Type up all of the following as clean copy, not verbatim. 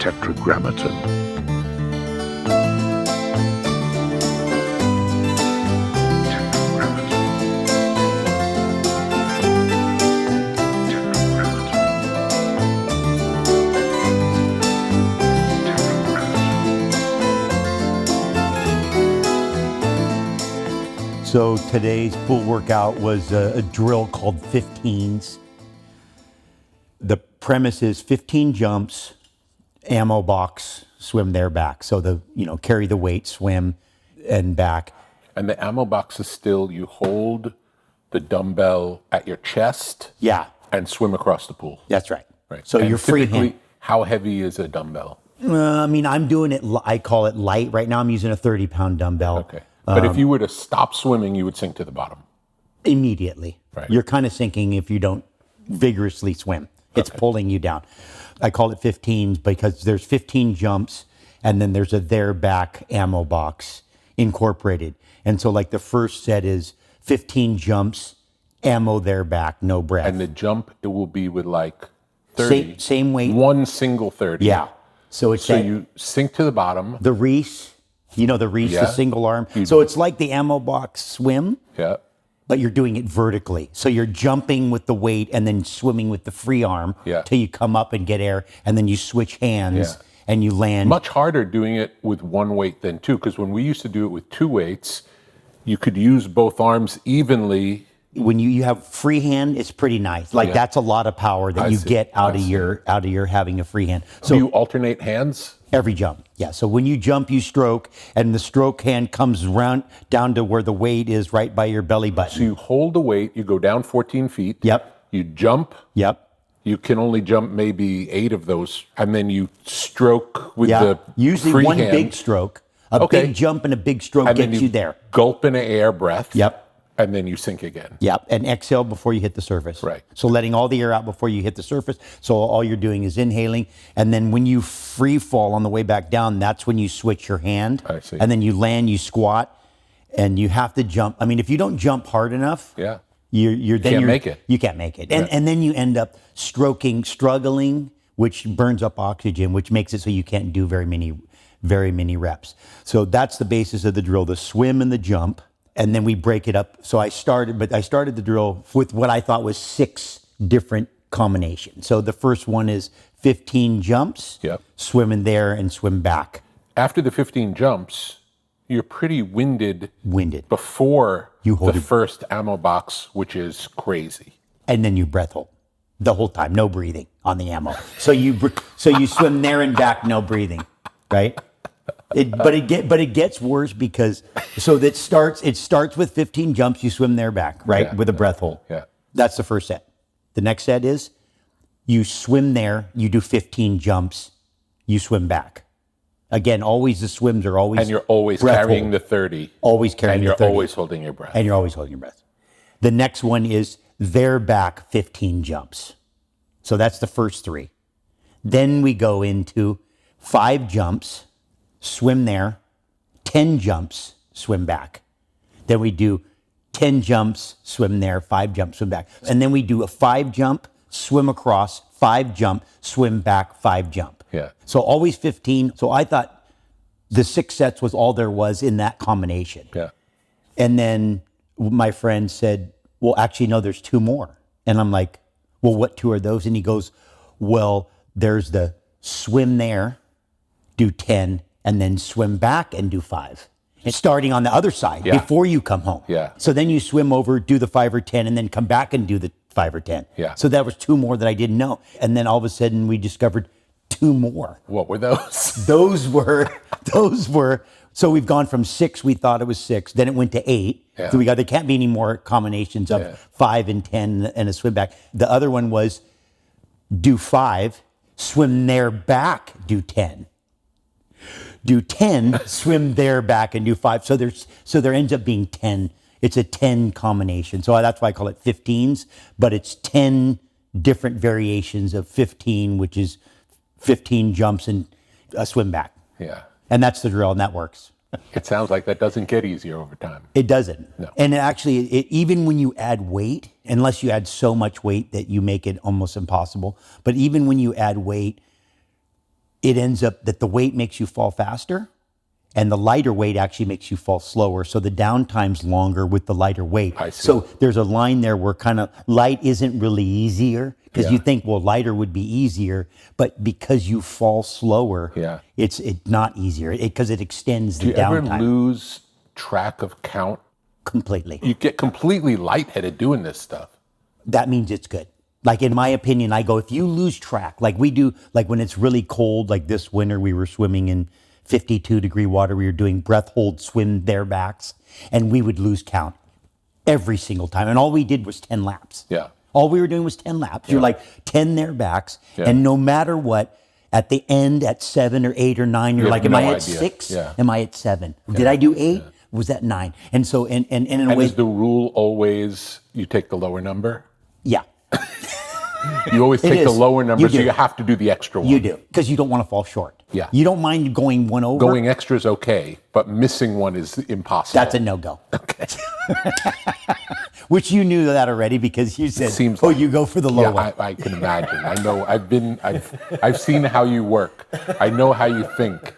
tetragrammaton. So today's pool workout was a drill called 15s. The premise is 15 jumps, ammo box, swim there, back. So carry the weight, swim, and back. And the ammo box is still, you hold the dumbbell at your chest. Yeah. And swim across the pool. That's right. Right. So and you're free hand. How heavy is a dumbbell? I'm doing it, I call it light. Right now I'm using a 30-pound dumbbell. Okay. But if you were to stop swimming, you would sink to the bottom. Immediately. Right. You're kind of sinking if you don't vigorously swim. It's pulling you down. I call it 15s because there's 15 jumps and then there's a there back ammo box incorporated. And so like the first set is 15 jumps, ammo there back, no breath. And the jump, it will be with like 30. Same weight. One single 30. Yeah. So you sink to the bottom. The Reece. You know the Reece, Yeah. the single arm. So it's like the ammo box swim, Yeah. but you're doing it vertically. So you're jumping with the weight and then swimming with the free arm till you come up and get air, and then you switch hands and you land. Much harder doing it with one weight than two, because when we used to do it with two weights, you could use both arms evenly. When you have free hand, it's pretty nice. Like that's a lot of power that you get out of your having a free hand. So you alternate hands? Every jump, yeah. So when you jump, you stroke, and the stroke hand comes round down to where the weight is, right by your belly button. So you hold the weight, you go down 14 feet. Yep. You jump. Yep. You can only jump maybe 8 of those, and then you stroke with the usually free one hand. big stroke. A big jump and a big stroke and gets you there. Gulp in an air breath. Yep. And then you sink again. Yep, and exhale before you hit the surface. Right. So letting all the air out before you hit the surface. So all you're doing is inhaling, and then when you free fall on the way back down, that's when you switch your hand. I see. And then you land, you squat, and you have to jump. I mean, if you don't jump hard enough, you can't make it. You can't make it, and then you end up struggling, which burns up oxygen, which makes it so you can't do very many reps. So that's the basis of the drill: the swim and the jump. And then we break it up. So I started the drill with what I thought was 6 different combinations. So the first one is 15 jumps, swim in there and swim back. After the 15 jumps, you're pretty winded before you hold the first ammo box, which is crazy. And then you breath hold the whole time, no breathing on the ammo. So you swim there and back, no breathing, right? But it gets worse because it starts with 15 jumps, you swim there back, right? With a breath hold. Yeah. That's the first set. The next set is you swim there, you do 15 jumps, you swim back. Again, always the swims are always. And you're always carrying the 30. Always carrying the 30. And you're always holding your breath. And you're always holding your breath. The next one is there back 15 jumps. So that's the first 3. Then we go into 5 jumps. Swim there, 10 jumps, swim back. Then we do 10 jumps, swim there, 5 jumps, swim back. And then we do a 5 jump, swim across, 5 jump, swim back, 5 jump. Yeah. So always 15. So I thought the 6 sets was all there was in that combination. Yeah. And then my friend said, well, actually, no, there's 2 more. And I'm like, well, what 2 are those? And he goes, well, there's the swim there, do 10, and then swim back and do 5. And starting on the other side before you come home. Yeah. So then you swim over, do the 5 or 10, and then come back and do the 5 or 10. Yeah. So that was 2 more that I didn't know. And then all of a sudden we discovered 2 more. What were those? Those were, so we've gone from 6, we thought it was 6, then it went to 8. Yeah. So there can't be any more combinations of 5 and 10 and a swim back. The other one was do 5, swim there back, do 10. Do 10, swim there back and do 5. So there ends up being 10. It's a 10 combination. So that's why I call it 15s, but it's 10 different variations of 15, which is 15 jumps and a swim back. Yeah. And that's the drill, and that works. It sounds like that doesn't get easier over time. It doesn't. No. And even when you add weight, unless you add so much weight that you make it almost impossible, but even when you add weight, it ends up that the weight makes you fall faster, and the lighter weight actually makes you fall slower. So the downtime's longer with the lighter weight. I see. So there's a line there where kind of light isn't really easier, because you think, well, lighter would be easier, but because you fall slower, it's not easier because it extends the downtime. Do you ever lose track of count? Completely. You get completely lightheaded doing this stuff. That means it's good. Like, in my opinion, I go, if you lose track, like we do, like when it's really cold, like this winter, we were swimming in 52-degree water. We were doing breath hold swim barebacks, and we would lose count every single time. And all we did was 10 laps. Yeah. All we were doing was 10 laps. You're like 10 barebacks. Yeah. And no matter what, at the end, at 7 or 8 or 9, you're like, am I at 6? Yeah. Am I at 7? Yeah. Did I do 8? Yeah. Was that 9? And so, in a way. Is the rule always you take the lower number? Yeah. You always take the lower number, so you have to do the extra one. You do, because you don't want to fall short. Yeah. You don't mind going one over. Going extra is okay, but missing one is impossible. That's a no-go. Okay. Which you knew that already, because you said, you go for the low one. I can imagine. I know. I've seen how you work. I know how you think.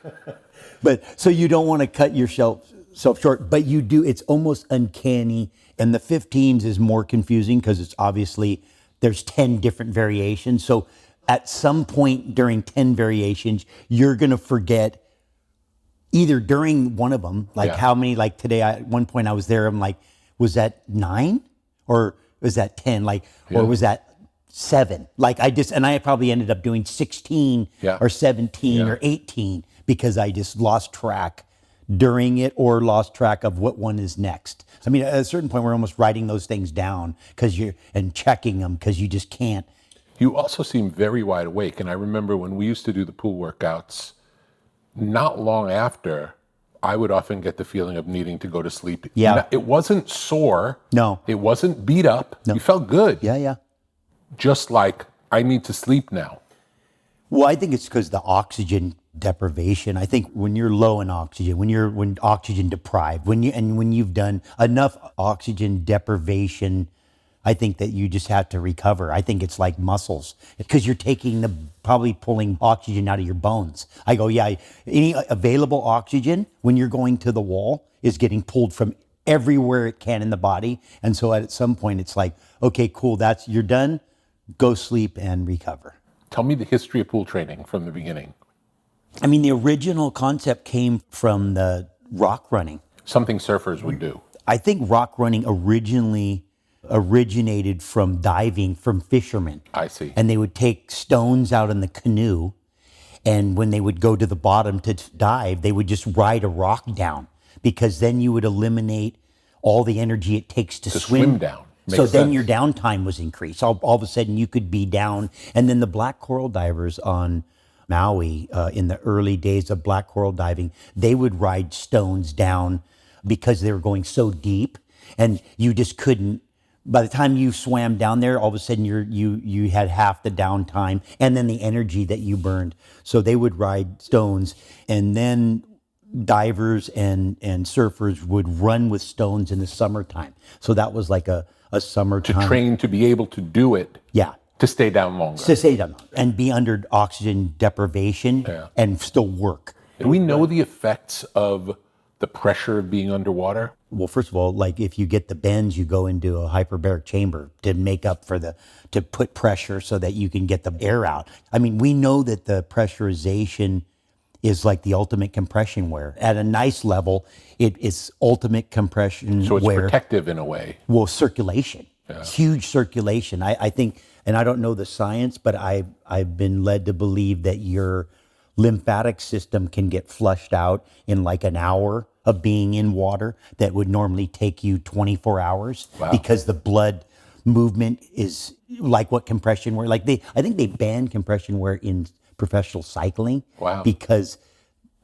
But so you don't want to cut yourself short, but you do. It's almost uncanny. And the 15s is more confusing because it's obviously there's 10 different variations. So at some point during 10 variations, you're going to forget either during one of them, like how many, like today, at one point I was there, I'm like, was that 9 or was that 10? Or was that 7? And I probably ended up doing 16 or 17 or 18 because I just lost track during it or lost track of what one is next. I mean, at a certain point, we're almost writing those things down and checking them because you just can't. You also seem very wide awake. And I remember when we used to do the pool workouts, not long after, I would often get the feeling of needing to go to sleep. Yeah. It wasn't sore. No. It wasn't beat up. No. You felt good. Yeah. Just like, I need to sleep now. Well, I think it's because the oxygen deprivation. I think when you're low in oxygen, when oxygen deprived, when you've done enough oxygen deprivation, I think that you just have to recover. I think it's like muscles, because you're probably pulling oxygen out of your bones. I go, any available oxygen when you're going to the wall is getting pulled from everywhere it can in the body. And so at some point it's like, okay, cool, you're done, go sleep and recover. Tell me the history of pool training from the beginning. I mean, the original concept came from the rock running. Something surfers would do. I think rock running originally originated from diving, from fishermen. I see. And they would take stones out in the canoe, and when they would go to the bottom to dive, they would just ride a rock down, because then you would eliminate all the energy it takes to swim down. So then your downtime was increased. All of a sudden you could be down. And then the black coral divers on Maui, in the early days of black coral diving, they would ride stones down because they were going so deep, and you just couldn't. By the time you swam down there, all of a sudden you had half the downtime and then the energy that you burned. So they would ride stones, and then divers and surfers would run with stones in the summertime. So that was like a summertime. To train to be able to do it. Yeah. To stay down longer. To stay down longer and be under oxygen deprivation and still work. Do we know the effects of the pressure of being underwater? Well, first of all, like if you get the bends, you go into a hyperbaric chamber to make up for to put pressure so that you can get the air out. I mean, we know that the pressurization is like the ultimate compression wear. At a nice level, it is ultimate compression wear. So it's protective in a way. Well, circulation. Yeah. Huge circulation. I think, and I don't know the science, but I've been led to believe that your lymphatic system can get flushed out in like an hour of being in water that would normally take you 24 hours. Wow. Because the blood movement is like what compression wear. Like I think they banned compression wear in professional cycling. Wow. Because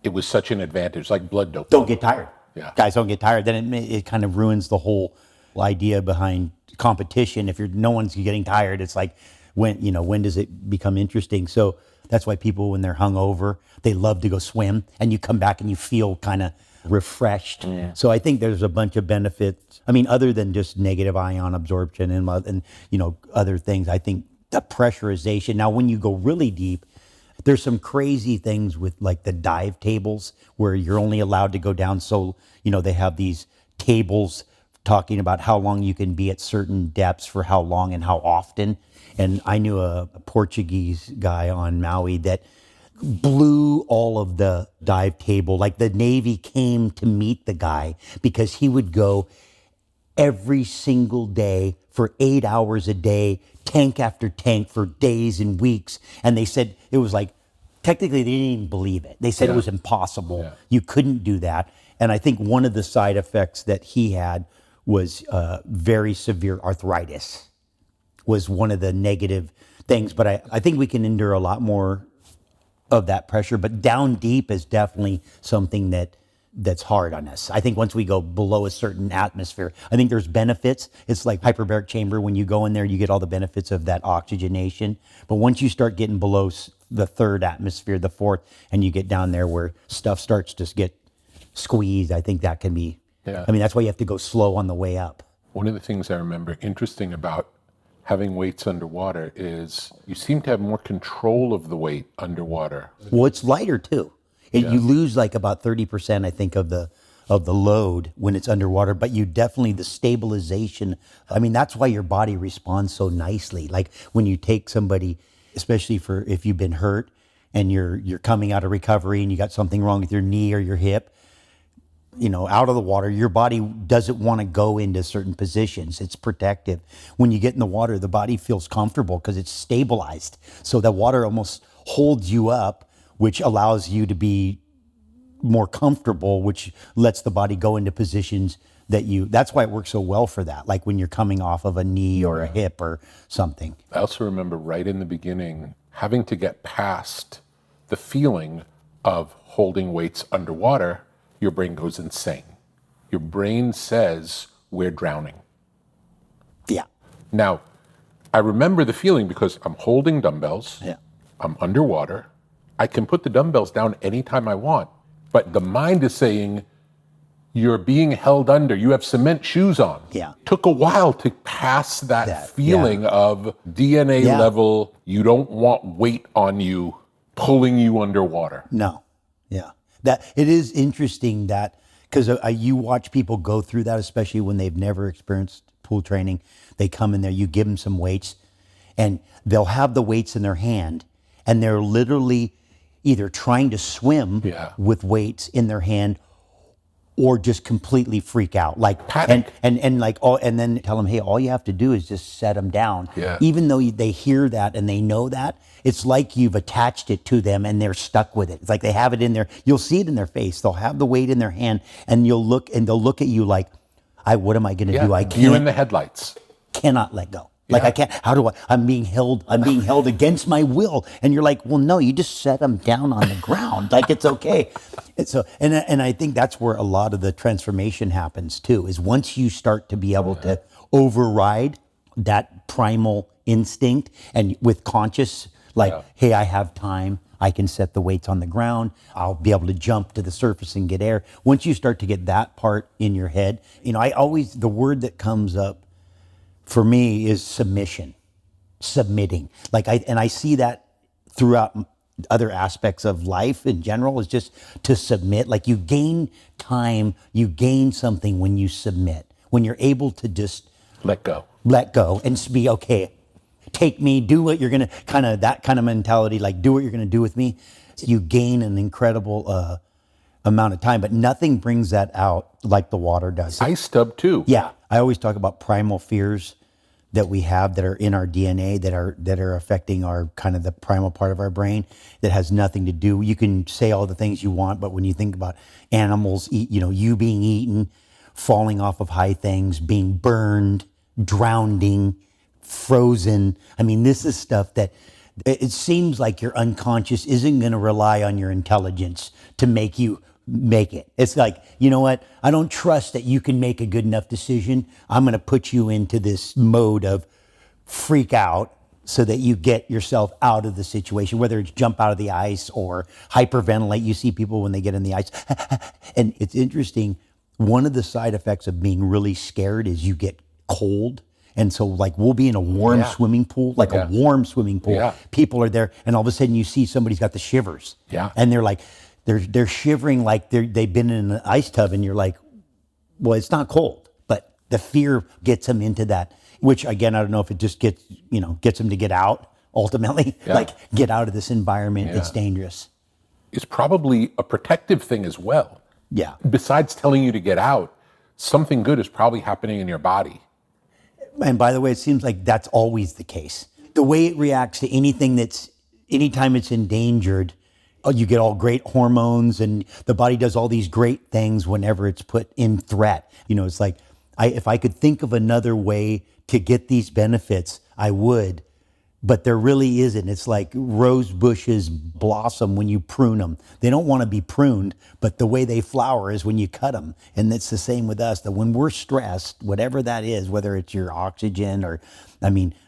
it was such an advantage, like blood doping. Don't get tired. Yeah. Guys don't get tired. Then it kind of ruins the whole idea behind competition. If no one's getting tired, it's like when does it become interesting? So that's why people, when they're hungover, they love to go swim, and you come back and you feel kind of refreshed. Yeah. So I think there's a bunch of benefits. I mean, other than just negative ion absorption and other things, I think the pressurization. Now, when you go really deep, There's some crazy things with like the dive tables where you're only allowed to go down. So, they have these tables talking about how long you can be at certain depths for how long and how often. And I knew a Portuguese guy on Maui that blew all of the dive table. Like the Navy came to meet the guy because he would go every single day for 8 hours a day, tank after tank for days and weeks. And they said it was like, technically they didn't even believe it. They said it was impossible. Yeah. You couldn't do that. And I think one of the side effects that he had was very severe arthritis was one of the negative things. But I think we can endure a lot more of that pressure, but down deep is definitely something that's hard on us. I think once we go below a certain atmosphere, I think there's benefits. It's like hyperbaric chamber. When you go in there, you get all the benefits of that oxygenation. But once you start getting below the third atmosphere, the fourth, and you get down there where stuff starts to get squeezed, I think that can be, that's why you have to go slow on the way up. One of the things I remember interesting about having weights underwater is you seem to have more control of the weight underwater. Well, it's lighter too. You lose like about 30%, I think, of the load when it's underwater, but you definitely, the stabilization, that's why your body responds so nicely. Like when you take somebody, especially for if you've been hurt and you're coming out of recovery and you got something wrong with your knee or your hip, out of the water, your body doesn't want to go into certain positions. It's protective. When you get in the water, the body feels comfortable because it's stabilized. So the water almost holds you up, which allows you to be more comfortable, which lets the body go into positions that's why it works so well for that. Like when you're coming off of a knee or a hip or something. I also remember right in the beginning, having to get past the feeling of holding weights underwater. Your brain goes insane. Your brain says, we're drowning. Yeah. Now, I remember the feeling because I'm holding dumbbells. Yeah. I'm underwater. I can put the dumbbells down anytime I want. But the mind is saying, you're being held under. You have cement shoes on. Yeah. Took a while to pass that feeling of DNA level. You don't want weight on you, pulling you underwater. No. Yeah. That it is interesting that because you watch people go through that, especially when they've never experienced pool training. They come in there, you give them some weights, and they'll have the weights in their hand, and they're literally either trying to swim with weights in their hand, or just completely freak out, like panic, and like and then tell them, hey, all you have to do is just set them down. Yeah. Even though they hear that and they know that, it's like you've attached it to them and they're stuck with it. It's like they have it in there. You'll see it in their face. They'll have the weight in their hand, and they'll look at you like, what am I going to do? I can't. You're in the headlights. Cannot let go. Like I can't. How do I? I'm being held against my will. And you're like, well, no, you just set them down on the ground. Like it's okay. And I think that's where a lot of the transformation happens too. Is once you start to be able to override that primal instinct and with conscious, hey, I have time. I can set the weights on the ground. I'll be able to jump to the surface and get air. Once you start to get that part in your head, the word that comes up for me is submitting. I see that throughout other aspects of life in general, is just to submit. Like you gain time, you gain something when you submit, when you're able to just let go and be okay. Take me, do what you're going to, that kind of mentality, like do what you're going to do with me. You gain an incredible amount of time, but nothing brings that out like the water does. Ice tub too. Yeah. I always talk about primal fears that we have that are in our DNA that are affecting our kind of the primal part of our brain that has nothing to do. You can say all the things you want, but when you think about animals, you being eaten, falling off of high things, being burned, drowning, frozen. This is stuff that it seems like your unconscious isn't going to rely on your intelligence to make you make it. It's like, you know what? I don't trust that you can make a good enough decision. I'm going to put you into this mode of freak out so that you get yourself out of the situation, whether it's jump out of the ice or hyperventilate. You see people when they get in the ice. And it's interesting. One of the side effects of being really scared is you get cold And so like we'll be in a warm swimming pool, like a warm swimming pool. Yeah. People are there and all of a sudden you see somebody's got the shivers. Yeah. And they're like, they're shivering like they've been in an ice tub and you're like, well, it's not cold, but the fear gets them into that, which again, I don't know if it just gets them to get out ultimately, like get out of this environment. Yeah. It's dangerous. It's probably a protective thing as well. Yeah. Besides telling you to get out, something good is probably happening in your body. And by the way, it seems like that's always the case. The way it reacts to anything anytime it's endangered, you get all great hormones and the body does all these great things whenever it's put in threat. It's like, if I could think of another way to get these benefits, I would. But there really isn't. It's like rose bushes blossom when you prune them. They don't want to be pruned, but the way they flower is when you cut them. And it's the same with us, that when we're stressed, whatever that is, whether it's your oxygen or,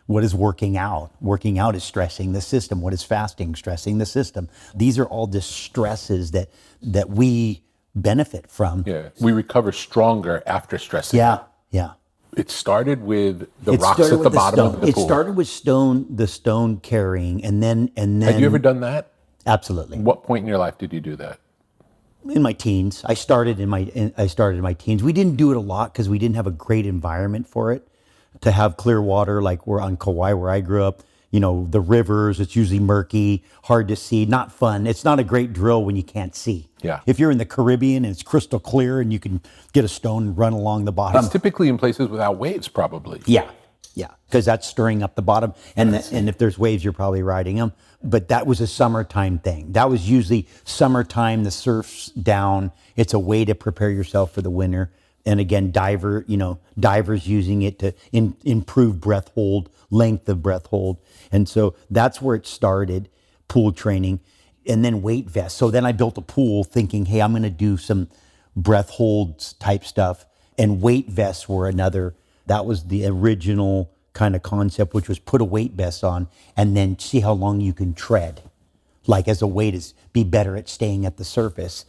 what is working out? Working out is stressing the system. What is fasting? Stressing the system. These are all just stresses that we benefit from. Yeah, we recover stronger after stressing. Yeah, yeah. It started with the rocks at the bottom of the pool. It started with the stone carrying, and then. Have you ever done that? Absolutely. What point in your life did you do that? In my teens. I started in my teens. We didn't do it a lot because we didn't have a great environment for it. To have clear water, like we're on Kauai where I grew up, the rivers, it's usually murky, hard to see, not fun. It's not a great drill when you can't see. Yeah. If you're in the Caribbean and it's crystal clear and you can get a stone and run along the bottom. It's typically in places without waves, probably. Yeah, because that's stirring up the bottom. And if there's waves, you're probably riding them. But that was a summertime thing. That was usually summertime, the surf's down. It's a way to prepare yourself for the winter. And again, divers using it to improve breath hold, length of breath hold. And so that's where it started, pool training, and then weight vests. So then I built a pool thinking, hey, I'm going to do some breath holds type stuff. And weight vests were that was the original kind of concept, which was put a weight vest on and then see how long you can tread, like as a way to be better at staying at the surface.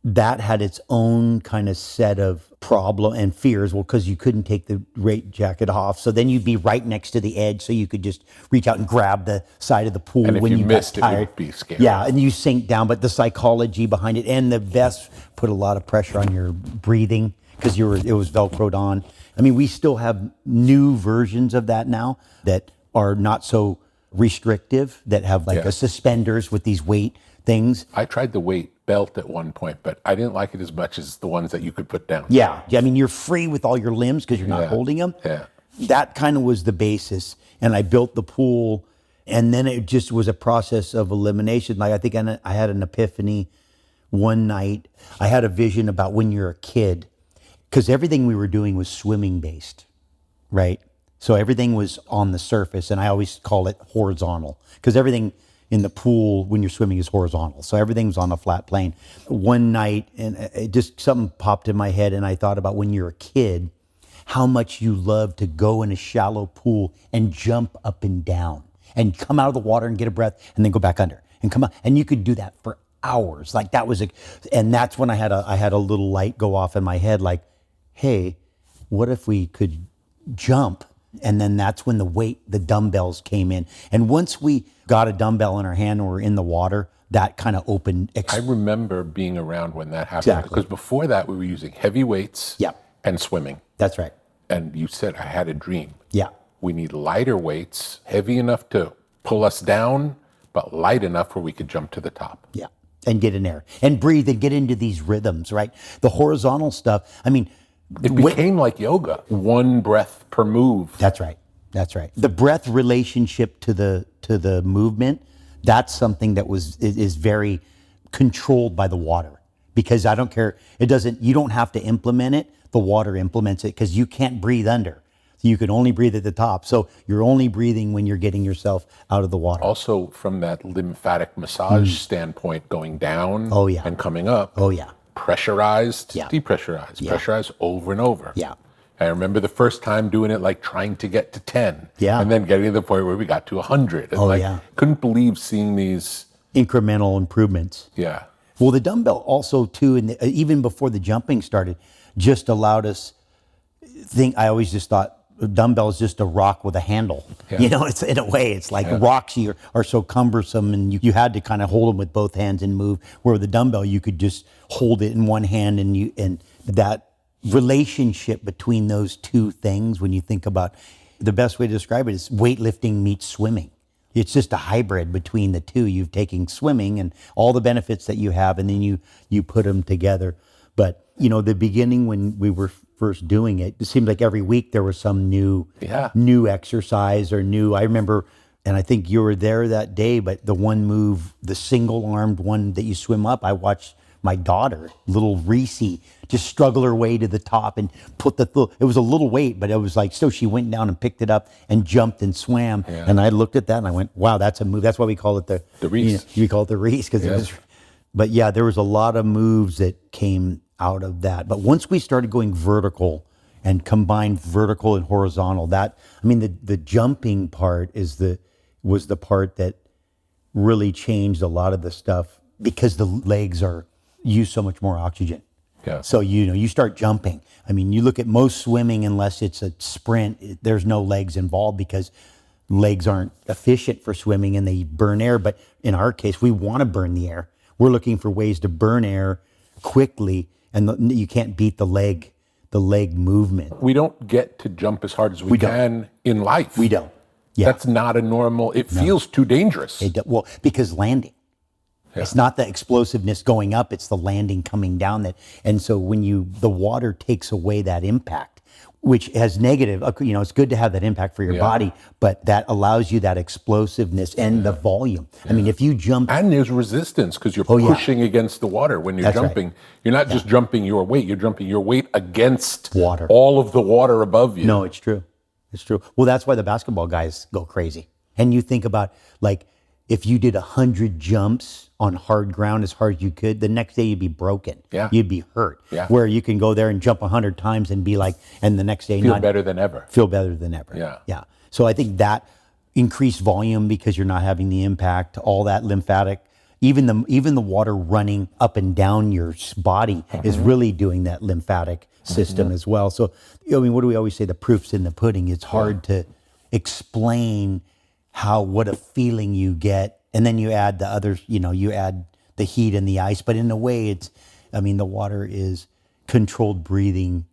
That had its own kind of set of problem and fears, because you couldn't take the weight jacket off. So then you'd be right next to the edge, so you could just reach out and grab the side of the pool and when if you missed, got tired. It would be scary. Yeah, and you sink down, but the psychology behind it and the vest put a lot of pressure on your breathing because it was Velcroed on. We still have new versions of that now that are not so restrictive, that have like a suspenders with these weight things. I tried the weight belt at one point, but I didn't like it as much as the ones that you could put down. Yeah. You're free with all your limbs because you're not holding them. Yeah. That kind of was the basis. And I built the pool, and then it just was a process of elimination. Like I think I had an epiphany one night. I had a vision about when you're a kid, because everything we were doing was swimming based, right? So everything was on the surface, and I always call it horizontal because everything in the pool when you're swimming is horizontal. So everything was on a flat plane. One night, and it just something popped in my head, and I thought about when you're a kid, how much you love to go in a shallow pool and jump up and down and come out of the water and get a breath and then go back under and come out. And you could do that for hours. Like that was and that's when I had a little light go off in my head, like, hey, what if we could jump? And then that's when the dumbbells came in. And once we got a dumbbell in our hand and we're in the water, that kind of opened. I remember being around when that happened. Exactly. Because before that, we were using heavy weights and swimming. That's right. And you said, I had a dream. Yeah. We need lighter weights, heavy enough to pull us down, but light enough where we could jump to the top. Yeah. And get in there and breathe and get into these rhythms, right? The horizontal stuff, it became like yoga, one breath per move. That's right. That's right. The breath relationship to the movement, that's something that is very controlled by the water, because I don't care. You don't have to implement it. The water implements it because you can't breathe under. You can only breathe at the top. So you're only breathing when you're getting yourself out of the water. Also from that lymphatic massage standpoint, going down and coming up. Oh yeah. Pressurized, depressurized, pressurized over and over. Yeah. I remember the first time doing it, like trying to get to 10. Yeah. And then getting to the point where we got to 100. And couldn't believe seeing these incremental improvements. Yeah. Well, the dumbbell also too, even before the jumping started, just allowed us I always just thought dumbbell is just a rock with a handle. You know, it's in a way, it's like rocks are so cumbersome, and you had to kind of hold them with both hands and move. Where with the dumbbell, you could just hold it in one hand, and that relationship between those two things, when you think about, the best way to describe it is weightlifting meets swimming. It's just a hybrid between the two. You've taken swimming and all the benefits that you have, and then you put them together. But, you know, the beginning when we were first doing it, it seemed like every week there was some new exercise or new. I remember, and I think you were there that day, but the one move, the single-armed one that you swim up, I watched my daughter, little Reece, just struggle her way to the top and put it was a little weight, but it was like, so she went down and picked it up and jumped and swam. Yeah. And I looked at that and I went, wow, that's a move. That's why we call it the Reece. You know, we call it the Reece because it was, but yeah, there was a lot of moves that came out of that. But once we started going vertical and combined vertical and horizontal, the jumping part was the part that really changed a lot of the stuff, because the legs use so much more oxygen. Yeah. So, you know, you start jumping. I mean, you look at most swimming, unless it's a sprint, there's no legs involved because legs aren't efficient for swimming and they burn air. But in our case, we want to burn the air. We're looking for ways to burn air quickly, and you can't beat the leg movement. We don't get to jump as hard as we can in life. We don't. Yeah. That's not a normal, it feels too dangerous. Well, because landing. Yeah. It's not the explosiveness going up, it's the landing coming down that. And so when the water takes away that impact, which has negative, you know, it's good to have that impact for your body, but that allows you that explosiveness and the volume. Yeah. I mean, if you jump. And there's resistance because you're pushing against the water when you're jumping. Right. You're not just jumping your weight, you're jumping your weight against water. All of the water above you. No, it's true. It's true. Well, that's why the basketball guys go crazy. And you think about, like, if you did 100 jumps on hard ground as hard as you could, the next day you'd be broken. Yeah. You'd be hurt. Yeah. Where you can go there and jump 100 times and be like, and the next day feel better than ever. Feel better than ever. Yeah. Yeah. So I think that increased volume, because you're not having the impact, all that lymphatic, even the water running up and down your body is really doing that lymphatic system as well. So, I mean, what do we always say? The proof's in the pudding. It's hard to explain what a feeling you get. And then you add the others, you know, you add the heat and the ice, but in a way the water is controlled breathing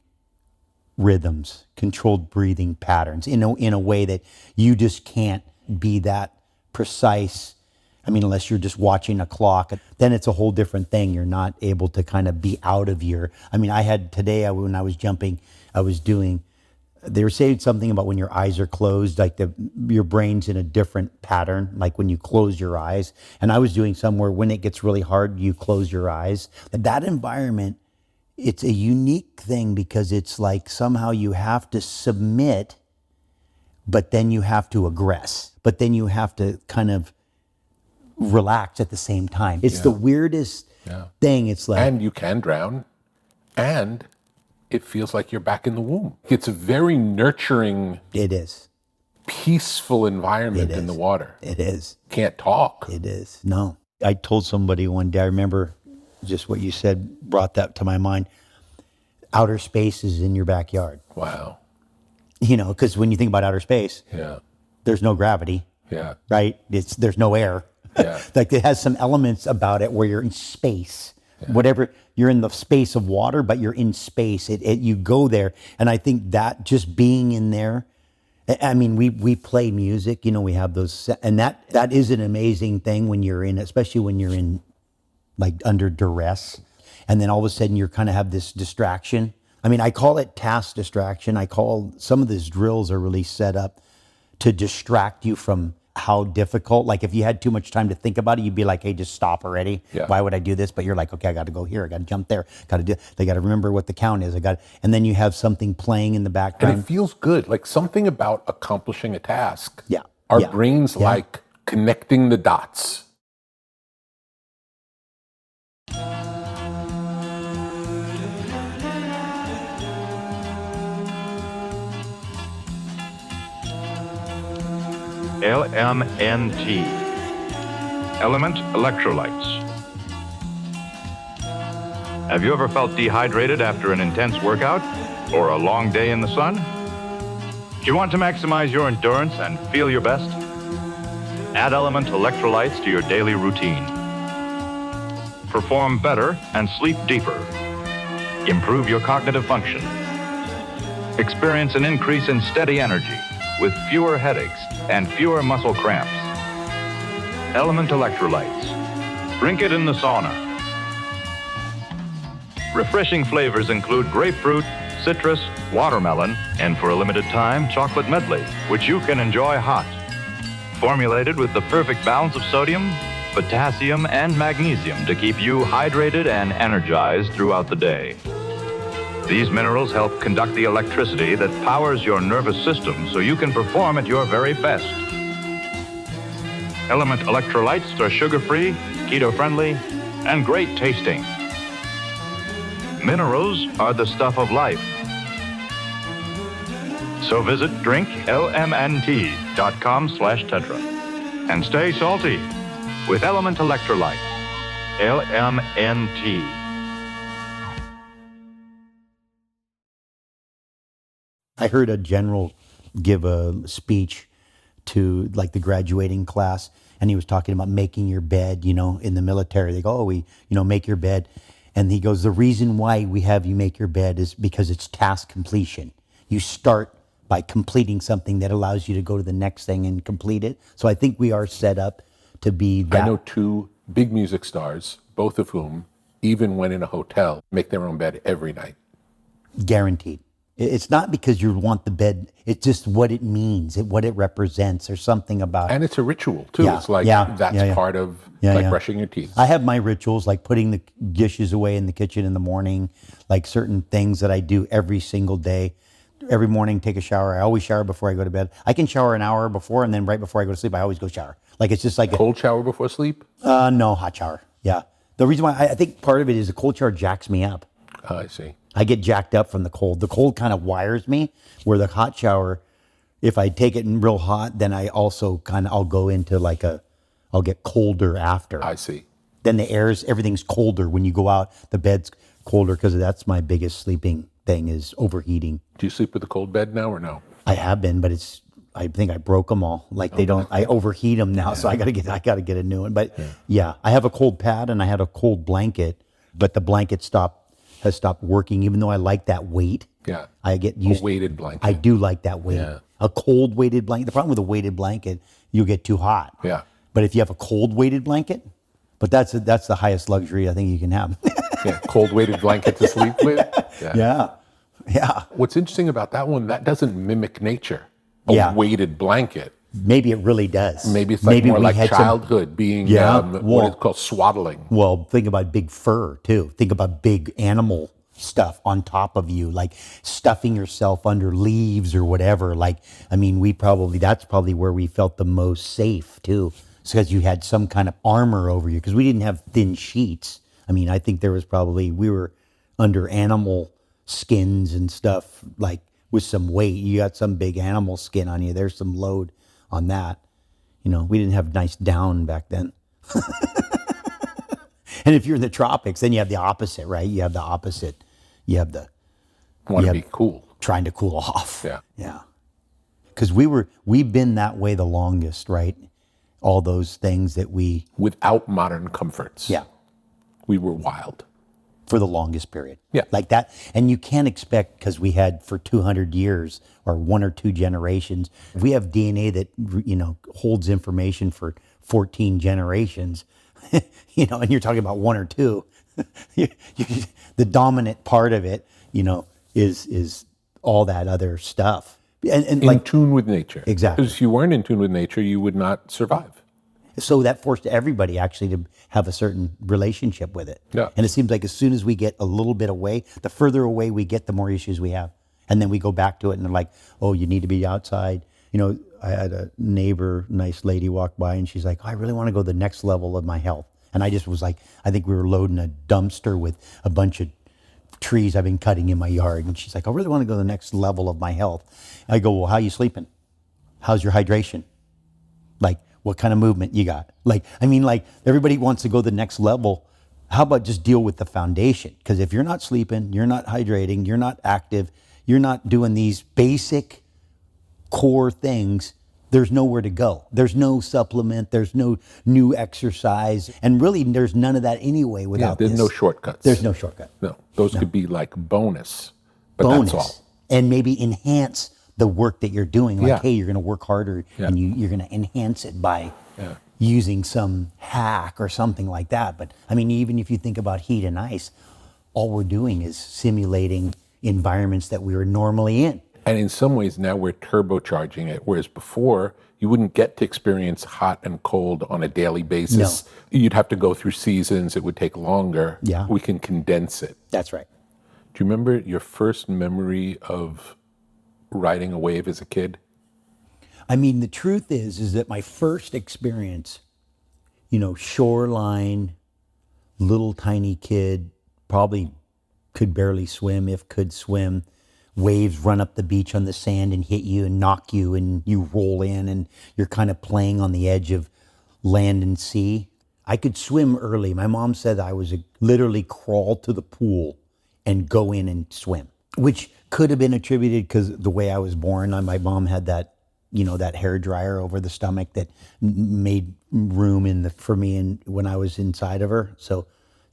rhythms, controlled breathing patterns in a way that you just can't be that precise. I mean, unless you're just watching a clock, then it's a whole different thing. You're not able to kind of be out of when I was jumping, they were saying something about when your eyes are closed, like your brain's in a different pattern, like when you close your eyes. And I was doing somewhere when it gets really hard, you close your eyes. That environment, it's a unique thing because it's like somehow you have to submit, but then you have to aggress, but then you have to kind of relax at the same time. It's the weirdest thing. It's like, and you can drown, and it feels like you're back in the womb. It's a very nurturing. It is. Peaceful environment in the water. It is. Can't talk. It is. No. I told somebody one day, I remember just what you said brought that to my mind. Outer space is in your backyard. Wow. You know, because when you think about outer space, there's no gravity. Yeah. Right? There's no air. Yeah. Like it has some elements about it where you're in space. Yeah. Whatever, you're in the space of water, but you're in space. You go there, and I think that just being in there. I mean, we play music. You know, we have those, and that is an amazing thing when you're in, especially when you're in, like under duress, and then all of a sudden you're kind of have this distraction. I mean, I call it task distraction. Some of these drills are really set up to distract you from how difficult, like if you had too much time to think about it, you'd be like, hey, just stop already. Yeah. Why would I do this? But you're like, okay, I got to go here. I got to jump there. They got to remember what the count is. And then you have something playing in the background. And it feels good. Like something about accomplishing a task. Yeah. Our brains like connecting the dots. LMNT LMNT Electrolytes. Have you ever felt dehydrated after an intense workout or a long day in the sun? Do you want to maximize your endurance and feel your best? Add LMNT Electrolytes to your daily routine. Perform better and sleep deeper. Improve your cognitive function. Experience an increase in steady energy with fewer headaches and fewer muscle cramps. LMNT Electrolytes. Drink it in the sauna. Refreshing flavors include grapefruit, citrus, watermelon, and for a limited time, chocolate medley, which you can enjoy hot. Formulated with the perfect balance of sodium, potassium, and magnesium to keep you hydrated and energized throughout the day. These minerals help conduct the electricity that powers your nervous system so you can perform at your very best. LMNT Electrolytes are sugar-free, keto-friendly, and great tasting. Minerals are the stuff of life. So visit drinklmnt.com/tetra and stay salty with LMNT Electrolytes. LMNT. I heard a general give a speech to like the graduating class, and he was talking about making your bed, you know, in the military. They go, make your bed. And he goes, the reason why we have you make your bed is because it's task completion. You start by completing something that allows you to go to the next thing and complete it. So I think we are set up to be that. I know two big music stars, both of whom, even when in a hotel, make their own bed every night. Guaranteed. It's not because you want the bed, it's just what it means, what it represents, or something about it. And it's a ritual too. Yeah, it's like that's part of brushing your teeth. I have my rituals, like putting the dishes away in the kitchen in the morning, like certain things that I do every single day. Every morning, take a shower. I always shower before I go to bed. I can shower an hour before, and then right before I go to sleep, I always go shower. Like it's just like cold shower before sleep? No, hot shower. Yeah. The reason why I think part of it is the cold shower jacks me up. Oh, I see. I get jacked up from the cold. The cold kind of wires me, where the hot shower, if I take it in real hot, then I also I'll go into I'll get colder after. I see. Then everything's colder when you go out. The bed's colder because that's my biggest sleeping thing is overheating. Do you sleep with a cold bed now or no? I have been, but I think I broke them all. I overheat them now, so I gotta get a new one. But yeah, I have a cold pad and I had a cold blanket, but the blanket has stopped working, even though I like that weight. Yeah. I get used. A weighted blanket. I do like that weight. Yeah. A cold weighted blanket. The problem with a weighted blanket, you'll get too hot. Yeah. But if you have a cold weighted blanket, but that's the highest luxury I think you can have. Yeah. Cold weighted blanket to sleep with. Yeah. Yeah. What's interesting about that one, that doesn't mimic nature. A weighted blanket. Maybe it really does. Maybe it's more like childhood being what is called swaddling. Well, think about big fur too. Think about big animal stuff on top of you, like stuffing yourself under leaves or whatever. That's probably where we felt the most safe too. It's because you had some kind of armor over you, because we didn't have thin sheets. I think there was we were under animal skins and stuff, like with some weight. You got some big animal skin on you. There's some load on that. We didn't have nice down back then. And if you're in the tropics, then you have the opposite, right? You have to be cool. Trying to cool off. Yeah. Yeah. Because we've been that way the longest, right? All those things that without modern comforts. Yeah. We were wild. For the longest period. Yeah. Like that. And you can't expect, because we had for 200 years or one or two generations, we have DNA that, holds information for 14 generations, and you're talking about one or two. The dominant part of it, is all that other stuff. And in tune with nature. Exactly. Because if you weren't in tune with nature, you would not survive. So that forced everybody actually to have a certain relationship with it. Yeah. And it seems like as soon as we get a little bit away, the further away we get, the more issues we have. And then we go back to it and they're like, oh, you need to be outside. I had a neighbor, nice lady, walk by and she's like, I really want to go to the next level of my health. And I just was like, I think we were loading a dumpster with a bunch of trees I've been cutting in my yard. And she's like, I really want to go to the next level of my health. I go, well, how are you sleeping? How's your hydration? What kind of movement you got? Everybody wants to go to the next level. How about just deal with the foundation? Because if you're not sleeping, you're not hydrating, you're not active, you're not doing these basic core things, there's nowhere to go. There's no supplement. There's no new exercise. And really, there's none of that anyway without there's this. no shortcuts. There's no shortcut. No, those could be like bonus, but that's all. And maybe enhance the work that you're doing. Like, hey, you're going to work harder and you're going to enhance it by using some hack or something like that. But I mean, even if you think about heat and ice, all we're doing is simulating environments that we were normally in. And in some ways now we're turbocharging it, whereas before you wouldn't get to experience hot and cold on a daily basis. No. You'd have to go through seasons. It would take longer. Yeah. We can condense it. That's right. Do you remember your first memory of riding a wave as a kid? I mean, the truth is that my first experience, shoreline, little tiny kid, probably could barely swim, if could swim. Waves run up the beach on the sand and hit you and knock you and you roll in and you're kind of playing on the edge of land and sea. I could swim early. My mom said I was literally crawl to the pool and go in and swim, which could have been attributed because the way I was born. My mom had that, that hair dryer over the stomach that made room for me when I was inside of her. So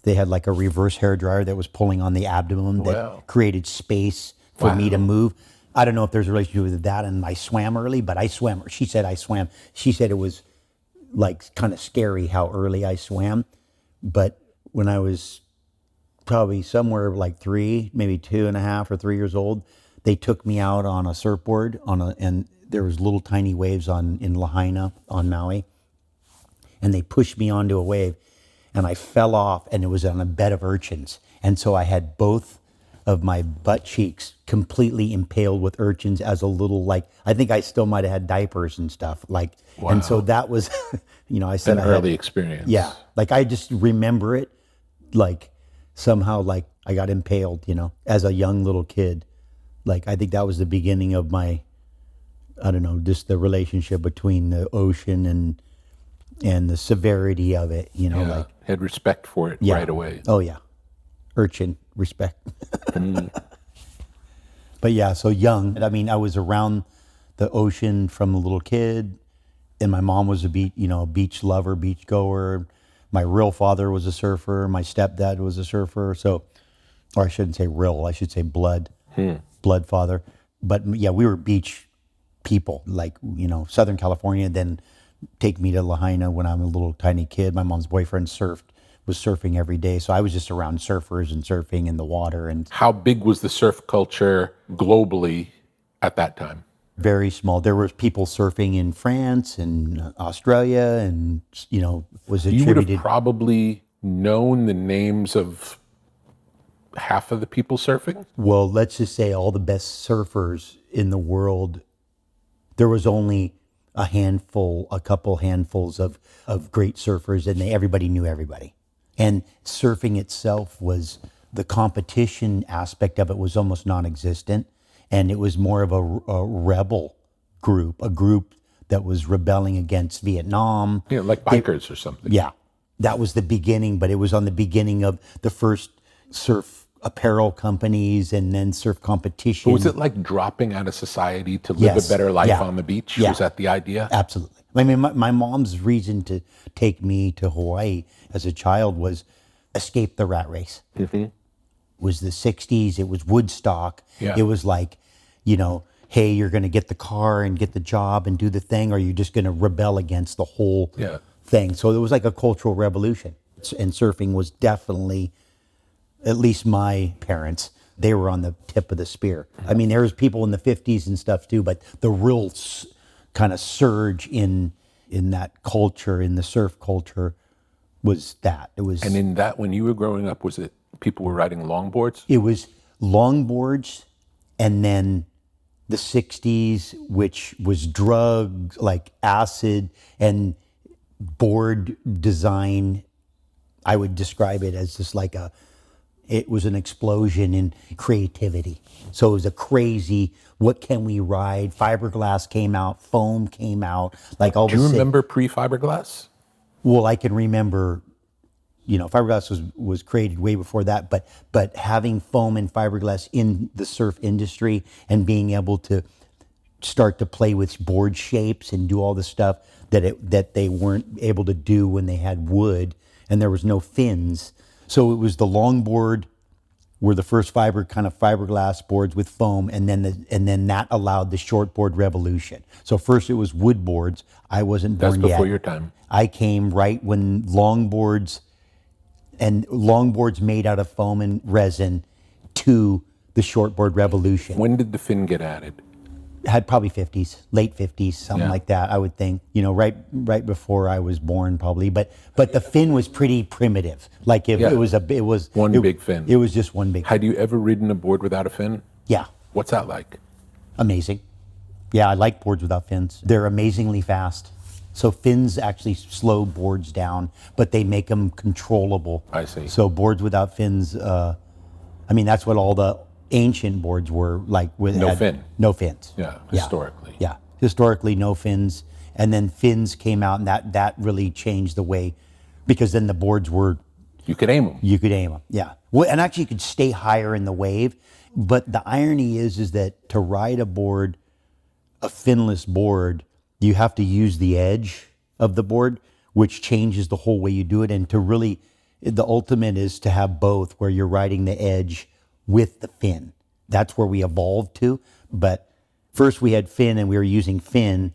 they had like a reverse hair dryer that was pulling on the abdomen that created space for me to move. I don't know if there's a relationship with that, and I swam early, but I swam. She said I swam. She said it was like kind of scary how early I swam. But when I was probably somewhere like 3, maybe 2.5 or 3 years old, they took me out on a surfboard and there was little tiny waves in Lahaina on Maui, and they pushed me onto a wave, and I fell off, and it was on a bed of urchins, and so I had both of my butt cheeks completely impaled with urchins as a little, I think I still might have had diapers and stuff. And so that was, I said an early experience. Yeah. I just remember it, somehow, I got impaled, as a young little kid. I think that was the beginning of my, I don't know, just the relationship between the ocean and the severity of it, had respect for it right away. Oh yeah. Urchin, respect. But yeah, so young. I mean, I was around the ocean from a little kid, and my mom was a beach lover, beach goer. My real father was a surfer. My stepdad was a surfer. So, or I shouldn't say real, I should say blood father. But yeah, we were beach people, Southern California. Then take me to Lahaina when I'm a little tiny kid. My mom's boyfriend was surfing every day. So I was just around surfers and surfing in the water. And how big was the surf culture globally at that time? Very small. There were people surfing in France and Australia and, was attributed. You would have probably known the names of half of the people surfing? Well, let's just say all the best surfers in the world, there was only a couple handfuls of great surfers, and everybody knew everybody. And surfing itself the competition aspect of it was almost non-existent. And it was more of a rebel group, a group that was rebelling against Vietnam. Yeah, like bikers or something. Yeah, that was the beginning, but it was on the beginning of the first surf apparel companies and then surf competition. But was it like dropping out of society to live a better life on the beach? Was that the idea? Absolutely. I mean, my mom's reason to take me to Hawaii as a child was escape the rat race. Mm-hmm. It was the 60s. It was Woodstock. Yeah. It was hey, you're going to get the car and get the job and do the thing, or you're just going to rebel against the whole thing. So it was like a cultural revolution. And surfing was definitely, at least my parents, they were on the tip of the spear. I mean, there was people in the 50s and stuff too, but the real kind of surge in that culture, in the surf culture, was that. It was. And in that, when you were growing up, was it people were riding longboards? It was longboards, and then the 60s, which was drugs like acid and board design. I would describe it as just it was an explosion in creativity. So it was a crazy, what can we ride? Fiberglass came out, foam came out. Do you remember pre-fiberglass? Well, I can remember, fiberglass was created way before that, but having foam and fiberglass in the surf industry and being able to start to play with board shapes and do all the stuff that they weren't able to do when they had wood and there was no fins. So it was the Longboard were the first fiberglass boards with foam, and then that allowed the shortboard revolution. So first it was wood boards. I wasn't born yet. That's before your time. I came right when longboards made out of foam and resin to the shortboard revolution. When did the fin get added? Had probably 50s, late 50s, something like that, I would think. Right before I was born, probably. But the fin was pretty primitive. Like it was big fin. It was just one big. Had you ever ridden a board without a fin? Yeah. What's that like? Amazing. Yeah, I like boards without fins. They're amazingly fast. So fins actually slow boards down, but they make them controllable. I see. So boards without fins. That's what all the ancient boards were like. No fin. No fins. Yeah, historically. Yeah, historically no fins. And then fins came out, and that really changed the way, because then the boards were... You could aim them. You could aim them, yeah. Well, and actually you could stay higher in the wave. But the irony is that to ride a board, a finless board, you have to use the edge of the board, which changes the whole way you do it. And to really, the ultimate is to have both, where you're riding the edge with the fin. That's where we evolved to. But first we had fin and we were using fin.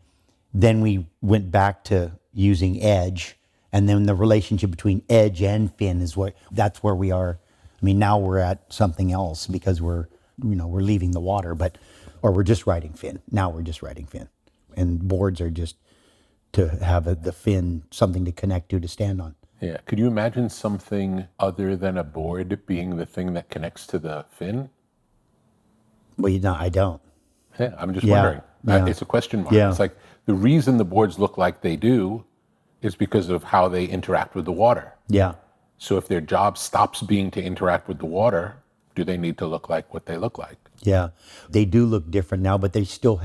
Then we went back to using edge. And then the relationship between edge and fin that's where we are. I mean, now we're at something else because we're leaving the water, or we're just riding fin. Now we're just riding fin. And boards are just to have the fin, something to connect to stand on. Yeah. Could you imagine something other than a board being the thing that connects to the fin? Well, I don't. Yeah, I'm just wondering. Yeah. It's a question mark. Yeah. It's like the reason the boards look like they do is because of how they interact with the water. Yeah. So if their job stops being to interact with the water, do they need to look like what they look like? Yeah. They do look different now, but they still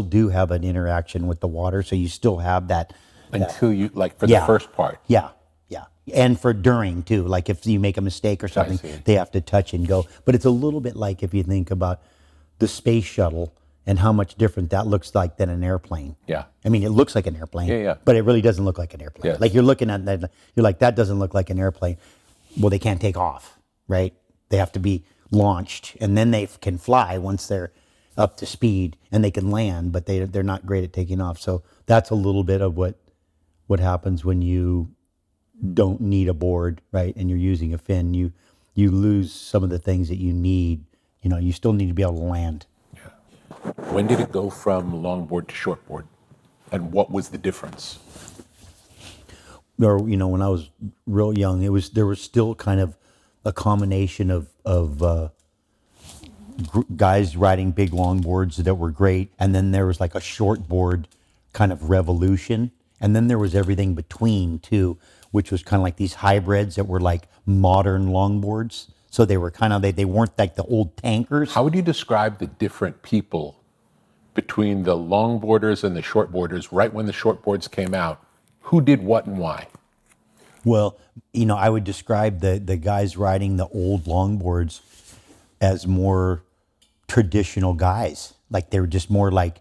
do have an interaction with the water. So you still have that. Until you, like for the first part. Yeah. Yeah. And for during too, like if you make a mistake or something, they have to touch and go. But it's a little bit like if you think about the space shuttle and how much different that looks like than an airplane. Yeah. I mean, it looks like an airplane, but it really doesn't look like an airplane. Yes. Like you're looking at that, you're like, that doesn't look like an airplane. Well, they can't take off, right? They have to be launched, and then they can fly once they're up to speed, and they can land, but they're not great at taking off. So that's a little bit of what happens when you don't need a board, right? And you're using a fin. You lose some of the things that you need. You still need to be able to land. Yeah. When did it go from longboard to shortboard, and what was the difference? Or when I was real young, there was still kind of a combination of guys riding big longboards that were great, and then there was like a shortboard kind of revolution, and then there was everything between too, which was kind of like these hybrids that were like modern longboards. So they were they weren't like the old tankers. How would you describe the different people between the longboarders and the shortboarders right when the shortboards came out? Who did what and why? Well, I would describe the guys riding the old longboards as more traditional guys. Like they were just more like,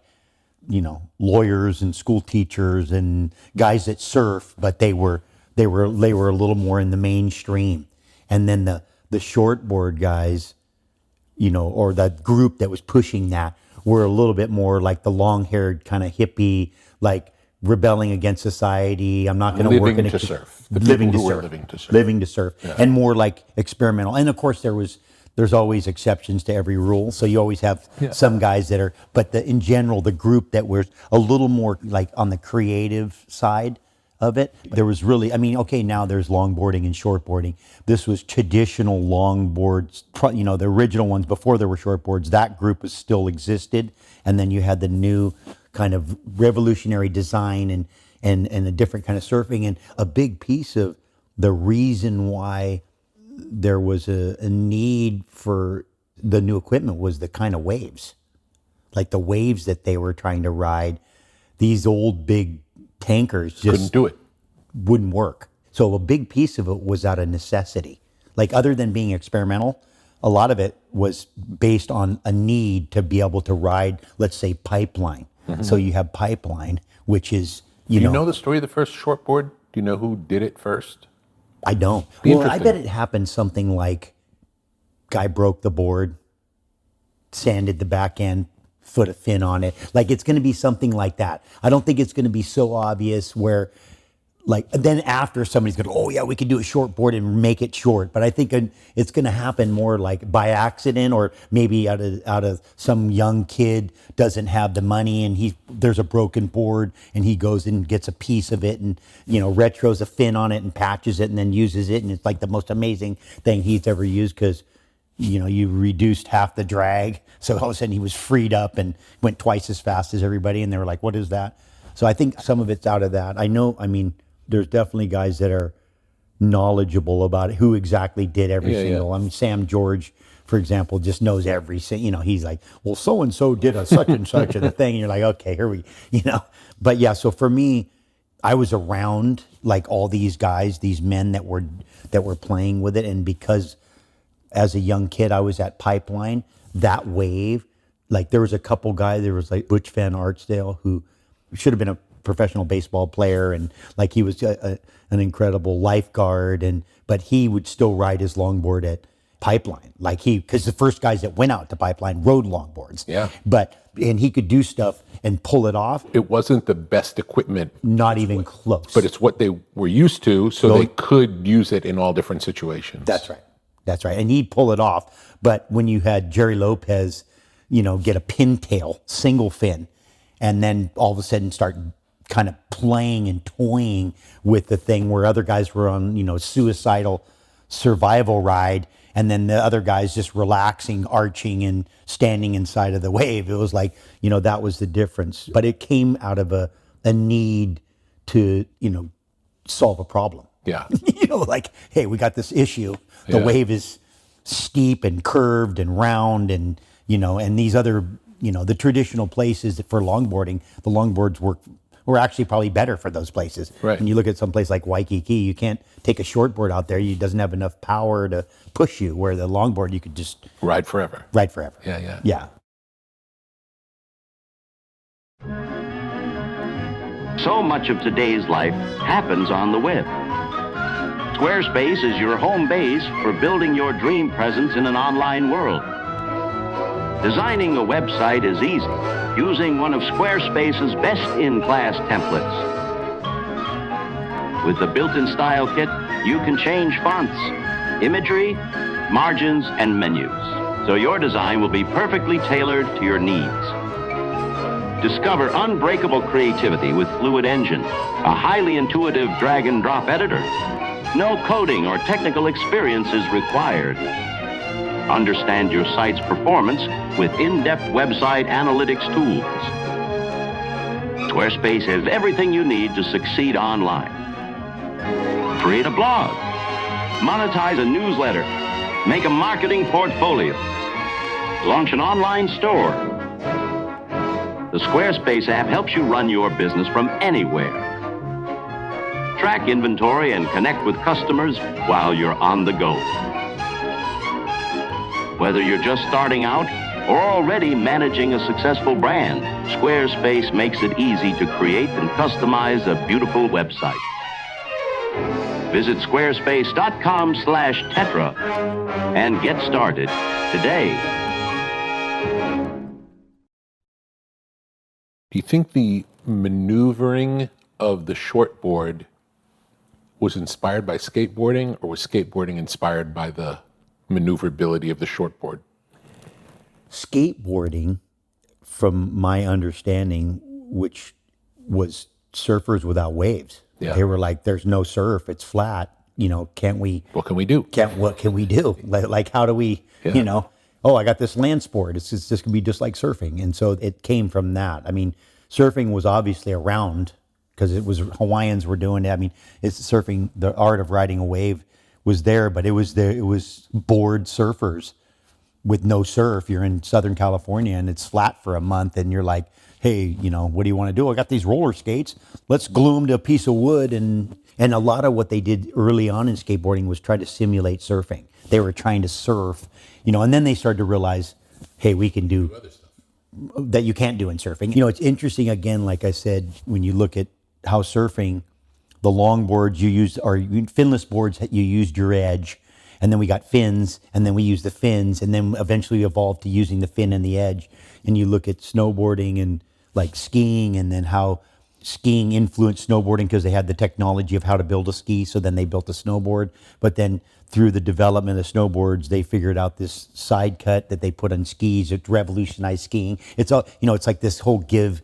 lawyers and school teachers and guys that surf, but they were a little more in the mainstream. And then the shortboard guys, or that group that was pushing that, were a little bit more like the long-haired kind of hippie, like rebelling against society. I'm not going to work in to surf. Living to surf, yeah. And more like experimental. And of course, there's always exceptions to every rule. So you always have some guys that are, but in general, the group that was a little more like on the creative side of it. There was really, now there's longboarding and shortboarding. This was traditional longboards, the original ones before there were shortboards. That group still existed. And then you had the new kind of revolutionary design and a different kind of surfing. And a big piece of the reason why there was a need for the new equipment was the kind of waves. Like the waves that they were trying to ride, these old big tankers just couldn't do it. Wouldn't work. So a big piece of it was out of necessity. Like other than being experimental, a lot of it was based on a need to be able to ride, let's say, pipeline. So you have pipeline, which is, Do you know the story of the first shortboard? Do you know who did it first? I don't. Well, I bet it happened something like guy broke the board, sanded the back end, put a fin on it. Like it's going to be something like that. I don't think it's going to be so obvious where, like, then after somebody's going to, oh yeah, we can do a short board and make it short. But I think it's going to happen more like by accident, or maybe out of some young kid doesn't have the money and there's a broken board and he goes and gets a piece of it and, retros a fin on it and patches it and then uses it. And it's like the most amazing thing he's ever used because, you reduced half the drag. So all of a sudden he was freed up and went twice as fast as everybody. And they were like, what is that? So I think some of it's out of that. There's definitely guys that are knowledgeable about it, who exactly did every single. I mean, Sam George, for example, just knows every single. He's like, well, so and so did a such and such of the thing, and you're like, okay, here we, But yeah, so for me, I was around like all these guys, these men that were playing with it, and because as a young kid, I was at Pipeline. That wave, like there was a couple guys. There was like Butch Van Artsdale, who should have been a professional baseball player, and like he was an incredible lifeguard, but he would still ride his longboard at Pipeline, because the first guys that went out to Pipeline rode longboards. Yeah. And he could do stuff and pull it off. It wasn't the best equipment. Not even close. But it's what they were used to, so they could use it in all different situations. That's right. And he'd pull it off. But when you had Jerry Lopez, get a pintail, single fin, and then all of a sudden start kind of playing and toying with the thing where other guys were on, suicidal survival ride, and then the other guys just relaxing, arching, and standing inside of the wave. It was like, that was the difference. But it came out of a need to, solve a problem. Yeah. Like, hey, we got this issue. The wave is steep and curved and round, and, and these other, the traditional places for longboarding, the longboards were actually probably better for those places. Right. When you look at some place like Waikiki, you can't take a shortboard out there. It doesn't have enough power to push you, where the longboard, you could just ride forever. Yeah. So much of today's life happens on the web. Squarespace is your home base for building your dream presence in an online world. Designing a website is easy, using one of Squarespace's best-in-class templates. With the built-in style kit, you can change fonts, imagery, margins, and menus, so your design will be perfectly tailored to your needs. Discover unbreakable creativity with Fluid Engine, a highly intuitive drag-and-drop editor. No coding or technical experience is required. Understand your site's performance with in-depth website analytics tools. Squarespace has everything you need to succeed online. Create a blog, monetize a newsletter, make a marketing portfolio, launch an online store. The Squarespace app helps you run your business from anywhere. Track inventory and connect with customers while you're on the go. Whether you're just starting out or already managing a successful brand, Squarespace makes it easy to create and customize a beautiful website. Visit squarespace.com/Tetra and get started today. Do you think the maneuvering of the shortboard was inspired by skateboarding, or was skateboarding inspired by the maneuverability of the shortboard? Skateboarding, from my understanding, which was surfers without waves. Yeah. They were like, there's no surf, it's flat. Can't we? What can we do? What can we do? Like how do we, I got this land sport. It's just going to be just like surfing. And so it came from that. I mean, surfing was obviously around because it was Hawaiians were doing it. I mean, it's surfing, the art of riding a wave was there, but it was board surfers with no surf. You're in Southern California and it's flat for a month and you're like, hey, what do you want to do? I got these roller skates. Let's glue them to a piece of wood and And a lot of what they did early on in skateboarding was try to simulate surfing. They were trying to surf, and then they started to realize, hey, we can do other stuff that you can't do in surfing. It's interesting, again, like I said, when you look at how surfing, the longboards you used, or finless boards, you used your edge, and then we got fins, and then we used the fins, and then eventually we evolved to using the fin and the edge. And you look at snowboarding and like skiing, and then how skiing influenced snowboarding because they had the technology of how to build a ski, so then they built a snowboard. But then through the development of snowboards, they figured out this side cut that they put on skis. It revolutionized skiing. It's all, it's like this whole give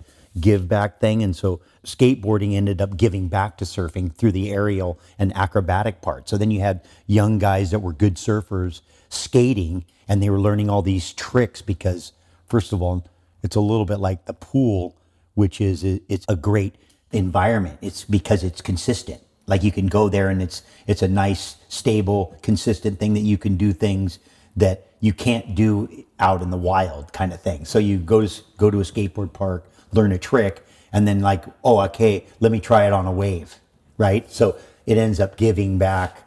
back thing. And so skateboarding ended up giving back to surfing through the aerial and acrobatic part. So then you had young guys that were good surfers skating, and they were learning all these tricks because, first of all, it's a little bit like the pool, which is, it's a great environment. It's because it's consistent. Like you can go there and it's a nice, stable, consistent thing that you can do things that you can't do out in the wild kind of thing. So you go to a skateboard park, learn a trick, and then like, oh, okay, let me try it on a wave, right? So it ends up giving back,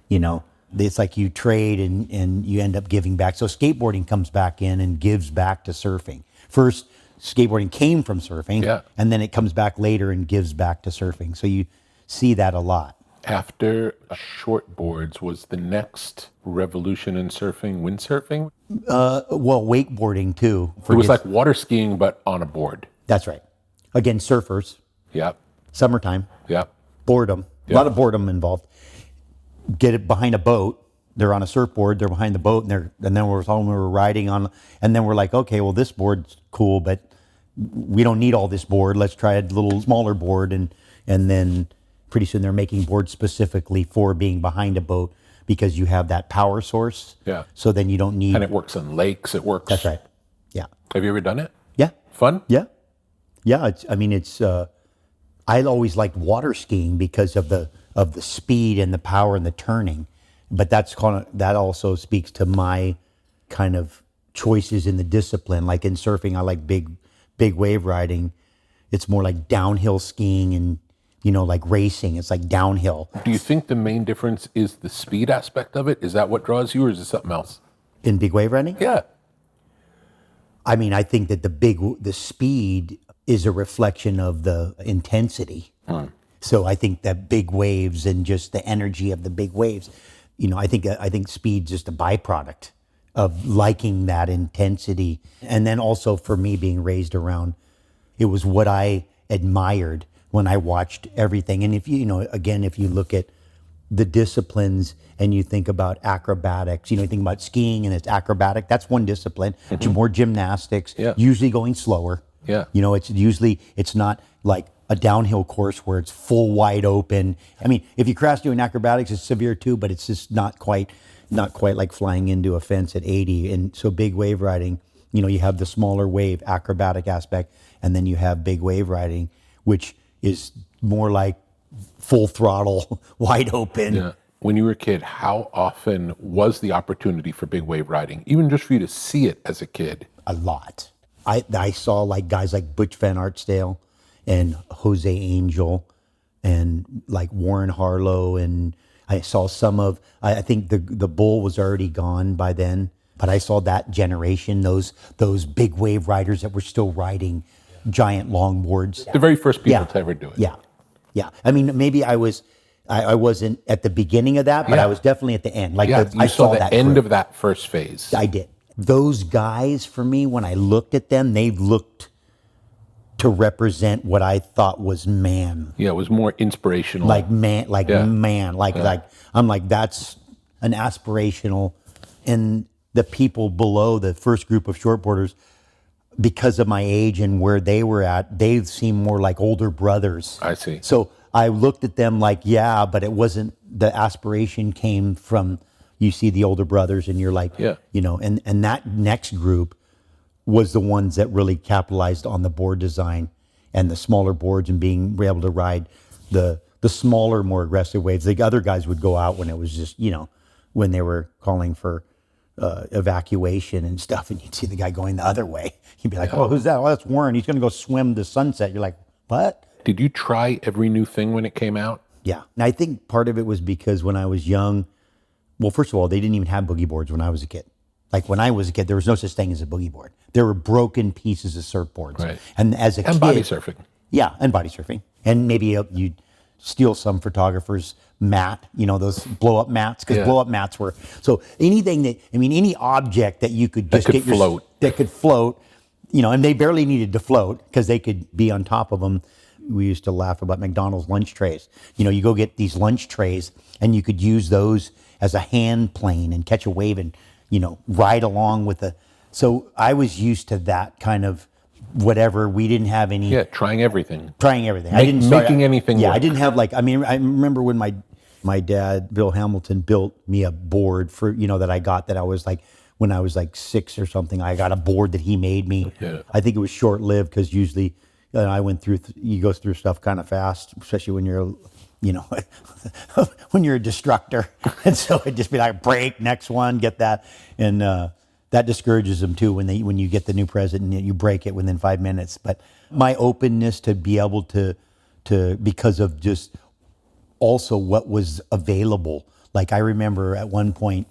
it's like you trade and you end up giving back. So skateboarding comes back in and gives back to surfing. First, skateboarding came from surfing, and then it comes back later and gives back to surfing. So you see that a lot. After shortboards, was the next revolution in surfing windsurfing? Well, wakeboarding too. It was like water skiing, but on a board. That's right. Again, surfers. Yep. Summertime. Yep. Boredom. Yep. A lot of boredom involved. Get it behind a boat. They're on a surfboard. They're behind the boat, and then we were riding on, and then we're like, okay, well, this board's cool, but we don't need all this board. Let's try a little smaller board, and then pretty soon they're making boards specifically for being behind a boat because you have that power source. Yeah. So then you don't need. And it works on lakes. It works. That's right. Yeah. Have you ever done it? Yeah. Fun? Yeah. Yeah. I always liked water skiing because of the speed and the power and the turning, but that also speaks to my kind of choices in the discipline. Like in surfing, I like big wave riding. It's more like downhill skiing and, like racing. It's like downhill. Do you think the main difference is the speed aspect of it? Is that what draws you, or is it something else? In big wave riding? Yeah. I think that the speed is a reflection of the intensity. So I think that big waves and just the energy of the big waves, I think speed's just a byproduct of liking that intensity. And then also for me being raised around, it was what I admired when I watched everything. And if you look at the disciplines and you think about acrobatics, you think about skiing and it's acrobatic, that's one discipline. It's more gymnastics, usually going slower. Yeah. It's not like a downhill course where it's full wide open. I mean, if you crash doing acrobatics, it's severe too, but it's just not quite like flying into a fence at 80. And so big wave riding, you have the smaller wave acrobatic aspect, and then you have big wave riding, which is more like full throttle, wide open. Yeah. When you were a kid, how often was the opportunity for big wave riding, even just for you to see it as a kid? A lot. I saw like guys like Butch Van Arsdale and Jose Angel and like Warren Harlow, and I saw I think the bull was already gone by then, but I saw that generation, those big wave riders that were still riding giant longboards. The very first people to ever do it. Yeah. Yeah. I mean, maybe I wasn't at the beginning of that, but I was definitely at the end. Like I saw the end of that first phase. I did. Those guys, for me, when I looked at them, they looked to represent what I thought was man. Yeah, it was more inspirational. Man. I'm like, that's an aspirational. And the people below the first group of shortboarders, because of my age and where they were at, they seemed more like older brothers. I see. So I looked at them like, but it wasn't, the aspiration came from, you see the older brothers and you're like, and that next group was the ones that really capitalized on the board design and the smaller boards and being able to ride the smaller, more aggressive waves. The other guys would go out when it was just, when they were calling for evacuation and stuff, and you'd see the guy going the other way. You'd be like, oh, who's that? Oh, that's Warren. He's going to go swim the sunset. You're like, what? Did you try every new thing when it came out? Yeah. And I think part of it was because when I was young, well, first of all, they didn't even have boogie boards when I was a kid. Like when I was a kid, there was no such thing as a boogie board. There were broken pieces of surfboards. Right. And as a kid. And body surfing. Yeah, and body surfing. And maybe you'd steal some photographer's mat, those blow-up mats, because blow-up mats were, so anything any object that you could just that could float, and they barely needed to float because they could be on top of them. We used to laugh about McDonald's lunch trays. You go get these lunch trays and you could use those as a hand plane and catch a wave and, ride along with so I was used to that kind of whatever. We didn't have any. Yeah, trying everything. Making anything Yeah, work. I didn't have I remember when my dad, Bill Hamilton, built me a board for, that I got that I was when I was 6 or something, I got a board that he made me. Yeah. I think it was short-lived because usually I went through, you go through stuff kind of fast, especially when you're, when you're a destructor. And so it'd just be like, break, next one, get that. And that discourages them too when you get the new present and you break it within 5 minutes. But my openness to be able to because of just also what was available. Like I remember at one point,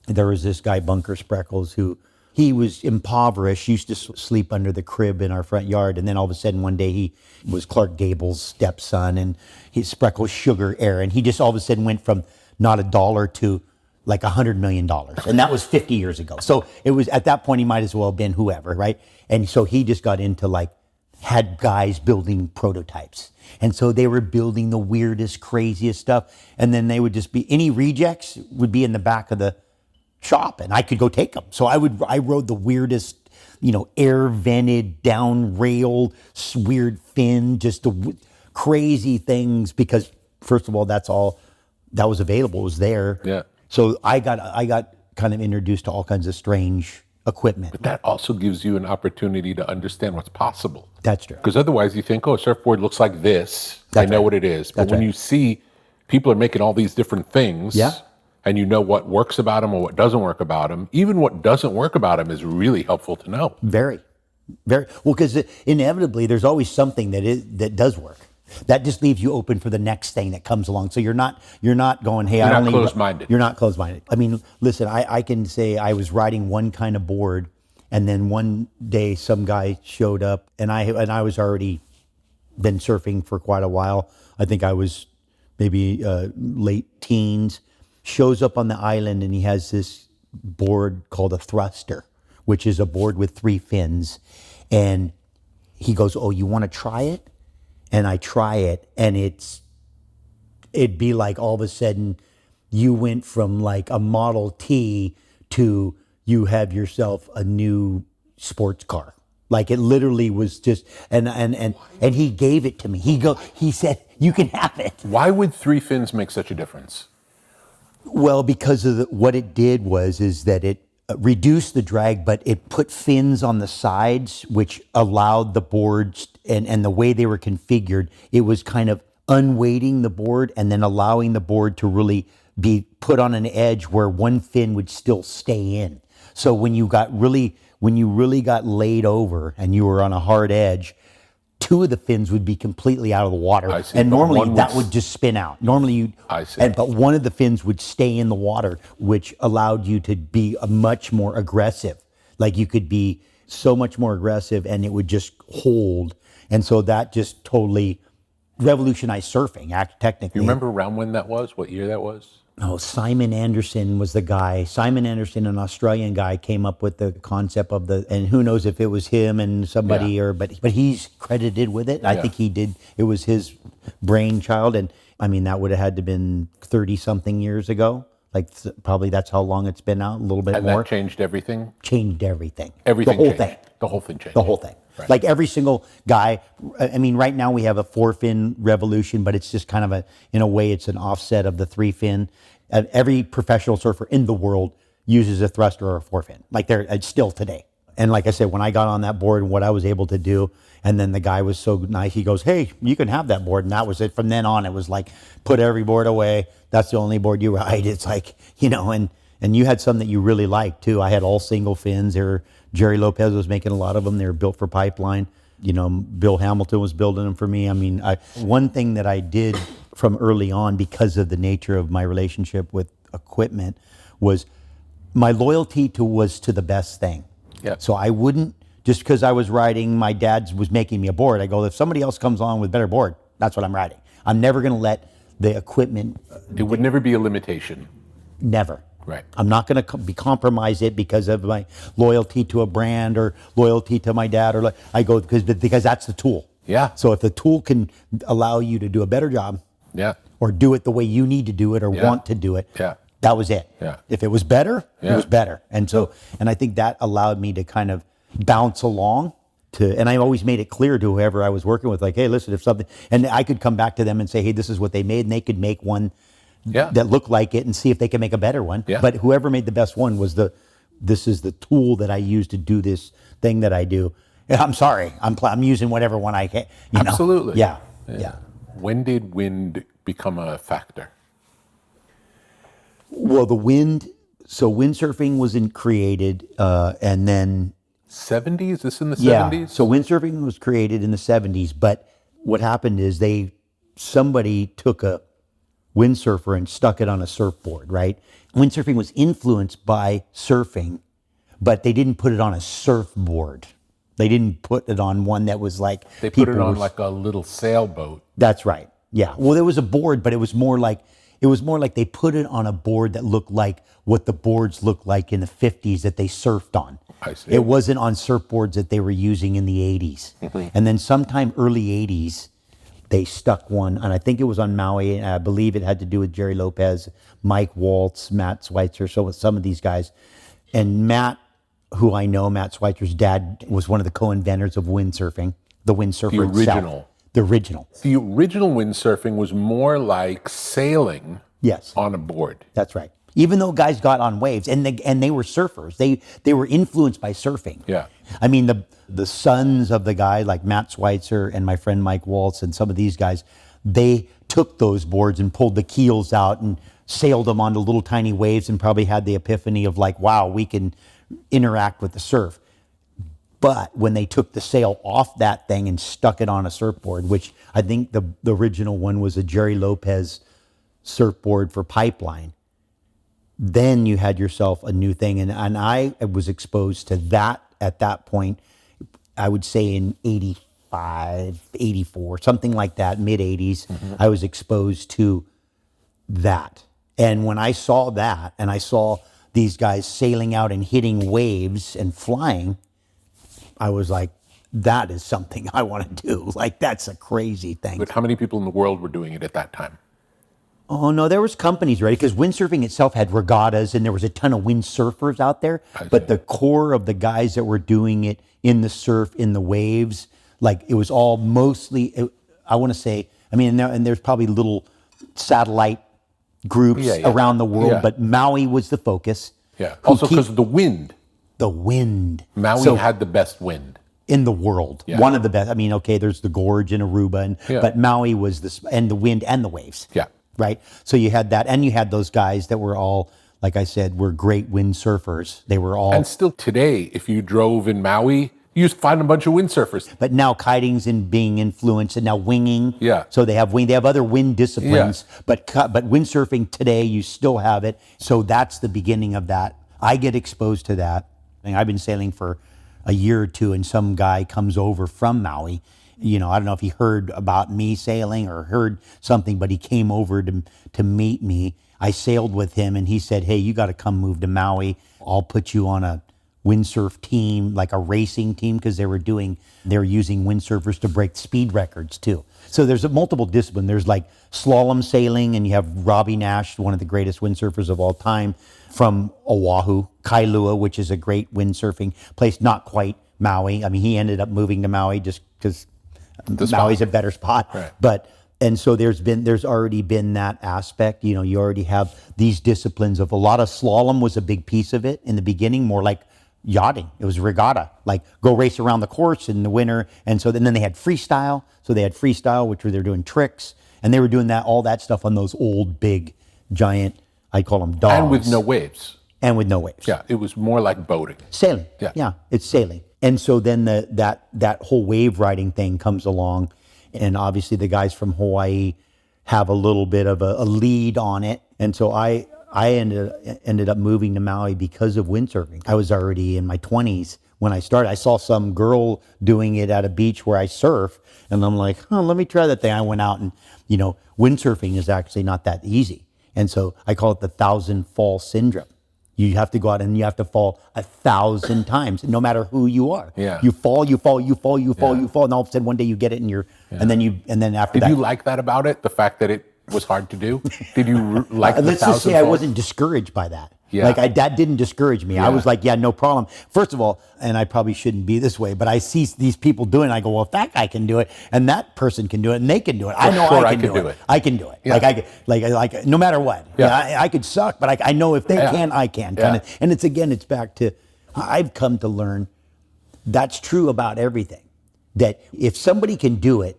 there was this guy, Bunker Spreckles, who he was impoverished, used to sleep under the crib in our front yard. And then all of a sudden one day he was Clark Gable's stepson and his Spreckles Sugar Air. And he just all of a sudden went from not $1 to like $100 million. And that was 50 years ago. So it was at that point, he might as well have been whoever, right? And so he just got into had guys building prototypes. And so they were building the weirdest, craziest stuff. And then they would just be, any rejects would be in the back of the shop and I could go take them. So I rode the weirdest, air vented, down rail, weird fin, just the crazy things because first of all, that's all that was available, was there. Yeah. So I got kind of introduced to all kinds of strange equipment. But that also gives you an opportunity to understand what's possible. That's true. Because otherwise you think, a surfboard looks like this. I know what it is. But when you see people are making all these different things, and you know what works about them or what doesn't work about them, even what doesn't work about them is really helpful to know. Very, very. Well, because inevitably there's always something that does work. That just leaves you open for the next thing that comes along. So you're not going, hey, you're not closed-minded. You're not closed-minded. I mean, listen, I can say I was riding one kind of board, and then one day some guy showed up, and I was already been surfing for quite a while. I think I was maybe late teens. Shows up on the island, and he has this board called a thruster, which is a board with 3 fins. And he goes, "Oh, you want to try it?" And I try it, and it'd be like all of a sudden you went from like a Model T to you have yourself a new sports car. Like it literally was just, and he gave it to me. He said, "You can have it." Why would 3 fins make such a difference? Well, because of what it did is that it reduced the drag, but it put fins on the sides, which allowed the boards and the way they were configured, it was kind of unweighting the board and then allowing the board to really be put on an edge where one fin would still stay in. So when you really got laid over and you were on a hard edge, 2 of the fins would be completely out of the water. I see. And normally that would just spin out. Normally I see. But one of the fins would stay in the water, which allowed you to be much more aggressive. Like you could be so much more aggressive and it would just hold. And so that just totally revolutionized surfing, technically. You remember around when that was? What year that was? Oh, Simon Anderson was the guy. Simon Anderson, an Australian guy, came up with the concept of and who knows if it was him and somebody but he's credited with it. I think he did. It was his brainchild, and I mean that would have had to been 30 something years ago. Like probably that's how long it's been out. A little bit and more. And that changed everything. Changed everything. Everything. The whole changed. thing. The whole thing changed. The whole thing. Right. Like every single guy, I mean, right now we have a 4-fin revolution, but it's just kind of in a way, it's an offset of the 3-fin. Every professional surfer in the world uses a thruster or a 4-fin, like they're still today. And like I said, when I got on that board and what I was able to do, and then the guy was so nice, he goes, "Hey, you can have that board." And that was it. From then on, it was like, put every board away. That's the only board you ride. It's like, and you had some that you really liked too. I had all single fins. Jerry Lopez was making a lot of them. They were built for pipeline. Bill Hamilton was building them for me. I mean, one thing that I did from early on, because of the nature of my relationship with equipment, was my loyalty was to the best thing. Yeah. So I wouldn't, just because I was riding, my dad was making me a board, I go, if somebody else comes on with better board, that's what I'm riding. I'm never going to let the equipment. It would never be a limitation. Never. Right. I'm not going to compromise it because of my loyalty to a brand or loyalty to my dad, or I go because that's the tool. Yeah. So if the tool can allow you to do a better job, yeah, or do it the way you need to do it or want to do it, yeah, that was it. Yeah. If it was better, it was better. And I think that allowed me to kind of bounce along and I always made it clear to whoever I was working with, like, hey, listen, if something, and I could come back to them and say, hey, this is what they made, and they could make one that looked like it and see if they can make a better one. Yeah. But whoever made the best one was this is the tool that I use to do this thing that I do. I'm sorry, I'm using whatever one I can. Absolutely. Yeah. When did wind become a factor? Well, so windsurfing was created, and then 70s? This in the 70s? Yeah, so windsurfing was created in the 70s, but what happened is somebody took a windsurfer and stuck it on a surfboard, right? Windsurfing was influenced by surfing, but they didn't put it on a surfboard. They didn't put it on one that was like... They put it on like a little sailboat. That's right, yeah. Well, there was a board, but it was more like they put it on a board that looked like what the boards looked like in the 50s that they surfed on. I see. It wasn't on surfboards that they were using in the 80s. Mm-hmm. And then sometime early 80s, they stuck one, and I think it was on Maui, and I believe it had to do with Jerry Lopez, Mike Waltz, Matt Schweitzer, so with some of these guys. And Matt, who I know, Matt Schweitzer's dad, was one of the co-inventors of windsurfing, the windsurfer itself. The original. The original. The original windsurfing was more like sailing on a board. That's right. Even though guys got on waves, and they were surfers, they were influenced by surfing. Yeah. I mean, the sons of the guy like Matt Schweitzer and my friend Mike Waltz and some of these guys, they took those boards and pulled the keels out and sailed them onto little tiny waves and probably had the epiphany of like, wow, we can interact with the surf. But when they took the sail off that thing and stuck it on a surfboard, which I think the original one was a Jerry Lopez surfboard for pipeline, then you had yourself a new thing. And I was exposed to that at that point, I would say in 85, 84, something like that, mid-80s, I was exposed to that. And when I saw that, and I saw these guys sailing out and hitting waves and flying, I was like, that is something I want to do. Like, that's a crazy thing. But how many people in the world were doing it at that time? Oh, no, there was companies, right? Because windsurfing itself had regattas, and there was a ton of windsurfers out there. But the core of the guys that were doing it in the surf, in the waves, like, it was all mostly, I want to say, I mean, and there's probably little satellite groups around the world, but Maui was the focus. Yeah, also because of the wind. The wind. Maui had the best wind. In the world. Yeah. One of the best. I mean, okay, there's the gorge in Aruba, but Maui was and the wind and the waves. Yeah. Right? So you had that, and you had those guys that were all, like I said, were great windsurfers. They were all... And still today, if you drove in Maui, you just find a bunch of windsurfers. But now kiting's being influenced, and now winging. Yeah. So they have other wind disciplines, but windsurfing today, you still have it. So that's the beginning of that. I get exposed to that. I mean, I've been sailing for a year or two, and some guy comes over from Maui. You know, I don't know if he heard about me sailing or heard something, but he came over to meet me. I sailed with him, and he said, hey, you got to come move to Maui. I'll put you on a windsurf team, like a racing team, because they were using windsurfers to break speed records too. So there's a multiple discipline. There's like slalom sailing, and you have Robbie Nash, one of the greatest windsurfers of all time, from Oahu, Kailua, which is a great windsurfing place, not quite Maui. I mean, he ended up moving to Maui just because Maui's a better spot. Right. And so there's already been that aspect. You know, you already have these disciplines of a lot of slalom was a big piece of it in the beginning, more like yachting. It was regatta, like go race around the course in the winter. And so then they had freestyle. So they had freestyle, which they're doing tricks, and they were doing all that stuff on those old, big, giant, I call them dogs. And with no waves. And with no waves. Yeah, it was more like boating. Sailing. Yeah, it's sailing. And so then that whole wave riding thing comes along, and obviously the guys from Hawaii have a little bit of a lead on it. And so I ended up moving to Maui because of windsurfing. I was already in my 20s when I started. I saw some girl doing it at a beach where I surf, and I'm like, oh, let me try that thing. I went out and, windsurfing is actually not that easy. And so I call it the 1,000 fall syndrome. You have to go out and you have to fall 1,000 times, no matter who you are. Yeah. You fall, and all of a sudden one day you get it, and then after that. Did you like that about it? The fact that it was hard to do? Did you like the 1,000 Let's just say falls? I wasn't discouraged by that. Yeah. That didn't discourage me. Yeah. I was like, yeah, no problem. First of all, and I probably shouldn't be this way, but I see these people doing it. I go, well, if that guy can do it, and that person can do it, and they can do it, I know sure I can do it. I can do it. Yeah. Like no matter what. Yeah. I could suck, but I know if they can, I can. Yeah. And it's back to, I've come to learn that's true about everything. That if somebody can do it,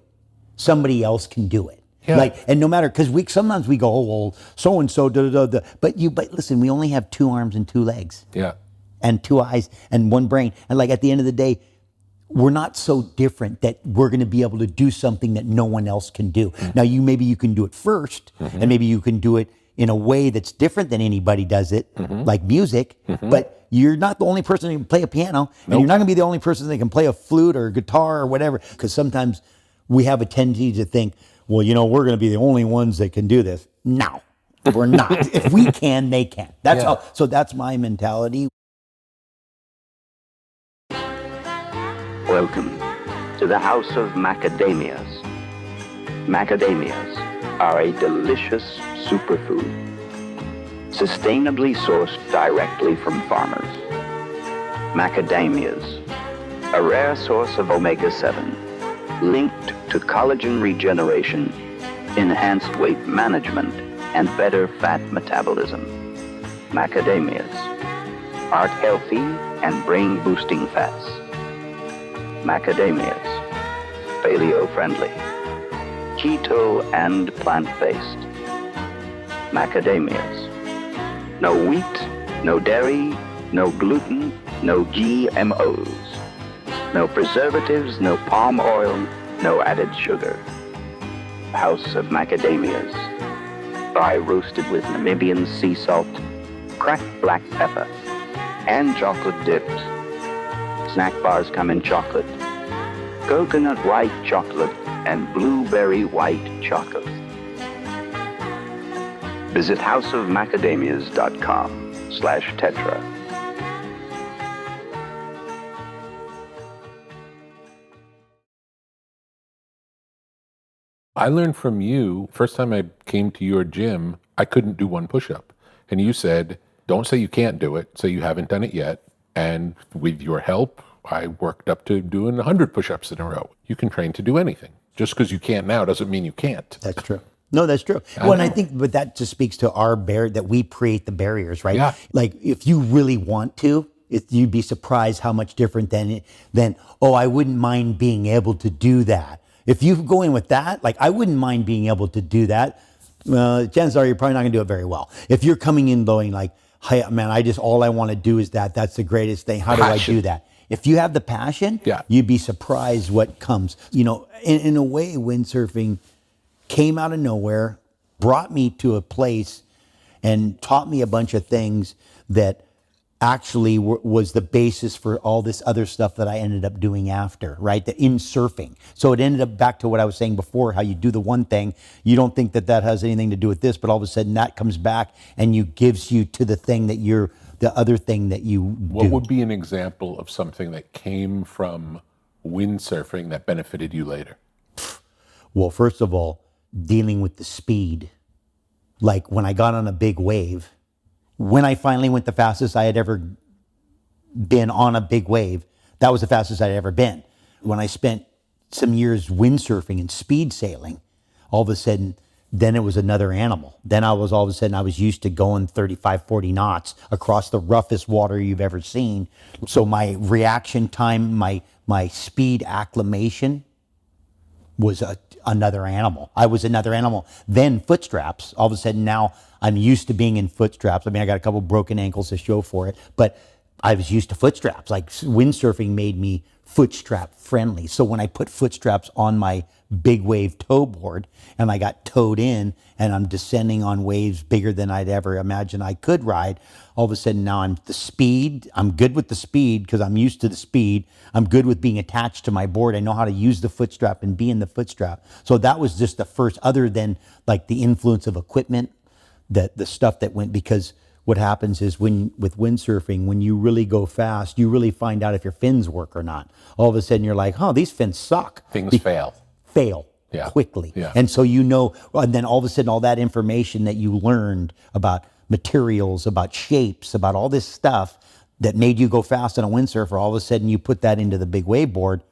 somebody else can do it. Yeah. And no matter, because sometimes we go, oh, well, so-and-so, but listen, we only have 2 arms and 2 legs. Yeah. And 2 eyes and 1 brain. And at the end of the day, we're not so different that we're going to be able to do something that no one else can do. Mm-hmm. Now, maybe you can do it first, and maybe you can do it in a way that's different than anybody does it, like music, but you're not the only person who can play a piano, and you're not going to be the only person that can play a flute or a guitar or whatever, because sometimes we have a tendency to think, well, we're going to be the only ones that can do this. No, we're not. If we can, they can. That's how. So that's my mentality. Welcome to the House of Macadamias. Macadamias are a delicious superfood, sustainably sourced directly from farmers. Macadamias, a rare source of omega-7, linked to collagen regeneration, enhanced weight management, and better fat metabolism. Macadamias, heart healthy and brain boosting fats. Macadamias, paleo friendly, keto and plant-based. Macadamias, no wheat, no dairy, no gluten, no GMOs. No preservatives, no palm oil, no added sugar. House of Macadamias. Dry roasted with Namibian sea salt, cracked black pepper, and chocolate dipped. Snack bars come in chocolate, coconut white chocolate, and blueberry white chocolate. Visit houseofmacadamias.com/tetra. I learned from you, first time I came to your gym, I couldn't do 1 push-up. And you said, don't say you can't do it, say you haven't done it yet. And with your help, I worked up to doing 100 push-ups in a row. You can train to do anything. Just because you can't now doesn't mean you can't. That's true. No, that's true. And I think, but that just speaks to our that we create the barriers, right? Yeah. Like if you really want to, you'd be surprised how much different than, oh, I wouldn't mind being able to do that. If you go in with that, I wouldn't mind being able to do that. Chances are you're probably not going to do it very well. If you're coming in going hey, man, all I want to do is that. That's the greatest thing. How do I do that? If you have the passion, you'd be surprised what comes. In a way, windsurfing came out of nowhere, brought me to a place and taught me a bunch of things that actually was the basis for all this other stuff that I ended up doing after, right? In surfing. So it ended up back to what I was saying before, how you do the one thing, you don't think that has anything to do with this, but all of a sudden that comes back and gives you to the thing that the other thing that you do. What would be an example of something that came from windsurfing that benefited you later? Well, first of all, dealing with the speed. Like when I got on a big wave, when I finally went the fastest I had ever been on a big wave, that was the fastest I'd ever been. When I spent some years windsurfing and speed sailing, all of a sudden, then it was another animal. Then all of a sudden I was used to going 35, 40 knots across the roughest water you've ever seen. So my reaction time, my speed acclimation was another animal. I was another animal. Then foot straps. All of a sudden now I'm used to being in foot straps. I mean, I got a couple broken ankles to show for it, but I was used to foot straps. Like windsurfing made me foot strap friendly. So when I put foot straps on my big wave tow board and I got towed in and I'm descending on waves bigger than I'd ever imagined I could ride, all of a sudden now I'm good with the speed because I'm used to the speed. I'm good with being attached to my board. I know how to use the foot strap and be in the foot strap. So that was just the first, other than like the influence of equipment, that the stuff that went, because what happens is with windsurfing, when you really go fast, you really find out if your fins work or not. All of a sudden you're like, oh, these fins suck. Things fail quickly. Yeah. And so and then all of a sudden all that information that you learned about materials, about shapes, about all this stuff that made you go fast on a windsurfer, all of a sudden you put that into the big wave board,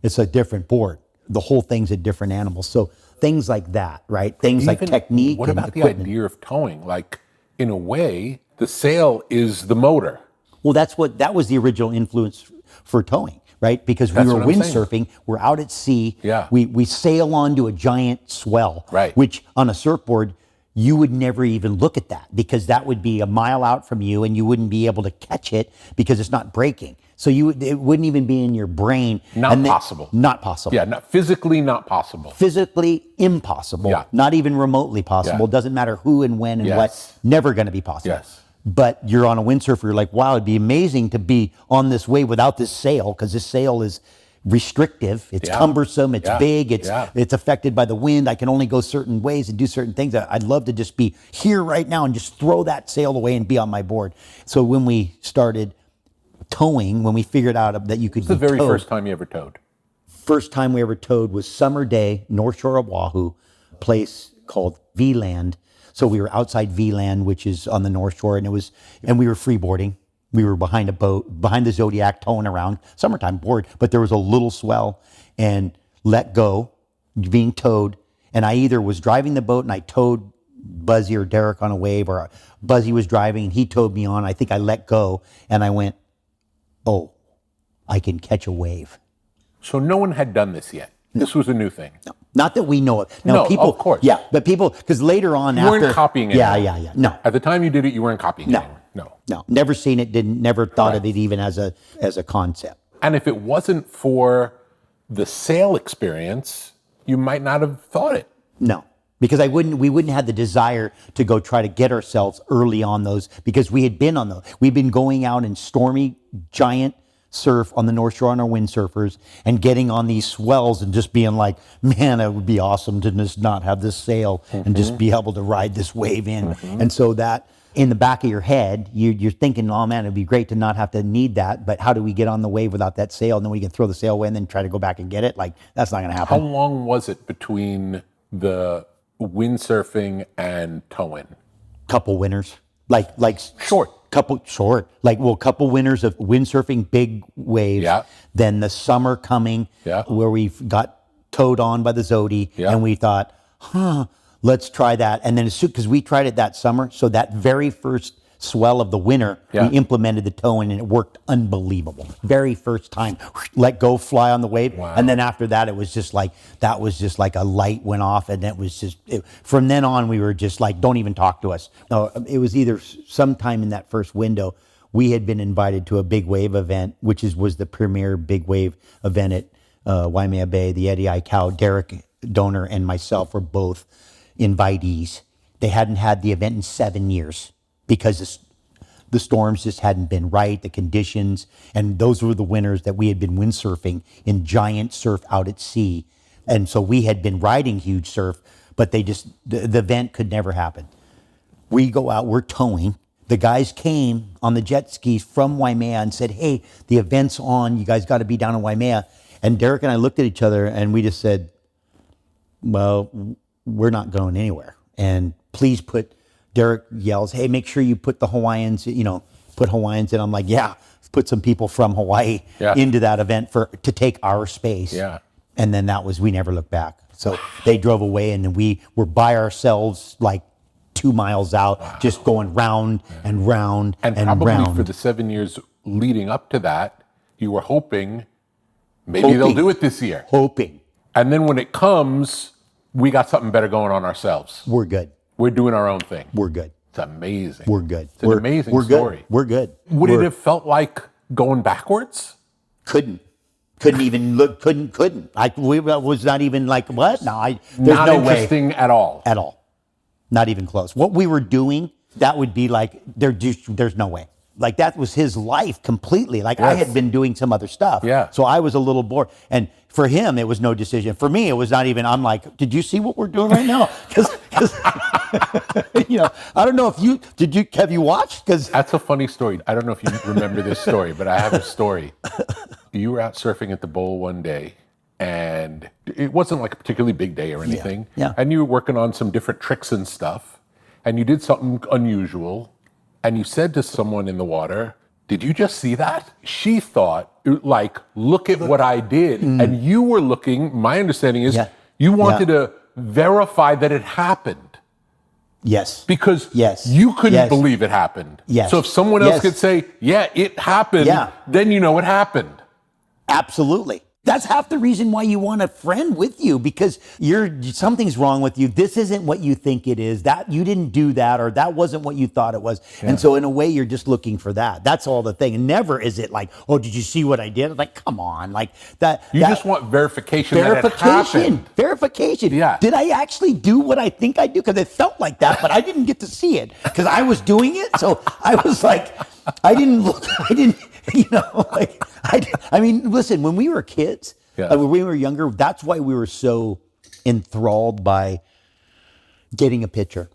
it's a different board. The whole thing's a different animal. So things like that, right? Things like technique. What about the idea of towing? Like, in a way, the sail is the motor. Well, that was the original influence for towing, right? Because we were windsurfing, we're out at sea. Yeah. We sail onto a giant swell, right? Which on a surfboard, you would never even look at that because that would be a mile out from you and you wouldn't be able to catch it because it's not breaking. So it wouldn't even be in your brain. Not possible. Not possible. Yeah, physically not possible. Physically impossible. Yeah. Not even remotely possible. Yeah. Doesn't matter who and when and what. Never going to be possible. Yes. But you're on a windsurfer, you're like, wow, it'd be amazing to be on this wave without this sail, because this sail is restrictive, it's cumbersome, it's big, it's affected by the wind. I can only go certain ways and do certain things. I'd love to just be here right now and just throw that sail away and be on my board. So when we started towing, when we figured out that you could the very first time you ever towed? First time we ever towed was Summer Day, North Shore of Oahu, a place called V-Land. So we were outside V-Land, which is on the North Shore, and we were freeboarding. We were behind a boat, behind the Zodiac, towing around, summertime board, but there was a little swell and let go, being towed. And I either was driving the boat and I towed Buzzy or Derek on a wave, or Buzzy was driving and he towed me on. I think I let go and I went, oh, I can catch a wave. So no one had done this yet. No. This was a new thing. No, not that we know of. Now, no, people, of course. Yeah, but people, because later on you weren't copying it. Yeah. No. At the time you did it, you weren't copying it. No. Never seen it. Never thought of it even as a concept. And if it wasn't for the sail experience, you might not have thought it. No, because we wouldn't have the desire to go try to get ourselves early on those, because we had been on those. We've been going out in stormy, giant surf on the North Shore on our windsurfers and getting on these swells and just being like, man, it would be awesome to just not have this sail and just be able to ride this wave in. And so that in the back of your head, you're thinking, oh man, it'd be great to not have to need that, but how do we get on the wave without that sail? And then we can throw the sail away and then try to go back and get it. Like, that's not going to happen. How long was it between the windsurfing and towing? Couple winters. Like short. Couple winters of windsurfing, big waves. Yeah. Then the summer coming, where we got towed on by the Zodi, and we thought, let's try that. And then because we tried it that summer, so that very first swell of the winter, we implemented the towing and it worked unbelievable. Very first time, let go, fly on the wave. Wow. And then after that, it was just like a light went off, and it was just, from then on, we were just like, don't even talk to us. No, it was either sometime in that first window, we had been invited to a big wave event, which was the premier big wave event at Waimea Bay. The Eddie I. Cow, Derek Donor, and myself were both invitees. They hadn't had the event in 7 years because the storms just hadn't been right, the conditions, and those were the winters that we had been windsurfing in giant surf out at sea. And so we had been riding huge surf, but the event could never happen. We go out, we're towing. The guys came on the jet skis from Waimea and said, hey, the event's on, you guys got to be down in Waimea. And Derek and I looked at each other and we just said, well, we're not going anywhere. And please Derek yells, hey, make sure you put the Hawaiians, put Hawaiians in. I'm like, put some people from Hawaii into that event to take our space. Yeah. And then we never looked back. So they drove away and then we were by ourselves like 2 miles out, just going round and round and probably round. For the 7 years leading up to that, you were hoping they'll do it this year. Hoping. And then when it comes, we got something better going on ourselves. We're good. We're doing our own thing. We're good. It's amazing. We're good. It's an amazing story. We're good. Would it have felt like going backwards? Couldn't even look. Couldn't. We was not even like what? No, there's not no interesting way. At all. At all. Not even close. What we were doing, that would be like there's no way. Like that was his life completely. Like I had been doing some other stuff. Yeah. So I was a little bored. And for him, it was no decision. For me, it was not even, I'm like, did you see what we're doing right now? Because I don't know if have you watched? Because that's a funny story. I don't know if you remember this story, but I have a story. You were out surfing at the bowl one day, and it wasn't like a particularly big day or anything. Yeah. And you were working on some different tricks and stuff, and you did something unusual, and you said to someone in the water, did you just see that? She thought, like, look at what I did. And you were looking, my understanding is, you wanted to verify that it happened. Yes. Because you couldn't believe it happened. Yes. So if someone else could say, yeah, it happened, then you know it happened. Absolutely. That's half the reason why you want a friend with you, because something's wrong with you. This isn't what you think it is. That you didn't do that, or that wasn't what you thought it was. Yeah. And so in a way, you're just looking for that. That's all the thing. And never is it like, oh, did you see what I did? Like, come on, like that. You just want verification. That it happened. Verification. Yeah. Did I actually do what I think I do? Because it felt like that, but I didn't get to see it because I was doing it. So I was like, I didn't. I mean, listen, when we were kids, when we were younger, that's why we were so enthralled by getting a picture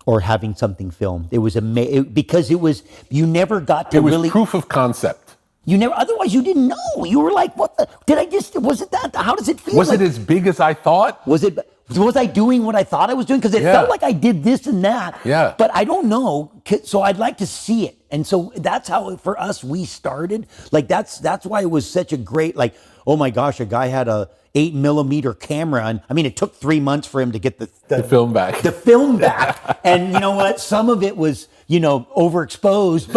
or having something filmed. It was because you never got to really. It was proof of concept. Otherwise you didn't know. You were like, what was it that? How does it feel? Was it as big as I thought? Was I doing what I thought I was doing? Because it felt like I did this and that. Yeah. But I don't know. So I'd like to see it. And so that's how, for us, we started. Like, that's why it was such a great, like, oh my gosh, a guy had a 8mm camera. And I mean, it took 3 months for him to get the film back. The film back. And you know what? Some of it was, overexposed.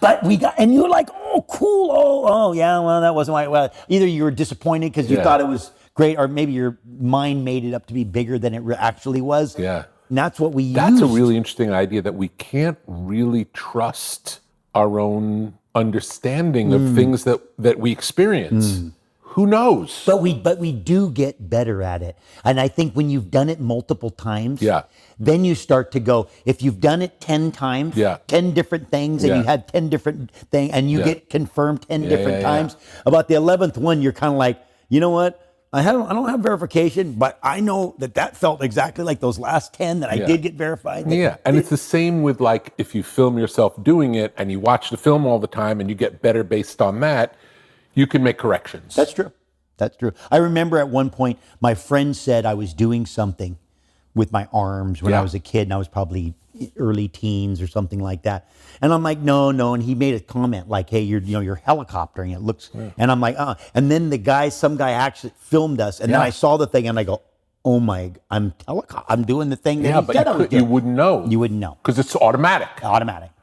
But we got, and you were like, oh, cool. Oh, yeah, well, that wasn't why. Well, either you were disappointed because you thought it was great, or maybe your mind made it up to be bigger than it actually was. Yeah. And that's what we used. That's a really interesting idea, that we can't really trust our own understanding of things that we experience. Who knows? But we do get better at it. And I think when you've done it multiple times, then you start to go, if you've done it 10 times, 10 different things, and you had 10 different things, and you get confirmed 10 different times, about the 11th one, you're kind of like, you know what? I don't have verification, but I know that felt exactly like those last 10 that I did get verified. And it's the same with, like, if you film yourself doing it and you watch the film all the time and you get better based on that, you can make corrections. That's true. I remember at one point, my friend said I was doing something with my arms when I was a kid, and I was probably early teens or something like that. And I'm like, no. And he made a comment like, hey, you're helicoptering. It looks, and I'm like, And then some guy actually filmed us. And then I saw the thing and I go, oh my, I'm doing the thing that he said I was doing. You wouldn't know. You wouldn't know. Because it's automatic.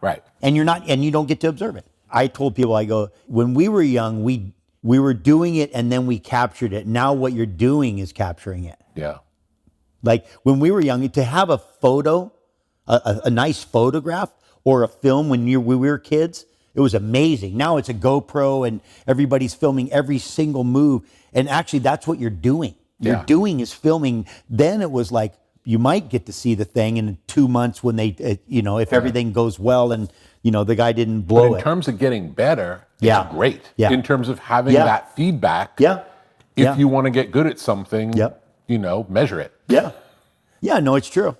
Right. And you don't get to observe it. I told people, I go, when we were young, we were doing it and then we captured it. Now what you're doing is capturing it. Yeah. Like when we were young, to have a photo, a nice photograph or a film when we were kids, it was amazing. Now it's a GoPro and everybody's filming every single move. And actually that's what you're doing. You're doing is filming. Then it was like, you might get to see the thing in 2 months when they, if everything goes well and, the guy didn't blow it. But in terms of getting better, it's great. Yeah. In terms of having that feedback, if you want to get good at something, measure it. Yeah. Yeah, no, it's true.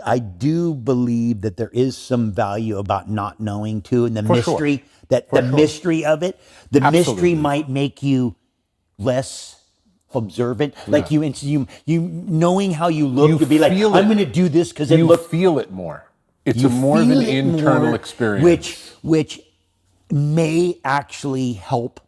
I do believe that there is some value about not knowing too, and the mystery, mystery of it. The mystery might make you less observant. Like you knowing how you look, to be like, I'm going to do this because you feel it more. It's more of an internal experience, which may actually help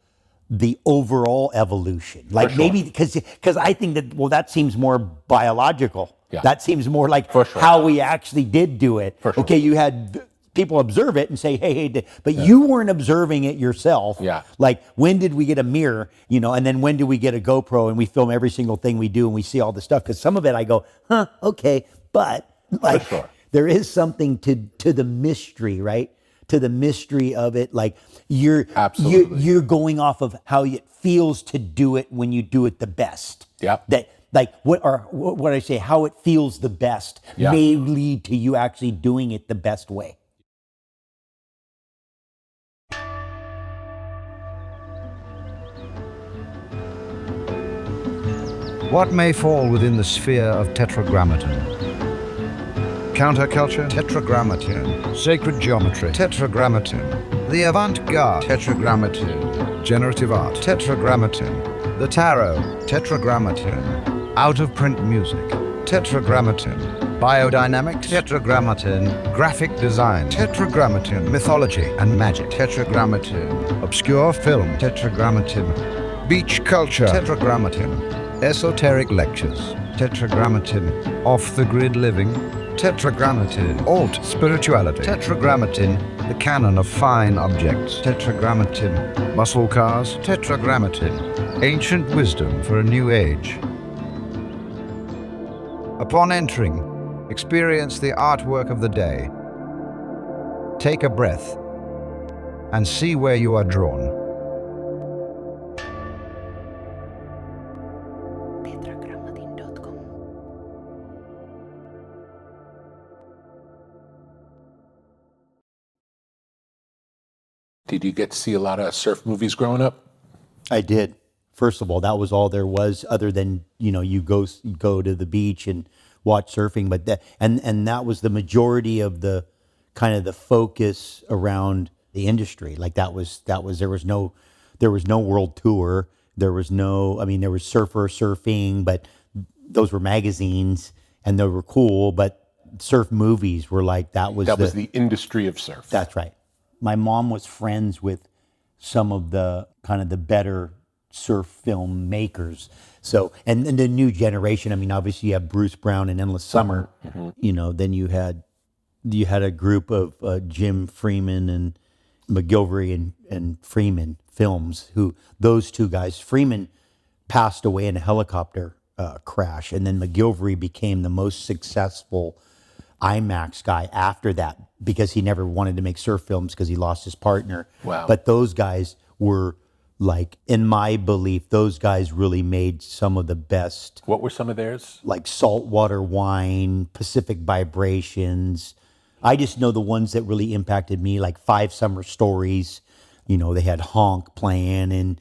the overall evolution. Like maybe because I think that seems more biological. Yeah. That seems more like how we actually did do it. Okay, you had people observe it and say, hey, but you weren't observing it yourself. Yeah. Like, when did we get a mirror, and then when do we get a GoPro and we film every single thing we do and we see all the stuff? Because some of it I go, okay, but like there is something to the mystery, right? To the mystery of it. Like you're going off of how it feels to do it when you do it the best. Yeah. That like what I say, how it feels the best may lead to you actually doing it the best way. What may fall within the sphere of tetragrammaton? Counterculture? Tetragrammaton. Sacred geometry? Tetragrammaton. The avant-garde? Tetragrammaton. Generative art? Tetragrammaton. The tarot? Tetragrammaton. Out-of-print music? Tetragrammaton. Biodynamics? Tetragrammaton. Graphic design? Tetragrammaton. Mythology and magic? Tetragrammaton. Obscure film? Tetragrammaton. Beach culture? Tetragrammaton. Esoteric lectures? Tetragrammaton. Off-the-grid living? Tetragrammaton. Alt spirituality? Tetragrammaton. The canon of fine objects? Tetragrammaton. Muscle cars? Tetragrammaton. Ancient wisdom for a new age. Upon entering, experience the artwork of the day. Take a breath and see where you are drawn. Did you get to see a lot of surf movies growing up? I did. First of all, that was all there was, other than you go to the beach and watch surfing. But that was the majority of the kind of the focus around the industry. Like there was no world tour. There was there was surfing, but those were magazines and they were cool. But surf movies were like that was the industry of surf. That's right. My mom was friends with some of the kind of the better surf film makers. So, and the new generation, obviously you have Bruce Brown and Endless Summer, then you had a group of Jim Freeman and McGilvery and Freeman films, who those two guys, Freeman passed away in a helicopter crash, and then McGilvery became the most successful IMAX guy after that, because he never wanted to make surf films because he lost his partner. Wow. But those guys were, like, in my belief, those guys really made some of the best. What were some of theirs? Like Saltwater Wine, Pacific Vibrations. I just know the ones that really impacted me, like Five Summer Stories. They had Honk playing. And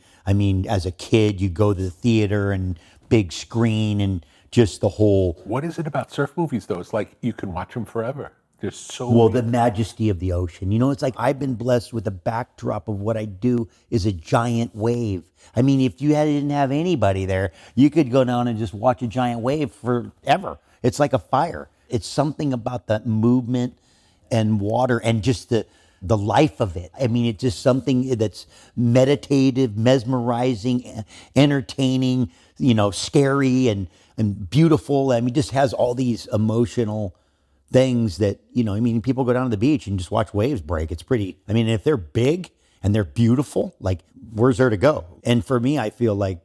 as a kid, you go to the theater and big screen and just the whole. What is it about surf movies, though? It's like you can watch them forever. There's so the majesty of the ocean. It's like I've been blessed with the backdrop of what I do is a giant wave. If you didn't have anybody there, you could go down and just watch a giant wave forever. It's like a fire. It's something about that movement and water and just the life of it. It's just something that's meditative, mesmerizing, entertaining, scary and beautiful. Just has all these emotional things that, people go down to the beach and just watch waves break. It's pretty, if they're big and they're beautiful, like, where's there to go? And for me, I feel like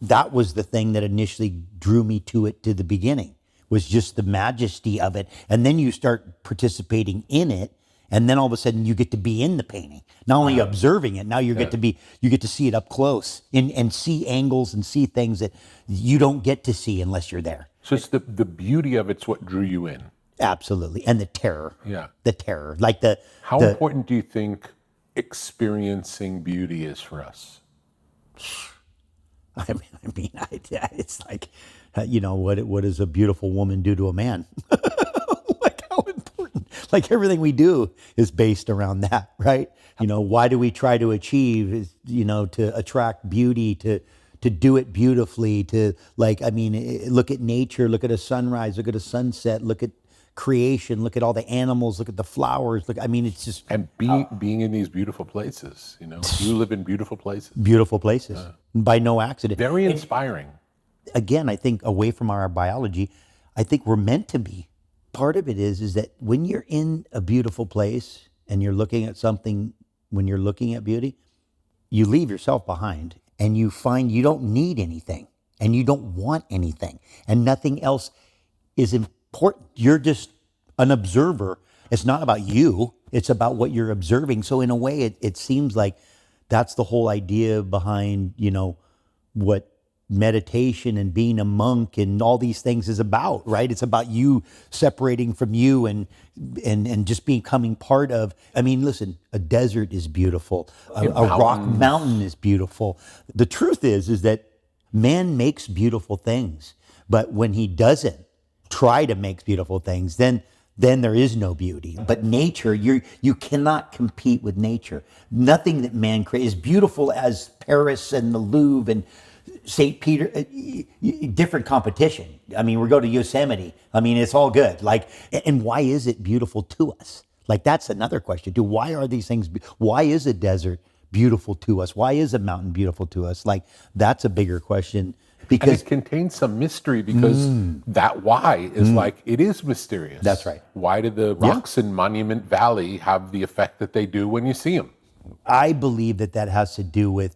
that was the thing that initially drew me to it to the beginning, was just the majesty of it. And then you start participating in it, and then all of a sudden you get to be in the painting. Not only observing it, now you get to see it up close and see angles and see things that you don't get to see unless you're there. So it's the beauty of it's what drew you in. Absolutely. And the terror. Yeah. The terror. How important do you think experiencing beauty is for us? It's like, what does a beautiful woman do to a man? Like, how important? Like, everything we do is based around that, right? Why do we try to achieve is, to attract beauty, to do it beautifully, to look at nature, look at a sunrise, look at a sunset, look at creation, look at all the animals, look at the flowers. It's just. And being in these beautiful places, you live in beautiful places. Beautiful places, by no accident. Very inspiring. Again, I think away from our biology, I think we're meant to be. Part of it is that when you're in a beautiful place and you're looking at something, when you're looking at beauty, you leave yourself behind and you find you don't need anything and you don't want anything and nothing else is important. You're just an observer. It's not about you. It's about what you're observing. So in a way, it seems like that's the whole idea behind, what meditation and being a monk and all these things is about, right? It's about you separating from you and just becoming part of. I mean, listen, a desert is beautiful. A rock mountain is beautiful. The truth is that man makes beautiful things, but when he doesn't try to make beautiful things, then there is no beauty. But nature, you cannot compete with nature. Nothing that man creates, as beautiful as Paris and the Louvre and St. Peter, different competition. I mean, we go to Yosemite. I mean, it's all good. And why is it beautiful to us? That's another question too. Why are these things, why is a desert beautiful to us? Why is a mountain beautiful to us? That's a bigger question. Because and it contains some mystery because that why is it is mysterious. That's right. Why do the rocks in Monument Valley have the effect that they do when you see them? I believe that has to do with,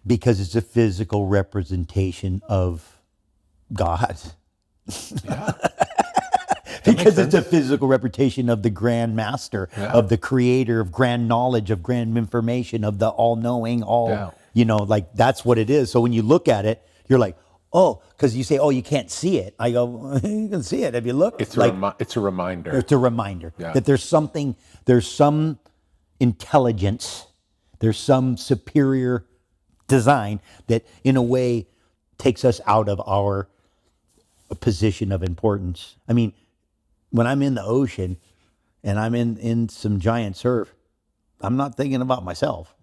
because it's a physical representation of God. Yeah. Because it's a physical representation of the Grand Master, of the creator, of grand knowledge, of grand information, of the all-knowing, that's what it is. So when you look at it, you're like, oh, because you say, oh, you can't see it. I go, you can see it. Have you looked? It's a reminder. It's a reminder that there's some intelligence, there's some superior design that in a way takes us out of our position of importance. I mean, when I'm in the ocean and I'm in some giant surf, I'm not thinking about myself.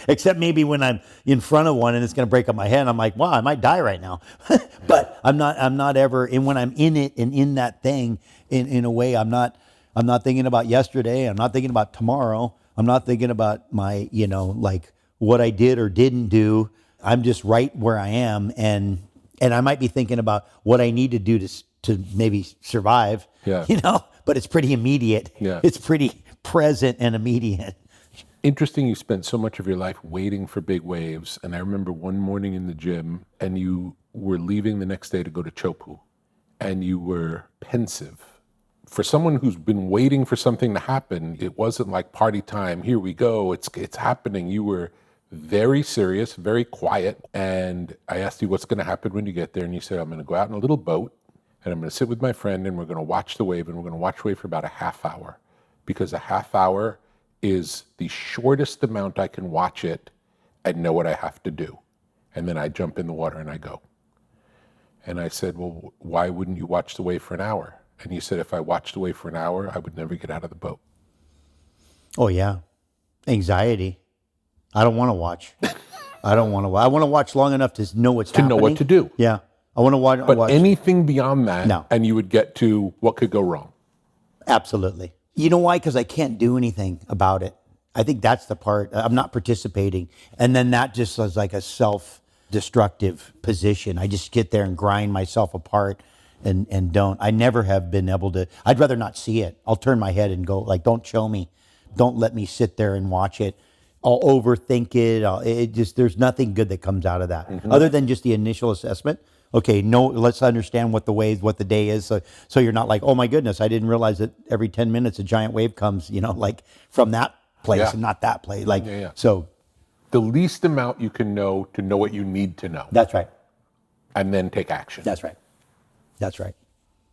Except maybe when I'm in front of one and it's going to break up my head, I'm like, wow, I might die right now. But I'm not ever, and when I'm in it and in that thing, in a way, I'm not thinking about yesterday. I'm not thinking about tomorrow. I'm not thinking about my, what I did or didn't do. I'm just right where I am. And I might be thinking about what I need to do to maybe survive, but it's pretty immediate. Yeah. It's pretty present and immediate. Interesting, you spent so much of your life waiting for big waves. And I remember one morning in the gym, and you were leaving the next day to go to Chopu, and you were pensive. For someone who's been waiting for something to happen, it wasn't like party time, here we go, it's happening. You were very serious, very quiet. And I asked you what's going to happen when you get there, and you said, I'm going to go out in a little boat, and I'm going to sit with my friend, and we're going to watch the wave, and we're going to watch the wave for about a half hour, because a half hour is the shortest amount I can watch it and know what I have to do. And then I jump in the water and I go. And I said, well, why wouldn't you watch the wave for an hour? And you said, if I watched the wave for an hour, I would never get out of the boat. Oh, yeah. Anxiety. I don't want to watch. I want to watch long enough to know what's happening. To know what to do. Yeah. I want to watch. But anything beyond that, no. And you would get to what could go wrong. Absolutely. You know why? Because I can't do anything about it. I think that's the part. I'm not participating. And then that just was like a self-destructive position. I just get there and grind myself apart and don't. I never have been able to. I'd rather not see it. I'll turn my head and go, don't show me. Don't let me sit there and watch it. I'll overthink it. There's nothing good that comes out of that. Mm-hmm. Other than just the initial assessment. Okay, let's understand what the day is. So you're not like, oh my goodness, I didn't realize that every 10 minutes a giant wave comes, from that place and not that place. So. The least amount you can know to know what you need to know. That's right. And then take action. That's right.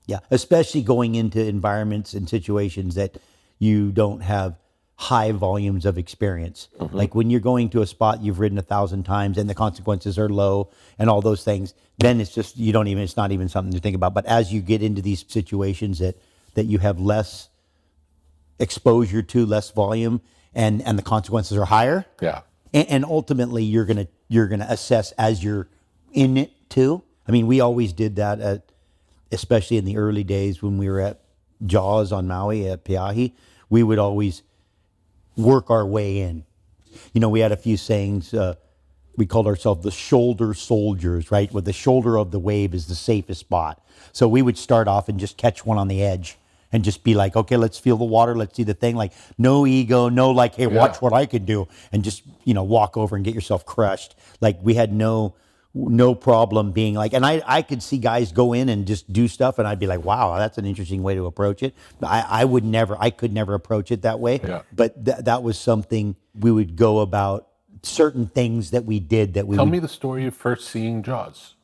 Yeah, especially going into environments and situations that you don't have high volumes of experience. Mm-hmm. Like when you're going to a spot you've ridden 1,000 times and the consequences are low and all those things, then it's just, it's not even something to think about. But as you get into these situations that you have less exposure to, less volume, and the consequences are higher. Yeah. And ultimately you're gonna assess as you're in it too. I mean, we always did that especially in the early days when we were at Jaws on Maui at Peahi, we would always work our way in. We had a few sayings. We called ourselves the shoulder soldiers, right? Where the shoulder of the wave is the safest spot. So we would start off and just catch one on the edge and just be like, okay, let's feel the water. Let's see the thing. Like no ego, no hey, watch what I could do. And just, walk over and get yourself crushed. Like we had no no problem being like, and I could see guys go in and just do stuff, and I'd be like, wow, that's an interesting way to approach it. I could never approach it that way. Yeah. But that was something we would go about, certain things that we did that we Tell me the story of first seeing Jaws.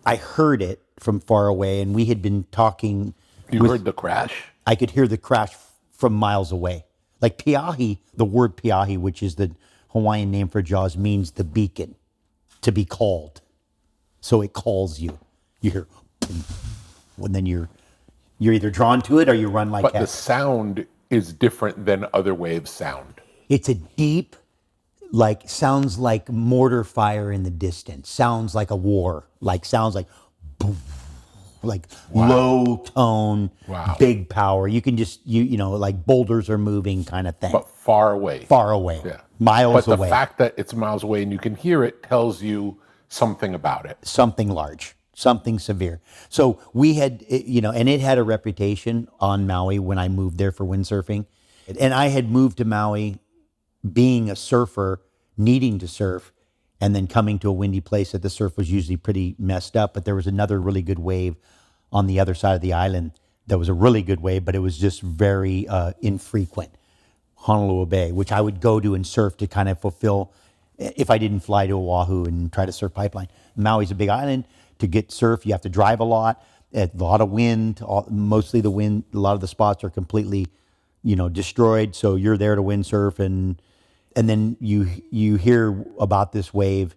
I heard it from far away, and we had been talking. You heard the crash? I could hear the crash from miles away. Like Piahi, the word Piahi, which is the Hawaiian name for Jaws, means the beacon, to be called. So it calls you. You hear, and then you're either drawn to it or you run like But heck. the sound is different than other waves sound. It's a deep, like, sounds like mortar fire in the distance. Sounds like a war. Like, sounds like boom, like low tone, big power. You can just, you know, like boulders are moving kind of thing. But far away. Far away. Yeah. Miles away. But the fact that it's miles away and you can hear it tells you something about it. Something large, something severe. So we had, you know, and it had a reputation on Maui when I moved there for windsurfing. And I had moved to Maui being a surfer, needing to surf, and then coming to a windy place that the surf was usually pretty messed up. But there was another really good wave on the other side of the island that was a really good wave, but it was just very infrequent. Honolulu Bay, which I would go to and surf to kind of fulfill if I didn't fly to Oahu and try to surf pipeline. Maui's a big island. To get surf, you have to drive a lot, a lot of wind, mostly the wind. A lot of the spots are completely, you know, destroyed. So you're there to windsurf, and then you hear about this wave.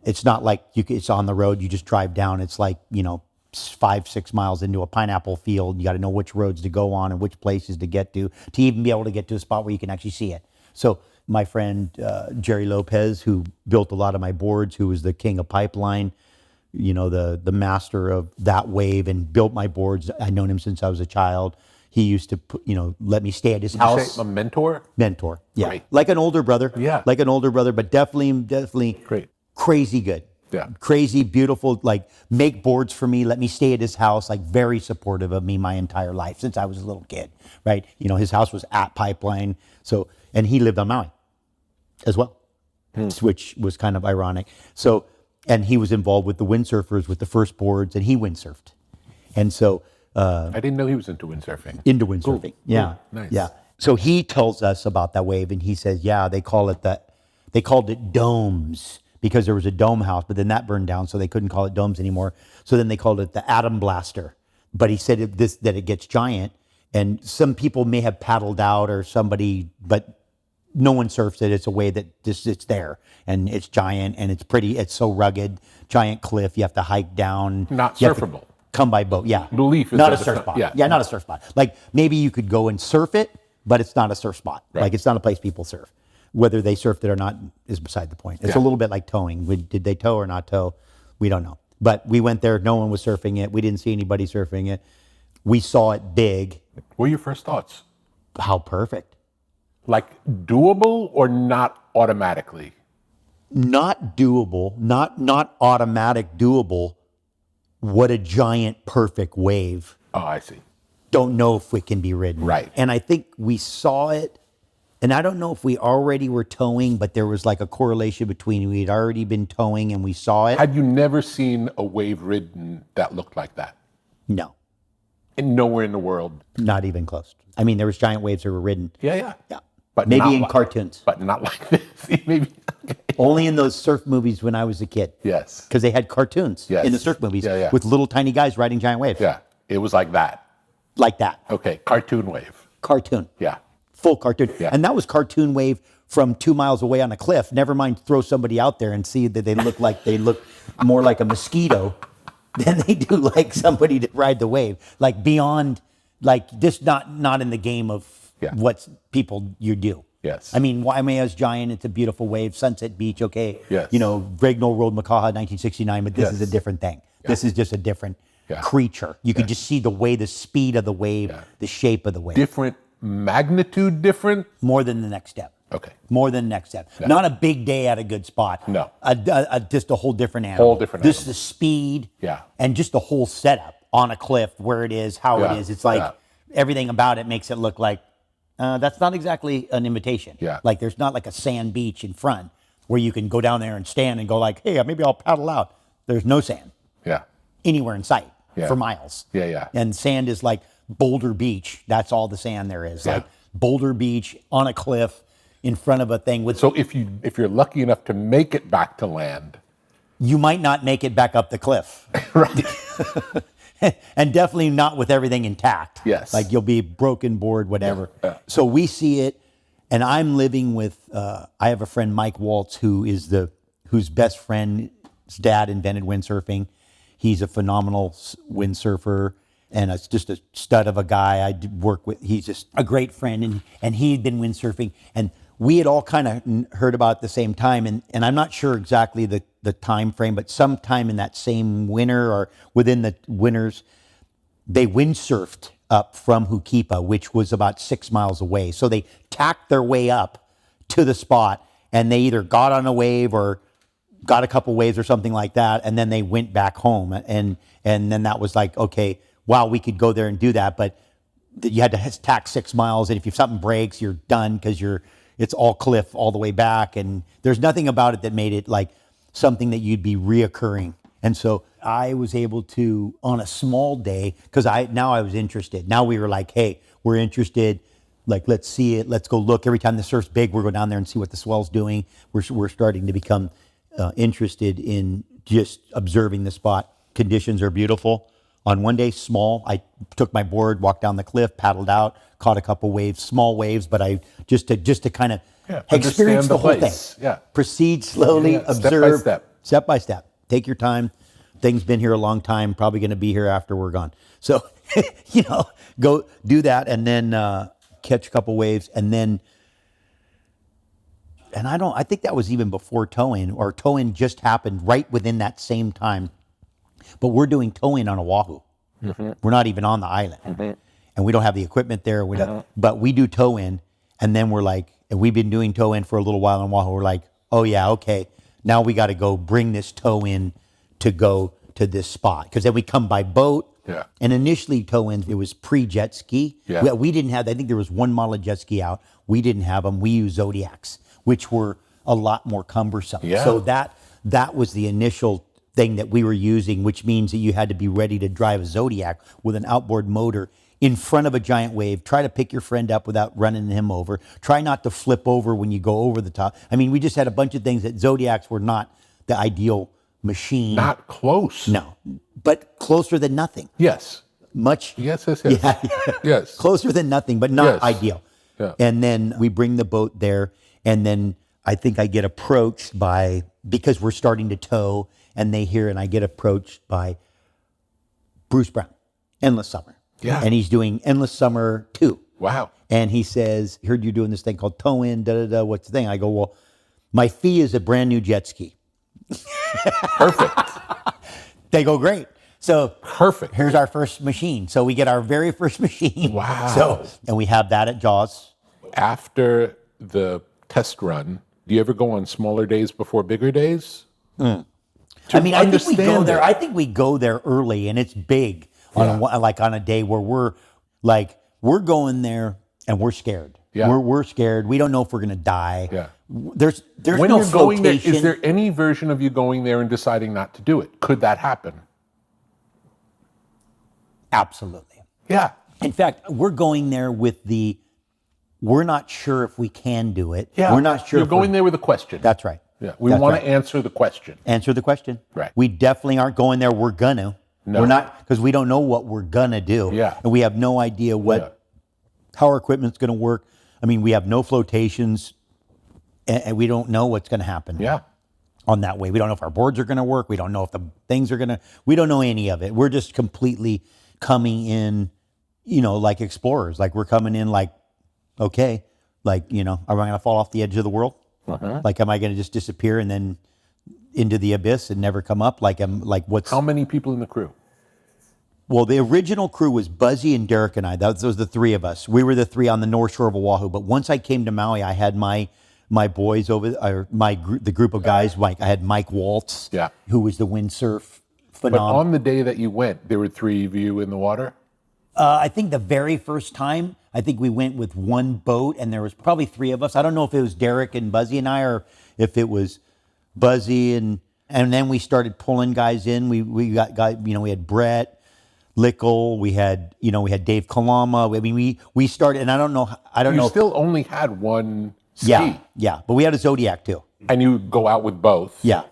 It's not like it's on the road. You just drive down. It's like, you know, 5-6 miles into a pineapple field. You got to know which roads to go on and which places to get to even be able to get to a spot where you can actually see it. So my friend Jerry Lopez, who built a lot of my boards, who was the king of pipeline, you know, the master of that wave, and built my boards. I've known him since I was a child. He used to, let me stay at his house. Did you say a mentor? Mentor, yeah. Right. Like an older brother. Yeah. Like an older brother, but definitely Great. Crazy good. Yeah. Crazy, beautiful, like make boards for me, let me stay at his house, like very supportive of me my entire life since I was a little kid, right? You know, his house was at Pipeline. So, and he lived on Maui as well, which was kind of ironic. So, and he was involved with the windsurfers with the first boards, and he windsurfed. And so, I didn't know he was into windsurfing. Into windsurfing. Cool. Yeah. Nice. Yeah. So he tells us about that wave, and he says, yeah, they called it domes because there was a dome house, but then that burned down, so they couldn't call it domes anymore. So then they called it the atom blaster. But he said that it gets giant, and some people may have paddled out or somebody, but no one surfs it. It's a way that just it's there, and it's giant, and it's pretty. It's so rugged, giant cliff. You have to hike down. Not You have to surfable. Come by boat, yeah. Belief is not that a it's surf not- spot. yeah. Yeah, not a surf spot. Like maybe you could go and surf it, but it's not a surf spot. Right. Like it's not a place people surf. Whether they surfed it or not is beside the point. It's a little bit like towing. Did they tow or not tow? We don't know. But we went there. No one was surfing it. We didn't see anybody surfing it. We saw it big. What were your first thoughts? How perfect. Like doable or not automatically? Not doable. Not automatic doable. What a giant perfect wave. Oh, I see. Don't know if it can be ridden. Right. And I think we saw it, and I don't know if we already were towing, but there was like a correlation between we had already been towing and we saw it. Had you never seen a wave ridden that looked like that? No, And nowhere in the world. not even close. I mean, there was giant waves that were ridden. Yeah. Yeah. But Maybe not in like- cartoons. But not like this. Maybe. Okay. Only in those surf movies when I was a kid. Yes. Because they had cartoons Yes. in the surf movies Yeah. with little tiny guys riding giant waves. Yeah. It was like that. Like that. Okay. Cartoon wave. Cartoon. Yeah. Full cartoon. Yeah. And that was cartoon wave from 2 miles away on a cliff. Never mind throw somebody out there and see that they look more like a mosquito than they do like somebody to ride the wave. Like beyond, like just not in the game of what people you do. Yes. I mean, Waimea's giant. It's a beautiful wave. Sunset Beach, okay. Yes. You know, Regnal Road, Makaha, 1969, but this is a different thing. This is just a different creature. You could just see the speed of the wave, the shape of the wave. Different magnitude, different? More than the next step. Okay. More than the next step. Not a big day at a good spot. No. Just a whole different animal. Whole different Just animal. the speed. Yeah. And just the whole setup on a cliff, where it is, how it is. It's like everything about it makes it look like that's not exactly an imitation. Yeah. Like there's not like a sand beach in front. where you can go down there and stand and go like, hey, maybe I'll paddle out. There's no sand anywhere in sight for miles. And sand is like Boulder Beach. That's all the sand there is. Like Boulder Beach on a cliff in front of a thing with. So if you're lucky enough to make it back to land, you might not make it back up the cliff. Right. And definitely not with everything intact. Yes. Like you'll be broken board, whatever. So we see it, and I'm living with, I have a friend, Mike Waltz, whose best friend's dad invented windsurfing. He's a phenomenal windsurfer, and it's just a stud of a guy I work with. He's just a great friend, and he had been windsurfing, and we had all kind of heard about it at the same time, and I'm not sure exactly the time frame, but sometime in that same winter or within the winters, they windsurfed up from Huquipa, which was about 6 miles away. So they tacked their way up to the spot, and they either got on a wave or got a couple waves or something like that, and then they went back home. And then that was like, okay, wow, we could go there and do that, but you had to tack 6 miles, and if something breaks, you're done because it's all cliff all the way back, and there's nothing about it that made it like something that you'd be reoccurring. And so I was able to, on a small day, because now I was interested. Now we were like, hey, we're interested. Like, let's see it. Let's go look. Every time the surf's big, we'll go down there and see what the swell's doing. We're starting to become interested in just observing the spot. Conditions are beautiful. On one day, small, I took my board, walked down the cliff, paddled out, caught a couple waves, small waves, but I just to kind of experience the whole thing. Yeah. Proceed slowly, observe, step by step. Take your time. Thing's been here a long time, probably going to be here after we're gone. So, go do that, and then catch a couple waves, and I think that was even before tow-in, or tow-in just happened right within that same time. But we're doing tow-in on Oahu. Mm-hmm. We're not even on the island. Mm-hmm. And we don't have the equipment there. But we do tow-in, and then we're like, and we've been doing tow-in for a little while on Oahu. We're like, oh yeah, okay. Now we got to go bring this tow-in to go to this spot. Because then we come by boat. Yeah. And initially tow-in, it was pre-jet ski. Yeah. We didn't have, I think there was one model of jet ski out. We didn't have them. We used Zodiacs, which were a lot more cumbersome. Yeah. So that was the initial thing that we were using, which means that you had to be ready to drive a Zodiac with an outboard motor in front of a giant wave. Try to pick your friend up without running him over. Try not to flip over when you go over the top. I mean, we just had a bunch of things that Zodiacs were not the ideal machine. Not close. No, but closer than nothing. Yes. Much. Yes. Yeah. Yes. Closer than nothing, but not ideal. Yeah. And then we bring the boat there, and then I think I get approached because we're starting to tow, and they hear, and I get approached by Bruce Brown, Endless Summer. Yeah. And he's doing Endless Summer 2. Wow. And he says, heard you doing this thing called tow-in, what's the thing? I go, well, my fee is a brand new jet ski. Perfect. They go, great. So perfect. Here's our first machine. So we get our very first machine. Wow. And we have that at Jaws. After the test run, do you ever go on smaller days before bigger days? I think we go there. I think we go there early, and it's big on a day where we're going there and we're scared. Yeah. We're scared. We don't know if we're going to die. Yeah. There's when no you're going flotation. there, is there any version of you going there and deciding not to do it? Could that happen? Absolutely. Yeah. In fact, we're going there with we're not sure if we can do it. Yeah. We're not sure. You're going there with a question. That's right. Yeah. We want to answer the question. Answer the question. Right. We definitely aren't going there. We're gonna. No. We're not, because we don't know what we're gonna do. Yeah. And we have no idea how our equipment's gonna work. I mean, we have no flotations, and we don't know what's gonna happen. Yeah. On that way, we don't know if our boards are gonna work. We don't know if the things are gonna. We don't know any of it. We're just completely coming in, like explorers. Like we're coming in, like, okay, like am I gonna fall off the edge of the world? Uh-huh. Like, am I gonna just disappear and then into the abyss and never come up? What's? How many people in the crew? Well, the original crew was Buzzy and Derek and I. Those the three of us. We were the three on the North Shore of Oahu. But once I came to Maui, I had my boys over, or the group of guys. I had Mike Waltz, who was the windsurf phenomenon. But on the day that you went, there were three of you in the water? I think the very first time, I think we went with one boat, and there was probably 3 of us. I don't know if it was Derek and Buzzy and I, or if it was Buzzy and then we started pulling guys in. We got guys, we had Brett Lickle, we had Dave Kalama. I mean, we started, and I don't know. You still only had one ski. Yeah, but we had a Zodiac too. And you go out with both. Yeah.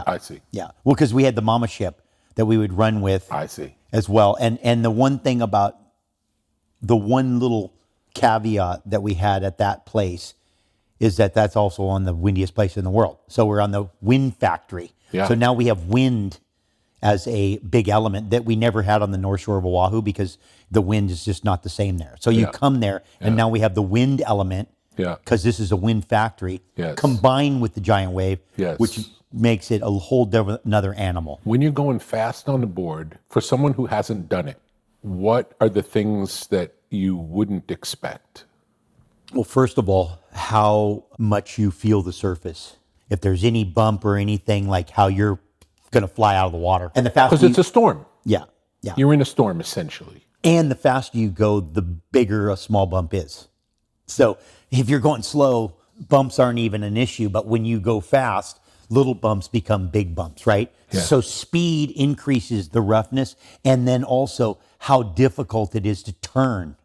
I see. Yeah, well, because we had the mama ship that we would run with. I see. As well, and the one thing about the one little caveat that we had at that place is that that's also on the windiest place in the world. So we're on the wind factory. Yeah. So now we have wind as a big element that we never had on the North Shore of Oahu, because the wind is just not the same there. So you come there, and now we have the wind element, because this is a wind factory, combined with the giant wave, which makes it a whole different, another animal. When you're going fast on the board, for someone who hasn't done it, what are the things that you wouldn't expect? Well, first of all, how much you feel the surface. If there's any bump or anything, like how you're going to fly out of the water. And the faster, because it's a storm. Yeah. You're in a storm, essentially. And the faster you go, the bigger a small bump is. So if you're going slow, bumps aren't even an issue. But when you go fast, little bumps become big bumps, right? Yeah. So speed increases the roughness, and then also how difficult it is to turn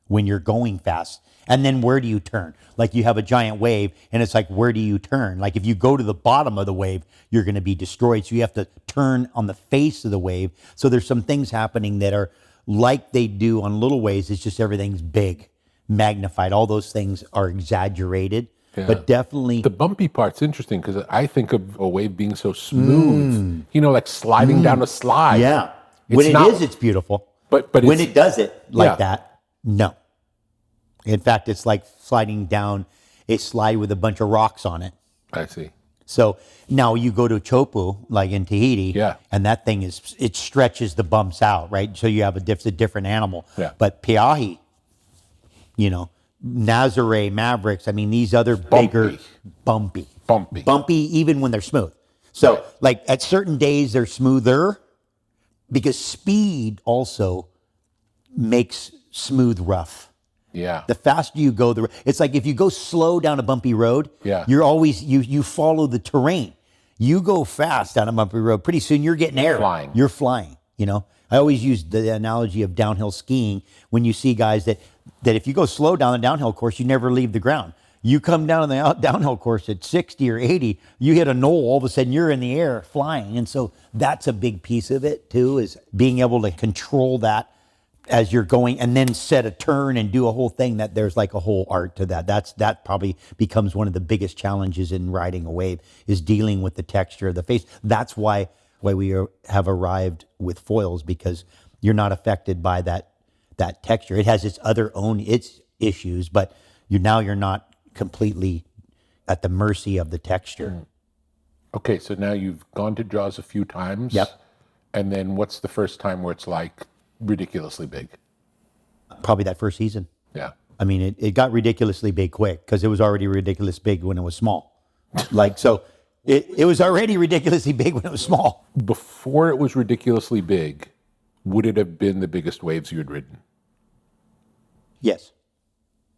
when you're going fast. And then where do you turn? Like you have a giant wave, and it's like, where do you turn? Like if you go to the bottom of the wave, you're going to be destroyed. So you have to turn on the face of the wave. So there's some things happening that are like they do on little waves. It's just everything's big, magnified. All those things are exaggerated. Yeah. But definitely the bumpy part's interesting, because I think of a wave being so smooth, like sliding down a slide. Yeah. When it's beautiful. But when it does it like that, no. In fact, it's like sliding down a slide with a bunch of rocks on it. I see. So now you go to Chopu, like in Tahiti, and that thing it stretches the bumps out, right? So you have a different animal. Yeah. But Pe'ahi, Nazare, Mavericks, I mean, these other bigger, bumpy, even when they're smooth. So like at certain days they're smoother, because speed also makes smooth rough. Yeah. The faster you go, it's like if you go slow down a bumpy road, you're always, you follow the terrain. You go fast down a bumpy road, pretty soon you're getting air. You're flying, I always use the analogy of downhill skiing when you see guys that if you go slow down the downhill course, you never leave the ground. You come down on the downhill course at 60 or 80, you hit a knoll, all of a sudden you're in the air flying. And so that's a big piece of it too, is being able to control that as you're going, and then set a turn and do a whole thing. That there's like a whole art to that. That probably becomes one of the biggest challenges in riding a wave, is dealing with the texture of the face. That's why we have arrived with foils, because you're not affected by that texture. It has its issues, but you're not completely at the mercy of the texture. Okay, so now you've gone to Jaws a few times. Yep. And then what's the first time where it's like ridiculously big? Probably that first season. Yeah. I mean, it got ridiculously big quick, because it was already ridiculous big when it was small. So it was already ridiculously big when it was small. Before it was ridiculously big, would it have been the biggest waves you had ridden? Yes.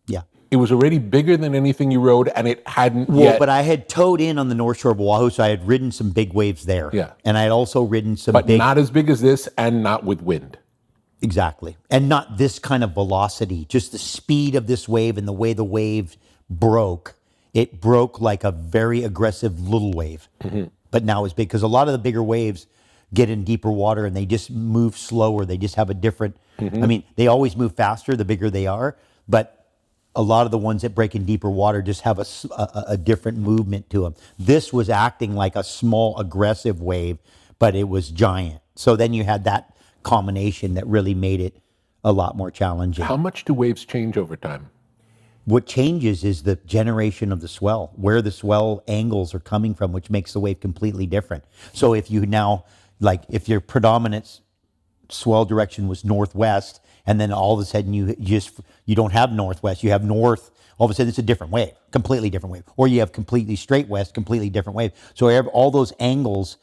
Yeah. It was already bigger than anything you rode, and it hadn't yet. But I had towed in on the North Shore of Oahu, so I had ridden some big waves there. Yeah. And I had also ridden some But not as big as this, and not with wind. Exactly. And not this kind of velocity, just the speed of this wave and the way the wave broke. It broke like a very aggressive little wave. Mm-hmm. But now it's big, because a lot of the bigger waves get in deeper water and they just move slower. They just have a different, I mean, they always move faster the bigger they are, but a lot of the ones that break in deeper water just have a different movement to them. This was acting like a small aggressive wave, but it was giant. So then you had that combination that really made it a lot more challenging. How much do waves change over time? What changes is the generation of the swell, where the swell angles are coming from, which makes the wave completely different. So if you now, like if your predominant swell direction was northwest, and then all of a sudden you don't have northwest, you have north, all of a sudden it's a different wave, completely different wave. Or you have completely straight west, completely different wave. So all those angles,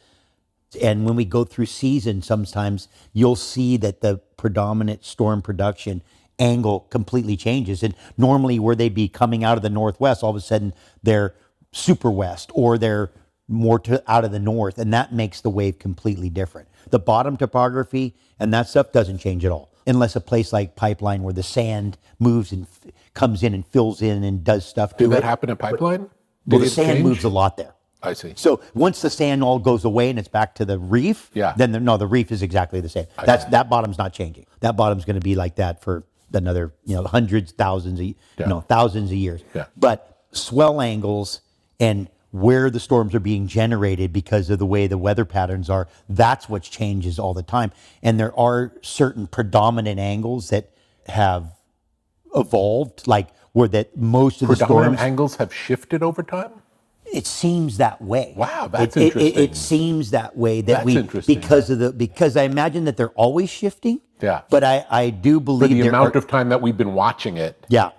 and when we go through season, sometimes you'll see that the predominant storm production angle completely changes. And normally where they'd be coming out of the northwest, all of a sudden they're super west, or they're more out of the north, and that makes the wave completely different. The bottom topography and that stuff doesn't change at all, unless a place like Pipeline where the sand moves and comes in and fills in and does stuff to it. Did that happen at Pipeline? Well, the sand moves a lot there. I see. So once the sand all goes away and it's back to the reef, then the reef is exactly the same. That bottom's not changing. That bottom's going to be like that for another, hundreds, thousands of years. Yeah. But swell angles and where the storms are being generated because of the way the weather patterns are, that's what changes all the time. And there are certain predominant angles that have evolved, like where that most of the storms... Predominant angles have shifted over time? It seems that way. Wow, that's interesting. It seems that way because I imagine that they're always shifting. Yeah. But I do believe for the amount of time that we've been watching it. Yeah.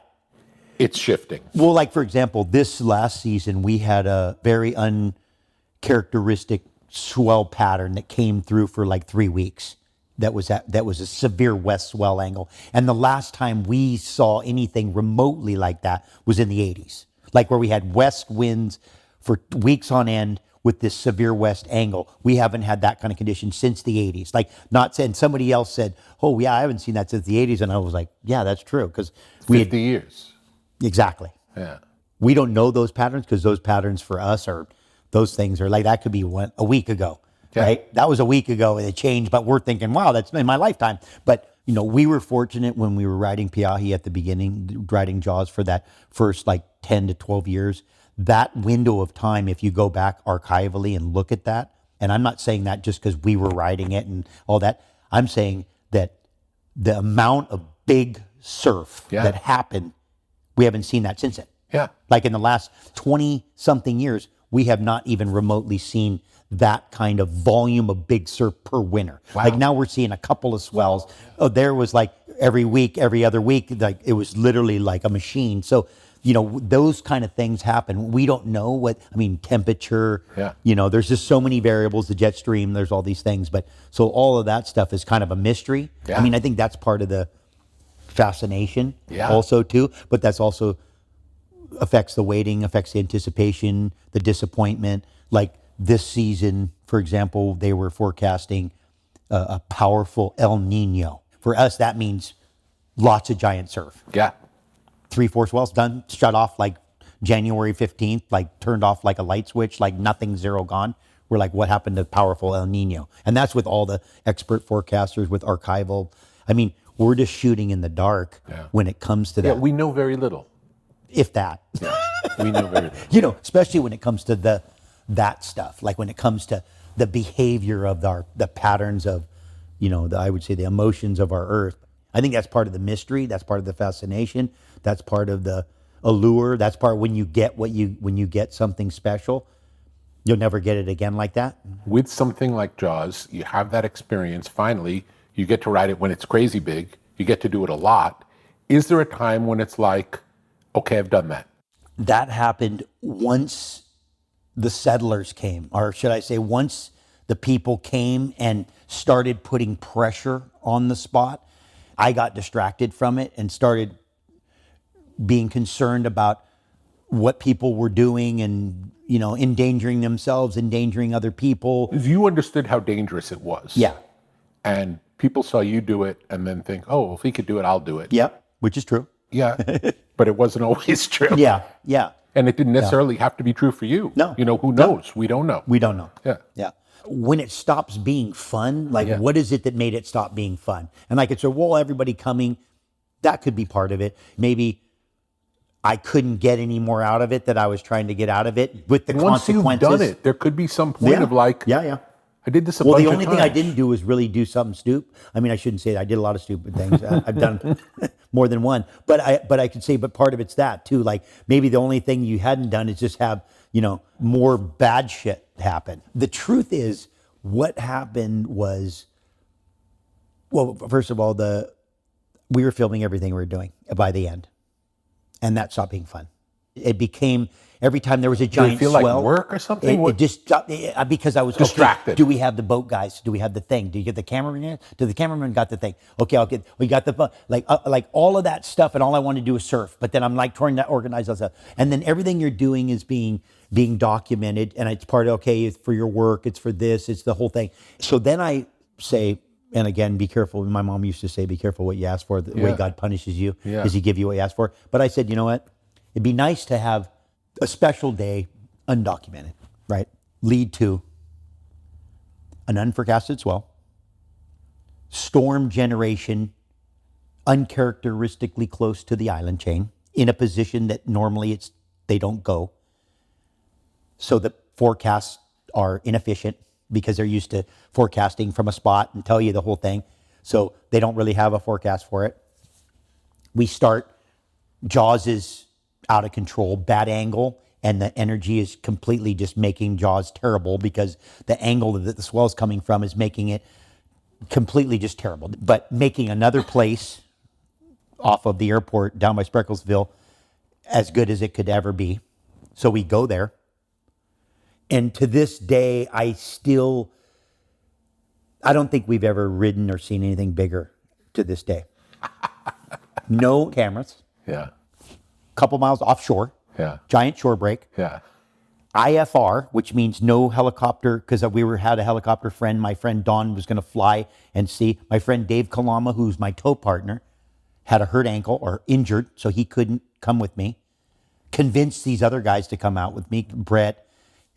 It's shifting. Well, like for example, this last season we had a very uncharacteristic swell pattern that came through for like 3 weeks. That was a severe west swell angle, and the last time we saw anything remotely like that was in the 80s, like where we had west winds for weeks on end with this severe west angle. We haven't had that kind of condition since the 80s. Like, not saying, somebody else said, oh yeah, I haven't seen that since the 80s, and I was like, yeah, that's true, because 50 years. Exactly. Yeah. We don't know those patterns because those patterns for us those things are like, that could be a week ago, right? That was a week ago and it changed, but we're thinking, wow, that's in my lifetime. But, we were fortunate when we were riding Piahi at the beginning, riding Jaws for that first like 10 to 12 years. That window of time, if you go back archivally and look at that, and I'm not saying that just because we were riding it and all that, I'm saying that the amount of big surf that happened, we haven't seen that since then. Yeah. Like in the last 20-something years, we have not even remotely seen that kind of volume of big surf per winter. Wow. Like now we're seeing a couple of swells. Oh, there was like every week, every other week, like it was literally like a machine. So, those kind of things happen. We don't know temperature, there's just so many variables, the jet stream, there's all these things. But so all of that stuff is kind of a mystery. Yeah. I think that's part of the fascination also too, but that's also affects the waiting, affects the anticipation, the disappointment. Like this season, for example, they were forecasting a powerful El Nino. For us, that means lots of giant surf. Yeah. 3-4 swells done, shut off like January 15th, like turned off like a light switch, like nothing, zero gone. We're like, what happened to powerful El Nino? And that's with all the expert forecasters, with archival. We're just shooting in the dark when it comes to that. Yeah, we know very little. If that. Yeah, we know very little. Especially when it comes to that stuff, like when it comes to the behavior of the patterns of, I would say the emotions of our earth. I think that's part of the mystery. That's part of the fascination. That's part of the allure. That's part when you get something special, you'll never get it again like that. With something like Jaws, you have that experience. Finally, you get to ride it when it's crazy big. You get to do it a lot. Is there a time when it's like, okay, I've done that? That happened once the settlers came, or should I say once the people came and started putting pressure on the spot. I got distracted from it and started being concerned about what people were doing and, endangering themselves, endangering other people. You understood how dangerous it was. Yeah. And people saw you do it and then think, oh, if he could do it, I'll do it. Yep, which is true. Yeah, but it wasn't always true. Yeah. And it didn't necessarily have to be true for you. No. Who knows? We don't know. We don't know. Yeah. When it stops being fun, what is it that made it stop being fun? And like it's everybody coming, that could be part of it. Maybe I couldn't get any more out of it that I was trying to get out of it with the consequences. Once you've done it, there could be some point of like, I did this a bunch of times. Well, the only thing I didn't do was really do something stupid. I shouldn't say that. I did a lot of stupid things. I've done more than one. But I could say, but part of it's that too. Like maybe the only thing you hadn't done is just have, more bad shit happen. The truth is, what happened was, well, first of all, we were filming everything we were doing by the end. And that stopped being fun. It became, every time there was a giant Did it feel swell, like work or something? It just, because I was distracted. Okay, do we have the boat guys? Do we have the thing? Do you get the cameraman in? Do the cameraman got the thing? Okay, we got the, like all of that stuff, and all I want to do is surf. But then I'm like trying to organize all stuff. And then everything you're doing is being documented, and it's part of, okay, it's for your work, it's for this, it's the whole thing. So then I say, and again, be careful. My mom used to say, be careful what you ask for. The way God punishes you is he give you what you ask for. But I said, you know what? It'd be nice to have a special day, undocumented, right? Lead to an unforecasted swell, storm generation, uncharacteristically close to the island chain, in a position that normally they don't go. So the forecasts are inefficient, because they're used to forecasting from a spot and tell you the whole thing. So they don't really have a forecast for it. We start, Jaws is out of control, bad angle, and the energy is completely just making Jaws terrible, because the angle that the swell is coming from is making it completely just terrible. But making another place off of the airport down by Sprecklesville as good as it could ever be. So we go there. And to this day, I don't think we've ever ridden or seen anything bigger to this day. No cameras. Yeah. Couple miles offshore. Yeah. Giant shore break. Yeah. IFR, which means no helicopter, because had a helicopter friend. My friend Don was going to fly and see. My friend Dave Kalama, who's my tow partner, had a hurt ankle or injured, so he couldn't come with me. Convinced these other guys to come out with me, Brett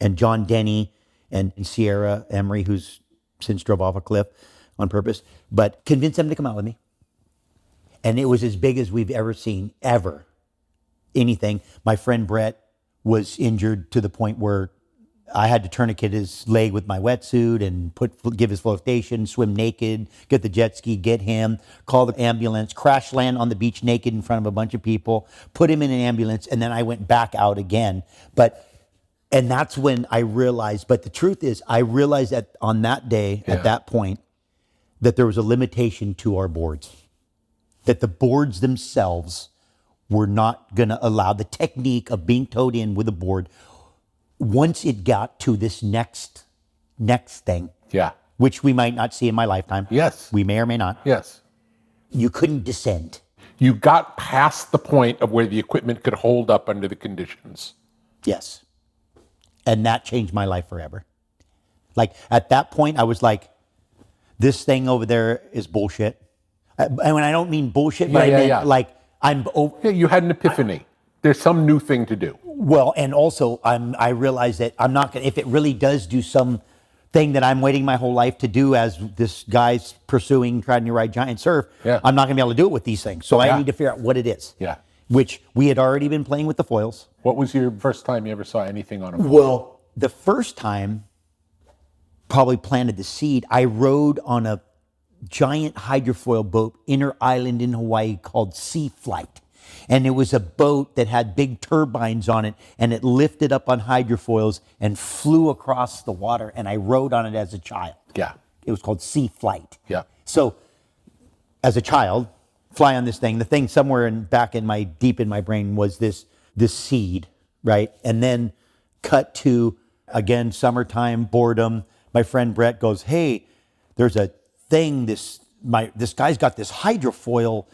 and John Denny and Sierra Emery, who's since drove off a cliff on purpose, but convinced them to come out with me. And it was as big as we've ever seen, ever. Anything. My friend Brett was injured to the point where I had to tourniquet his leg with my wetsuit and give his flotation, swim naked, get the jet ski, get him, call the ambulance, crash land on the beach naked in front of a bunch of people, put him in an ambulance, and then I went back out again. And that's when I realized, but the truth is, I realized that on that day, at that point, that there was a limitation to our boards. That the boards themselves were not going to allow the technique of being towed in with a board. Once it got to this next thing, which we might not see in my lifetime. Yes. We may or may not. Yes. You couldn't descend. You got past the point of where the equipment could hold up under the conditions. Yes. And that changed my life forever. Like, at that point, I was like, this thing over there is bullshit. And when I don't mean bullshit, but I mean, like, I'm over. Yeah, you had an epiphany. There's some new thing to do. Well, and also, I realized that I'm not going to, if it really does do some thing that I'm waiting my whole life to do, as this guy's pursuing, trying to ride giant surf, I'm not going to be able to do it with these things. So I need to figure out what it is. Yeah. Which we had already been playing with the foils. What was your first time you ever saw anything on a foil? Well, the first time, probably planted the seed, I rode on a giant hydrofoil boat, inner island in Hawaii, called Sea Flight. And it was a boat that had big turbines on it, and it lifted up on hydrofoils and flew across the water, and I rode on it as a child. Yeah. It was called Sea Flight. Yeah. So, as a child, fly on this thing. The thing somewhere deep in my brain was this seed, right? And then cut to, again, summertime, boredom. My friend Brett goes, hey, there's a thing, this guy's got this hydrofoil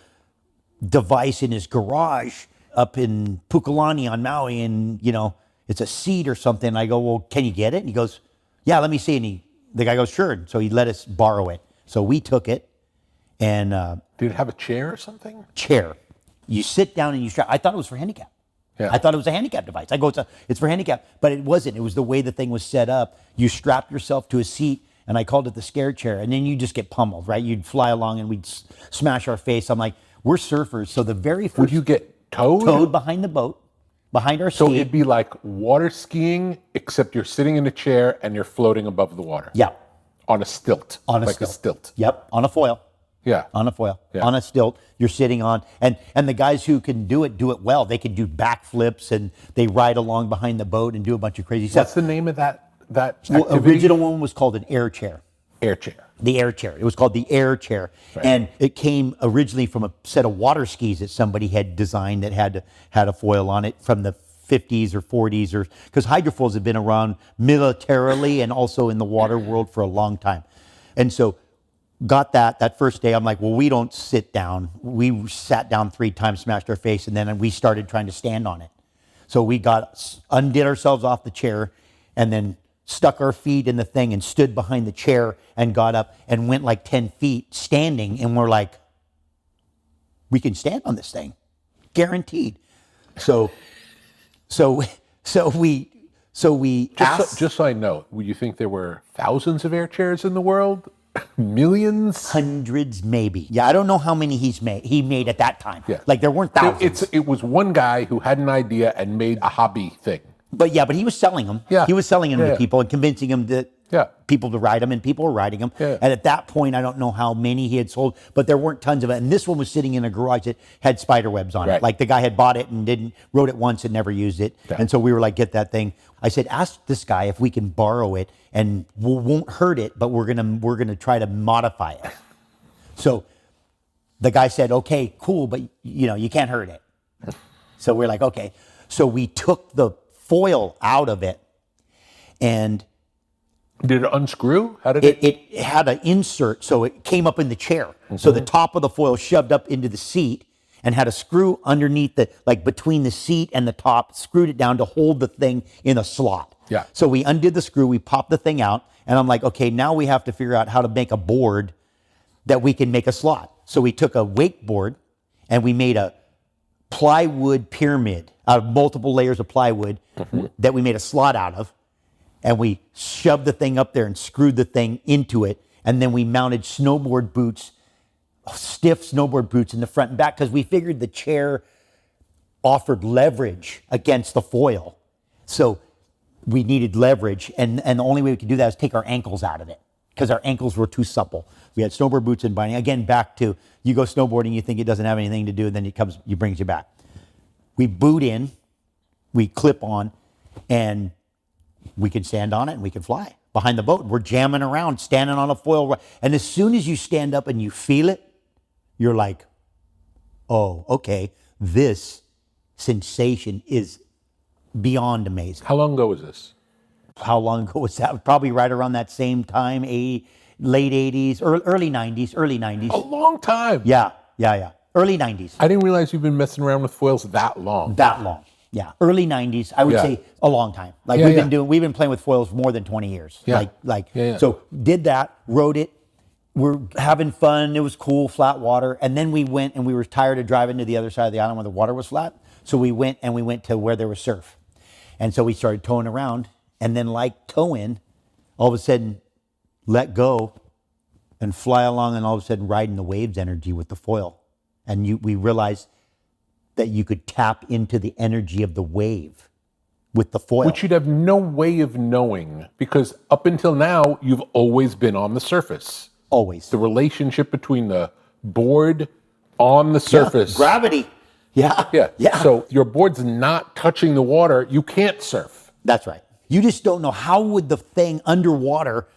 device in his garage up in Pukalani on Maui, and, it's a seed or something. I go, well, can you get it? And he goes, yeah, let me see. And the guy goes, sure. So he let us borrow it. So we took it. And did it have a chair or something? Chair. You sit down and you strap. I thought it was for handicap. Yeah. I thought it was a handicap device. I go, it's for handicap, but it wasn't. It was the way the thing was set up. You strapped yourself to a seat, and I called it the scare chair. And then you just get pummeled, right? You'd fly along and we'd smash our face. I'm like, we're surfers. So the very first. Would you get towed? Towed behind the boat, behind our seat. So it'd be like water skiing, except you're sitting in a chair and you're floating above the water. Yeah. On a stilt. On a like stilt. a stilt. Yep. On a foil. Yeah. On a foil. Yeah. On a stilt. You're sitting on. And the guys who can do it well. They can do backflips, and they ride along behind the boat and do a bunch of crazy stuff. What's the name of that Well, activity? original one was called an air chair. Air chair. The air chair. It was called the air chair. Right. And it came originally from a set of water skis that somebody had designed that had a foil on it from the 50s or 40s, or because hydrofoils have been around militarily and also in the water world for a long time. And so got that first day, I'm like, well, we don't sit down. We sat down 3 times, smashed our face, and then we started trying to stand on it. So we undid ourselves off the chair and then stuck our feet in the thing and stood behind the chair and got up and went like 10 feet standing. And we're like, we can stand on this thing, guaranteed. So we asked. Just so I know, would you think there were thousands of air chairs in the world? Millions? Hundreds, maybe. Yeah, I don't know how many he made at that time. Yeah. Like there weren't thousands. It was one guy who had an idea and made a hobby thing. But he was selling them. Yeah. He was selling them to people and convincing them that people to ride them, and people were riding them. Yeah. And at that point, I don't know how many he had sold, but there weren't tons of it. And this one was sitting in a garage that had spider webs on it. Like the guy had bought it and rode it once and never used it. Yeah. And so we were like, get that thing. I said, ask this guy if we can borrow it and we won't hurt it, but we're gonna try to modify it. So the guy said, okay, cool, but you can't hurt it. So we're like, okay. So we took the foil out of it, and did it unscrew? How did it had an insert, so it came up in the chair. Mm-hmm. So the top of the foil shoved up into the seat and had a screw underneath between the seat and the top, screwed it down to hold the thing in a slot. Yeah. So we undid the screw, we popped the thing out, and I'm like, okay, now we have to figure out how to make a board that we can make a slot. So we took a wakeboard and we made a plywood pyramid out of multiple layers of plywood that we made a slot out of, and we shoved the thing up there and screwed the thing into it, and then we mounted snowboard boots, stiff snowboard boots in the front and back, because we figured the chair offered leverage against the foil. So we needed leverage, and the only way we could do that is take our ankles out of it, because our ankles were too supple. We had snowboard boots and binding. Again, back to, you go snowboarding, you think it doesn't have anything to do, and then it brings you back. We boot in, we clip on, and we can stand on it and we can fly behind the boat. We're jamming around, standing on a foil. And as soon as you stand up and you feel it, you're like, oh, okay, this sensation is beyond amazing. How long ago was this? How long ago was that? Probably right around that same time, late 80s, early 90s. A long time. Yeah. Early 90s. I didn't realize you've been messing around with foils that long. Yeah. Early 90s. I would say a long time. Like we've been playing with foils for more than 20 years. Yeah. So did that, rode it. We're having fun. It was cool, flat water. And then we went, and we were tired of driving to the other side of the island where the water was flat. So we went to where there was surf. And so we started towing around, and then like towing, all of a sudden let go and fly along, and all of a sudden riding the waves energy with the foil. And we realized that you could tap into the energy of the wave with the foil. Which you'd have no way of knowing, because up until now, you've always been on the surface. Always. The relationship between the board on the surface. Gravity. Yeah. So your board's not touching the water, you can't surf. That's right. You just don't know, how would the thing underwater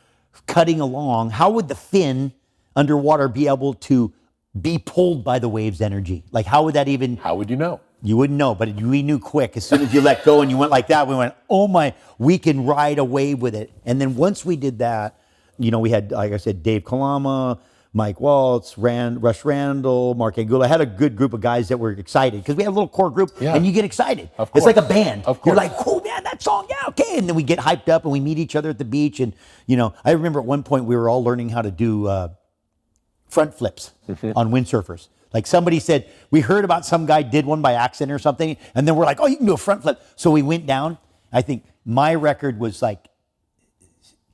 cutting along, how would the fin underwater be able to be pulled by the wave's energy? Like, how would that even... How would you know? You wouldn't know, but we knew quick. As soon as you let go and you went like that, we went, oh my, we can ride a wave with it. And then once we did that, we had, like I said, Dave Kalama, Mike Waltz, Rush Randall, Mark Angula. I had a good group of guys that were excited, because we had a little core group, and you get excited. Of course. It's like a band. Of course. You're like, oh man, that song, yeah, okay. And then we get hyped up and we meet each other at the beach. And, I remember at one point we were all learning how to do front flips on windsurfers. Like somebody said, we heard about some guy did one by accident or something, and then we're like, oh, you can do a front flip. So we went down. I think my record was like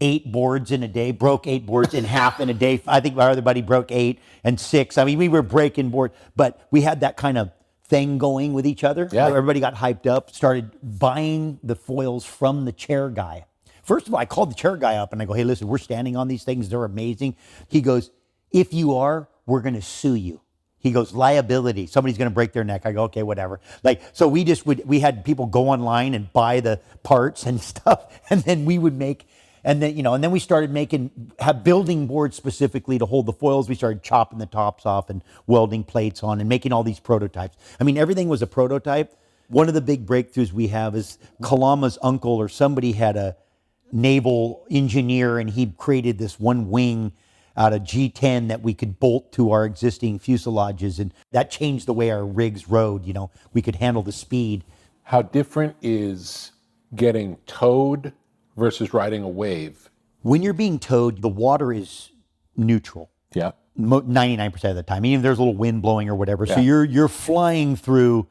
8 boards in a day, broke 8 boards in half in a day. I think our other buddy broke 8 and 6. I mean, we were breaking board, but we had that kind of thing going with each other. Yeah. Everybody got hyped up, started buying the foils from the chair guy. First of all, I called the chair guy up and I go, hey, listen, we're standing on these things. They're amazing. He goes, if you are, we're going to sue you. He goes, liability. Somebody's going to break their neck. I go, okay, whatever. So we had people go online and buy the parts and stuff. And then we would make, and then we started building boards specifically to hold the foils. We started chopping the tops off and welding plates on and making all these prototypes. I mean, everything was a prototype, one of the big breakthroughs we have is Kalama's uncle or somebody had a naval engineer, and he created this one wing out of G10 that we could bolt to our existing fuselages, and that changed the way our rigs rode. You know, we could handle the speed. How different is getting towed versus riding a wave? When you're being towed, the water is neutral. Yeah. 99% of the time, even if there's a little wind blowing or whatever. Yeah. So you're flying through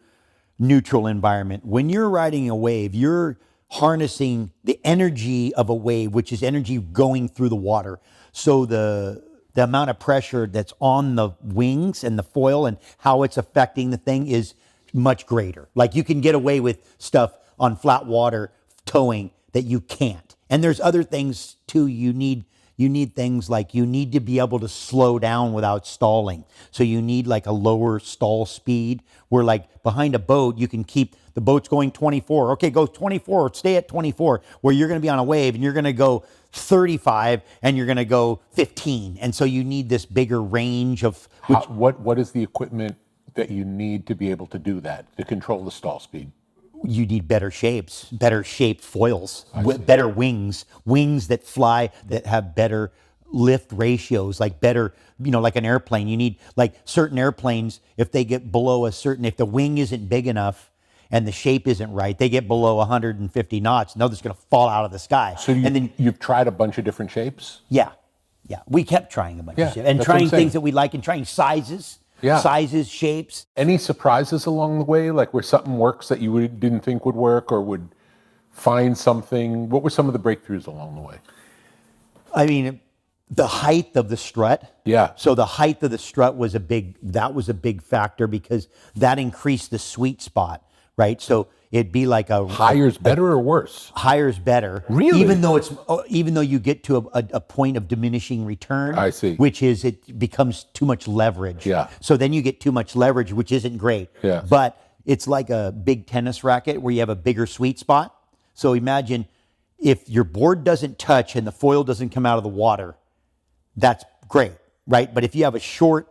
neutral environment. When you're riding a wave, you're harnessing the energy of a wave, which is energy going through the water. So the amount of pressure that's on the wings and the foil and how it's affecting the thing is much greater. Like you can get away with stuff on flat water towing that you can't. And there's other things too. You need things like you need to be able to slow down without stalling. So you need like a lower stall speed where like behind a boat, you can keep the boat's going 24. Okay, go 24, stay at 24, where you're going to be on a wave and you're going to go 35 and you're going to go 15. And so you need this bigger range of... What is the equipment that you need to be able to do that, to control the stall speed? You need better shapes, better shaped foils, better wings that fly, that have better lift ratios, like better, like an airplane. You need like certain airplanes, if they get below if the wing isn't big enough and the shape isn't right, they get below 150 knots, and they're just going to fall out of the sky. So you've tried a bunch of different shapes? Yeah. We kept trying a bunch of shapes and trying things that we like and trying sizes. Yeah. Sizes, shapes. Any surprises along the way, like where something works that you didn't think would work or would find something? What were some of the breakthroughs along the way? I mean, the height of the strut. Yeah. So the height of the strut was a big factor because that increased the sweet spot, right? So it'd be like higher's better or worse? Higher's better. Really? Even though you get to a point of diminishing return. I see. Which is it becomes too much leverage. Yeah. So then you get too much leverage, which isn't great. Yeah. But it's like a big tennis racket where you have a bigger sweet spot. So imagine if your board doesn't touch and the foil doesn't come out of the water, that's great, right? But if you have a short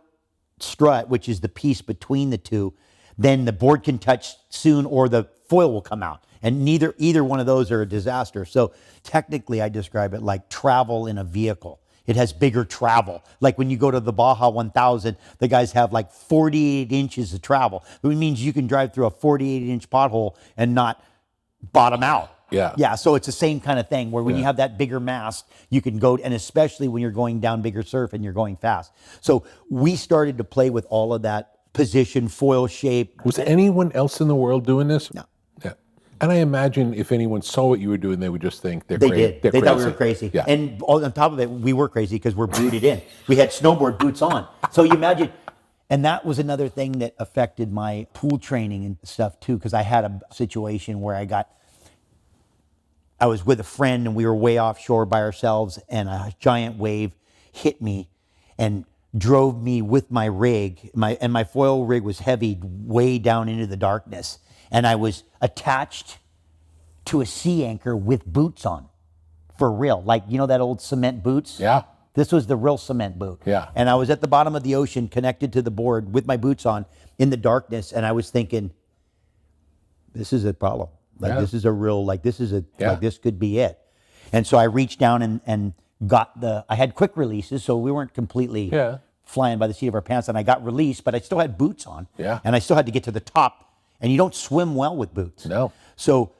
strut, which is the piece between the two, then the board can touch soon or the foil will come out. And either one of those are a disaster. So technically I describe it like travel in a vehicle. It has bigger travel. Like when you go to the Baja 1000, the guys have like 48 inches of travel. It means you can drive through a 48-inch pothole and not bottom out. Yeah. Yeah, so it's the same kind of thing where when you have that bigger mast, you can go, and especially when you're going down bigger surf and you're going fast. So we started to play with all of that position, foil shape. Was anyone else in the world doing this? No. Yeah. And I imagine if anyone saw what you were doing, they would just think they did. They thought we were crazy. Yeah. And on top of it, we were crazy because we're booted in. We had snowboard boots on. So you imagine, and that was another thing that affected my pool training and stuff too, because I had a situation where I was with a friend and we were way offshore by ourselves, and a giant wave hit me and drove me with my rig. My foil rig was heavy way down into the darkness. And I was attached to a sea anchor with boots on, for real. Like, that old cement boots? Yeah. This was the real cement boot. Yeah. And I was at the bottom of the ocean connected to the board with my boots on in the darkness. And I was thinking, this is a problem. This is a real, this could be it. And so I reached down and got I had quick releases, so we weren't completely flying by the seat of our pants, and I got released, but I still had boots on. Yeah. And I still had to get to the top, and you don't swim well with boots. No. So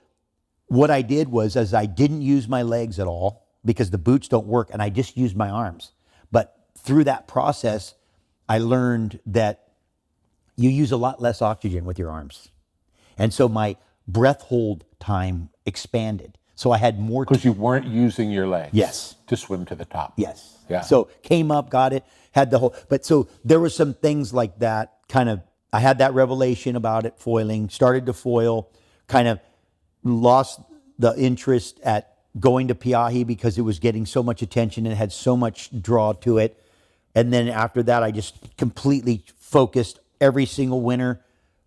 what I did was, I didn't use my legs at all because the boots don't work, and I just used my arms. But through that process, I learned that you use a lot less oxygen with your arms. And so my breath hold time expanded. So I had more... Because you weren't using your legs. Yes. To swim to the top. Yes. Yeah. So came up, got it, had the whole... But so there were some things like that, kind of... I had that revelation about it, foiling, started to foil, kind of lost the interest at going to Piahi because it was getting so much attention and it had so much draw to it. And then after that, I just completely focused every single winter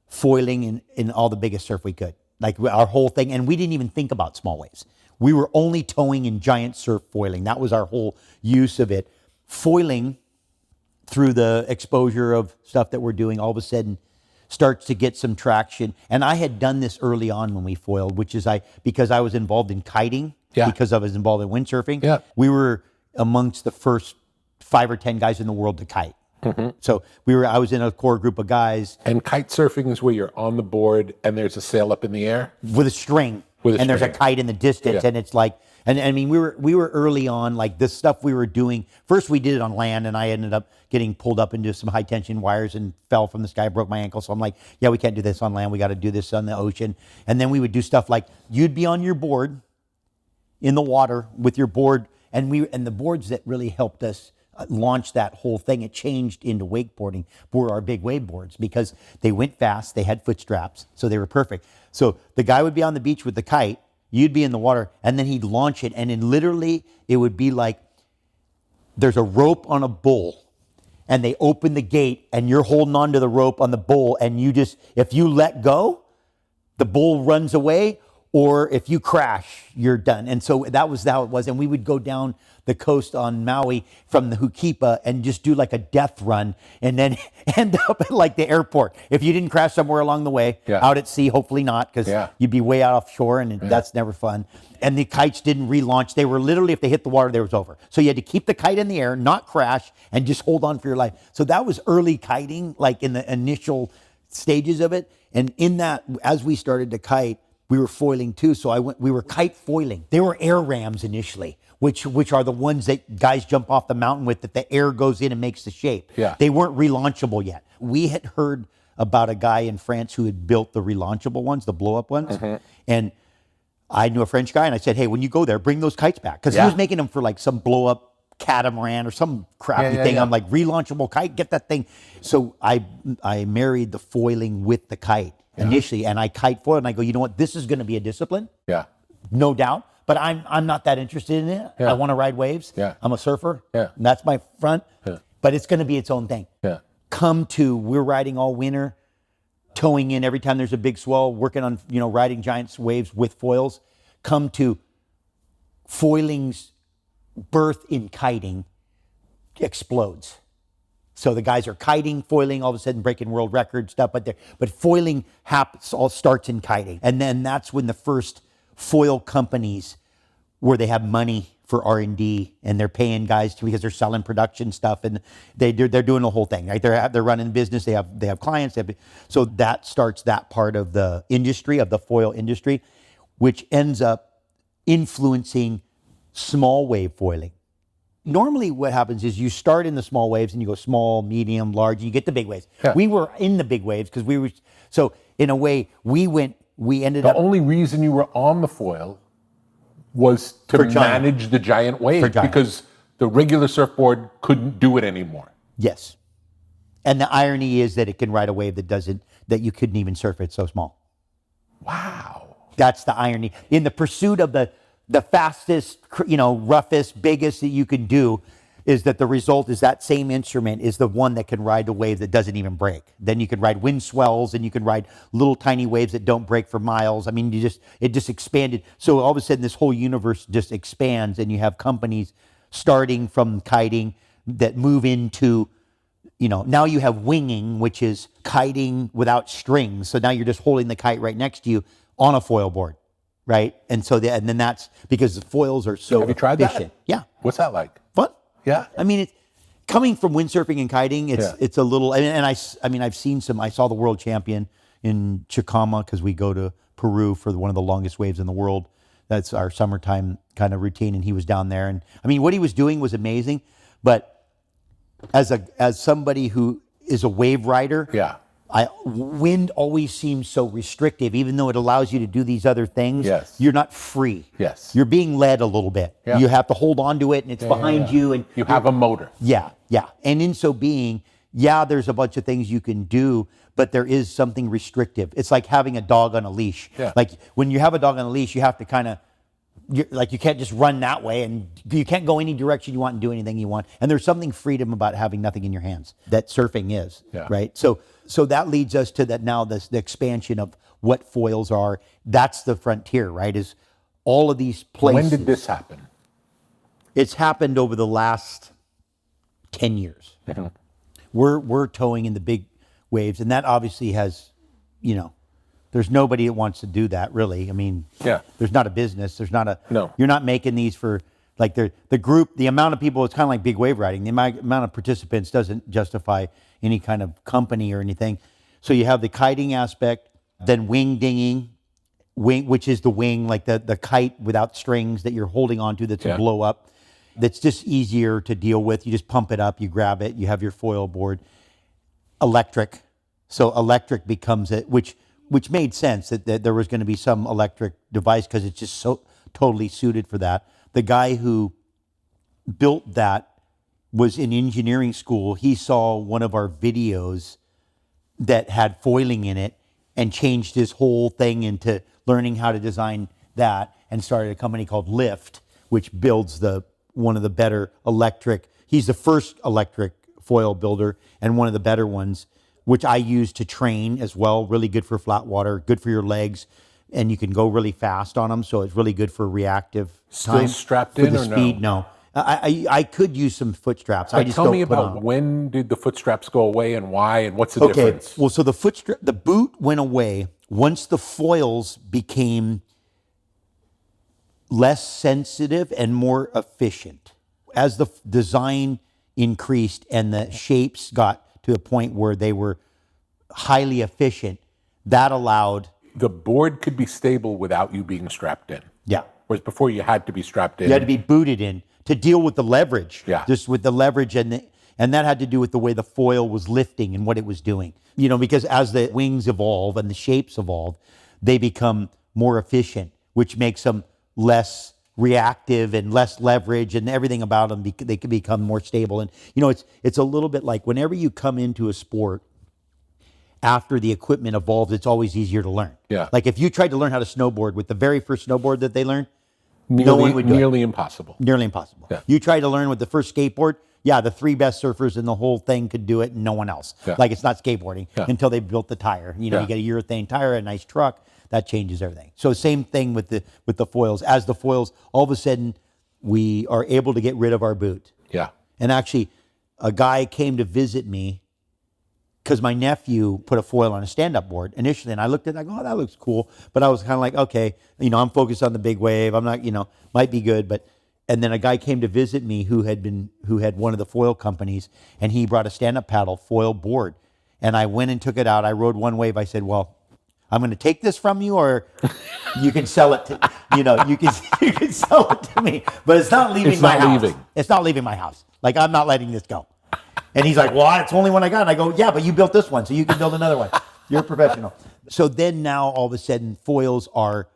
foiling in all the biggest surf we could. Like our whole thing, and we didn't even think about small waves. We were only towing in giant surf foiling. That was our whole use of it. Foiling, through the exposure of stuff that we're doing, all of a sudden starts to get some traction. And I had done this early on when we foiled, which is because I was involved in kiting, because I was involved in windsurfing. Yeah. We were amongst the first 5 or 10 guys in the world to kite. So I was in a core group of guys. And kite surfing is where you're on the board and there's a sail up in the air with a string. There's a kite in the distance, and it's like, and I mean, we were early on, like this stuff we were doing. First, we did it on land, and I ended up getting pulled up into some high tension wires and fell from the sky, broke my ankle. So I'm like, yeah, we can't do this on land. We got to do this on the ocean. And then we would do stuff like you'd be on your board in the water with your board, and the boards that really helped us launch that whole thing. It changed into wakeboarding, were our big wave boards, because they went fast, they had foot straps, so they were perfect. So the guy would be on the beach with the kite, you'd be in the water, and then he'd launch it, and then literally it would be like there's a rope on a bull, and they open the gate, and you're holding on to the rope on the bull, and if you let go, the bull runs away, or if you crash, you're done. And so that was how it was. And we would go down the coast on Maui from the Hukipa and just do like a death run, and then end up at like the airport. If you didn't crash somewhere along the way, out at sea, hopefully not, because you'd be way out offshore, and that's never fun. And the kites didn't relaunch. They were literally, if they hit the water, they was over. So you had to keep the kite in the air, not crash, and just hold on for your life. So that was early kiting, like in the initial stages of it. And in that, as we started to kite, we were foiling too. So we were kite foiling. They were air rams initially, which are the ones that guys jump off the mountain with, that the air goes in and makes the shape. Yeah. They weren't relaunchable yet. We had heard about a guy in France who had built the relaunchable ones, the blow up ones. And I knew a French guy, and I said, hey, when you go there, bring those kites back. Because he was making them for like some blow up catamaran or some crappy thing. I'm like, relaunchable kite, get that thing. So I married the foiling with the kite initially, and I kite foil, and I go, you know what, this is going to be a discipline, no doubt, but I'm not that interested in it. I want to ride waves. I'm a surfer. And that's my front, but it's going to be its own thing. We're riding all winter, towing in every time there's a big swell, working on riding giant waves with foils. Come to foiling's birth in kiting explodes. So the guys are kiting, foiling, all of a sudden breaking world record stuff, but foiling all starts in kiting. And then that's when the first foil companies, where they have money for R&D, and they're paying guys because they're selling production stuff, and they're doing the whole thing, right? They're running business, they have clients, so that starts that part of the industry, of the foil industry, which ends up influencing small wave foiling. Normally what happens is you start in the small waves and you go small, medium, large, and you get the big waves. We were in the big waves because so in a way we ended up. The only reason you were on the foil was to manage the giant wave, because the regular surfboard couldn't do it anymore. Yes. And the irony is that it can ride a wave that you couldn't even surf. It's so small. Wow. That's the irony. In the pursuit of the fastest, roughest, biggest that you can do, is that the result is that same instrument is the one that can ride the wave that doesn't even break. Then you can ride wind swells, and you can ride little tiny waves that don't break for miles. I mean, it just expanded. So all of a sudden this whole universe just expands, and you have companies starting from kiting that move into, now you have winging, which is kiting without strings. So now you're just holding the kite right next to you on a foil board. Right, and so and then that's because the foils are so. Have you tried that? Yeah. What's that like? Fun. Yeah. I mean, coming from windsurfing and kiting, it's a little. I've seen some. I saw the world champion in Chicama, because we go to Peru for one of the longest waves in the world. That's our summertime kind of routine, and he was down there, and I mean, what he was doing was amazing. But as somebody who is a wave rider, wind always seems so restrictive, even though it allows you to do these other things. You're not free. You're being led a little bit. You have to hold on to it, and it's behind you, and you have a motor. And in so being, there's a bunch of things you can do, but there is something restrictive. It's like having a dog on a leash. Like when you have a dog on a leash, you have to kind of, you can't just run that way, and you can't go any direction you want and do anything you want. And there's something freedom about having nothing in your hands that surfing is, right? So that leads us to that now, the expansion of what foils are. That's the frontier, right? Is all of these places. When did this happen? It's happened over the last 10 years. We're towing in the big waves. And that obviously has, there's nobody that wants to do that really. I mean, there's not a business. There's not a, no. You're not making these for like the group, the amount of people, it's kind of like big wave riding. The amount of participants doesn't justify any kind of company or anything. So you have the kiting aspect, then wing dinging, which is the wing, like the kite without strings that you're holding onto that's a blow up. That's just easier to deal with. You just pump it up, you grab it, you have your foil board. Electric. So electric becomes it, which made sense that there was going to be some electric device because it's just so totally suited for that. The guy who built that was in engineering school. He saw one of our videos that had foiling in it and changed his whole thing into learning how to design that and started a company called Lift, which builds one of the better electric. He's the first electric foil builder and one of the better ones, which I use to train as well. Really good for flat water, good for your legs, and you can go really fast on them. So it's really good for reactive time. Still strapped for in the or speed? No. I could use some foot straps. I just tell don't me put about on. When did the foot straps go away and why and what's the difference? Well, so the boot went away once the foils became less sensitive and more efficient. As the design increased and the shapes got to a point where they were highly efficient, that allowed... The board could be stable without you being strapped in. Yeah. Whereas before you had to be strapped in. You had to be booted in to deal with the leverage. Yeah. Just with the leverage and that had to do with the way the foil was lifting and what it was doing. Because as the wings evolve and the shapes evolve, they become more efficient, which makes them less reactive and less leverage and everything about them. They can become more stable. And, it's a little bit like whenever you come into a sport, after the equipment evolves, it's always easier to learn. Yeah. Like if you tried to learn how to snowboard with the very first snowboard that they learned, no one would do it. Nearly impossible. Nearly impossible. Yeah. You tried to learn with the first skateboard, the three best surfers in the whole thing could do it and no one else. Yeah. Like it's not skateboarding until they built the tire. You get a urethane tire, a nice truck, that changes everything. So same thing with the foils. As the foils, all of a sudden, we are able to get rid of our boot. Yeah. And actually, a guy came to visit me because my nephew put a foil on a stand-up board initially, and I looked at it, I go, oh, that looks cool. But I was kind of like, okay, I'm focused on the big wave. I'm not, might be good. And then a guy came to visit me who had one of the foil companies, and he brought a stand-up paddle foil board. And I went and took it out. I rode one wave. I said, well, I'm going to take this from you, or you can sell it to, you can sell it to me, but it's not leaving my house. It's not leaving my house. Like, I'm not letting this go. And he's like, well, it's the only one I got. And I go, yeah, but you built this one, so you can build another one. You're a professional. So then now all of a sudden foils are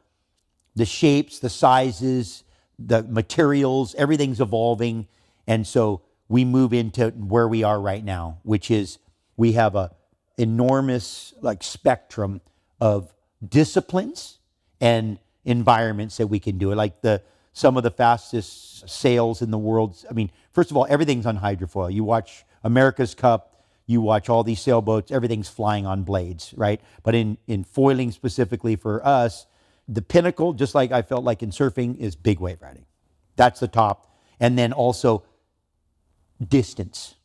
the shapes, the sizes, the materials, everything's evolving. And so we move into where we are right now, which is we have a enormous spectrum of disciplines and environments that we can do it. Like some of the fastest sails in the world. I mean, first of all, everything's on hydrofoil. You watch America's Cup, you watch all these sailboats, everything's flying on blades, right? But in foiling specifically for us, the pinnacle, just like I felt like in surfing, is big wave riding. That's the top. And then also distance,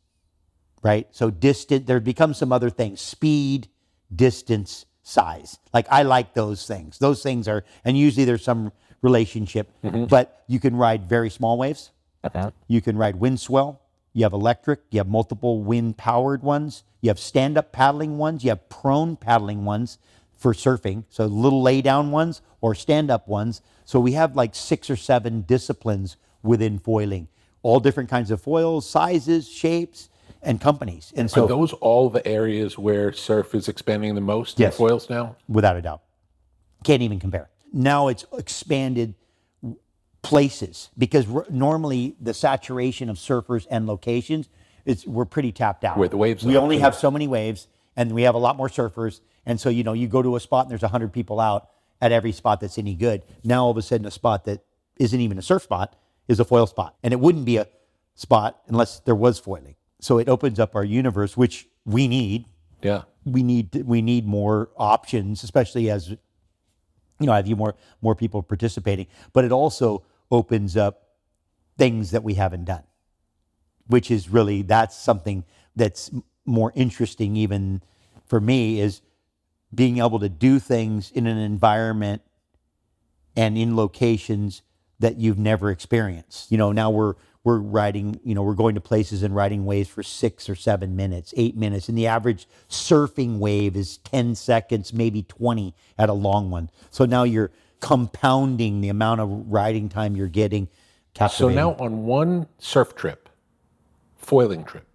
right? So there becomes some other things, speed, distance, size. Like I like those things. Those things are, and usually there's some relationship, but you can ride very small waves. You can ride wind swell. You have electric. You have multiple wind powered ones. You have stand-up paddling ones. You have prone paddling ones for surfing. So little lay down ones or stand-up ones. So we have like 6 or 7 disciplines within foiling. All different kinds of foils, sizes, shapes, and companies. And so are those all the areas where surf is expanding the most in foils now? Without a doubt. Can't even compare. Now it's expanded places because normally the saturation of surfers and locations, we're pretty tapped out. Where the waves we are. only have so many waves and we have a lot more surfers. And so, you go to a spot and there's 100 people out at every spot that's any good. Now all of a sudden a spot that isn't even a surf spot is a foil spot. And it wouldn't be a spot unless there was foiling. So it opens up our universe, which we need. Yeah. We need more options, especially as have more people participating. But it also opens up things that we haven't done, which is really, that's something that's more interesting even for me is being able to do things in an environment and in locations that you've never experienced. Now we're riding, we're going to places and riding waves for 6 or 7 minutes, 8 minutes. And the average surfing wave is 10 seconds, maybe 20 at a long one. So now you're compounding the amount of riding time you're getting. So now on one surf trip, foiling trip,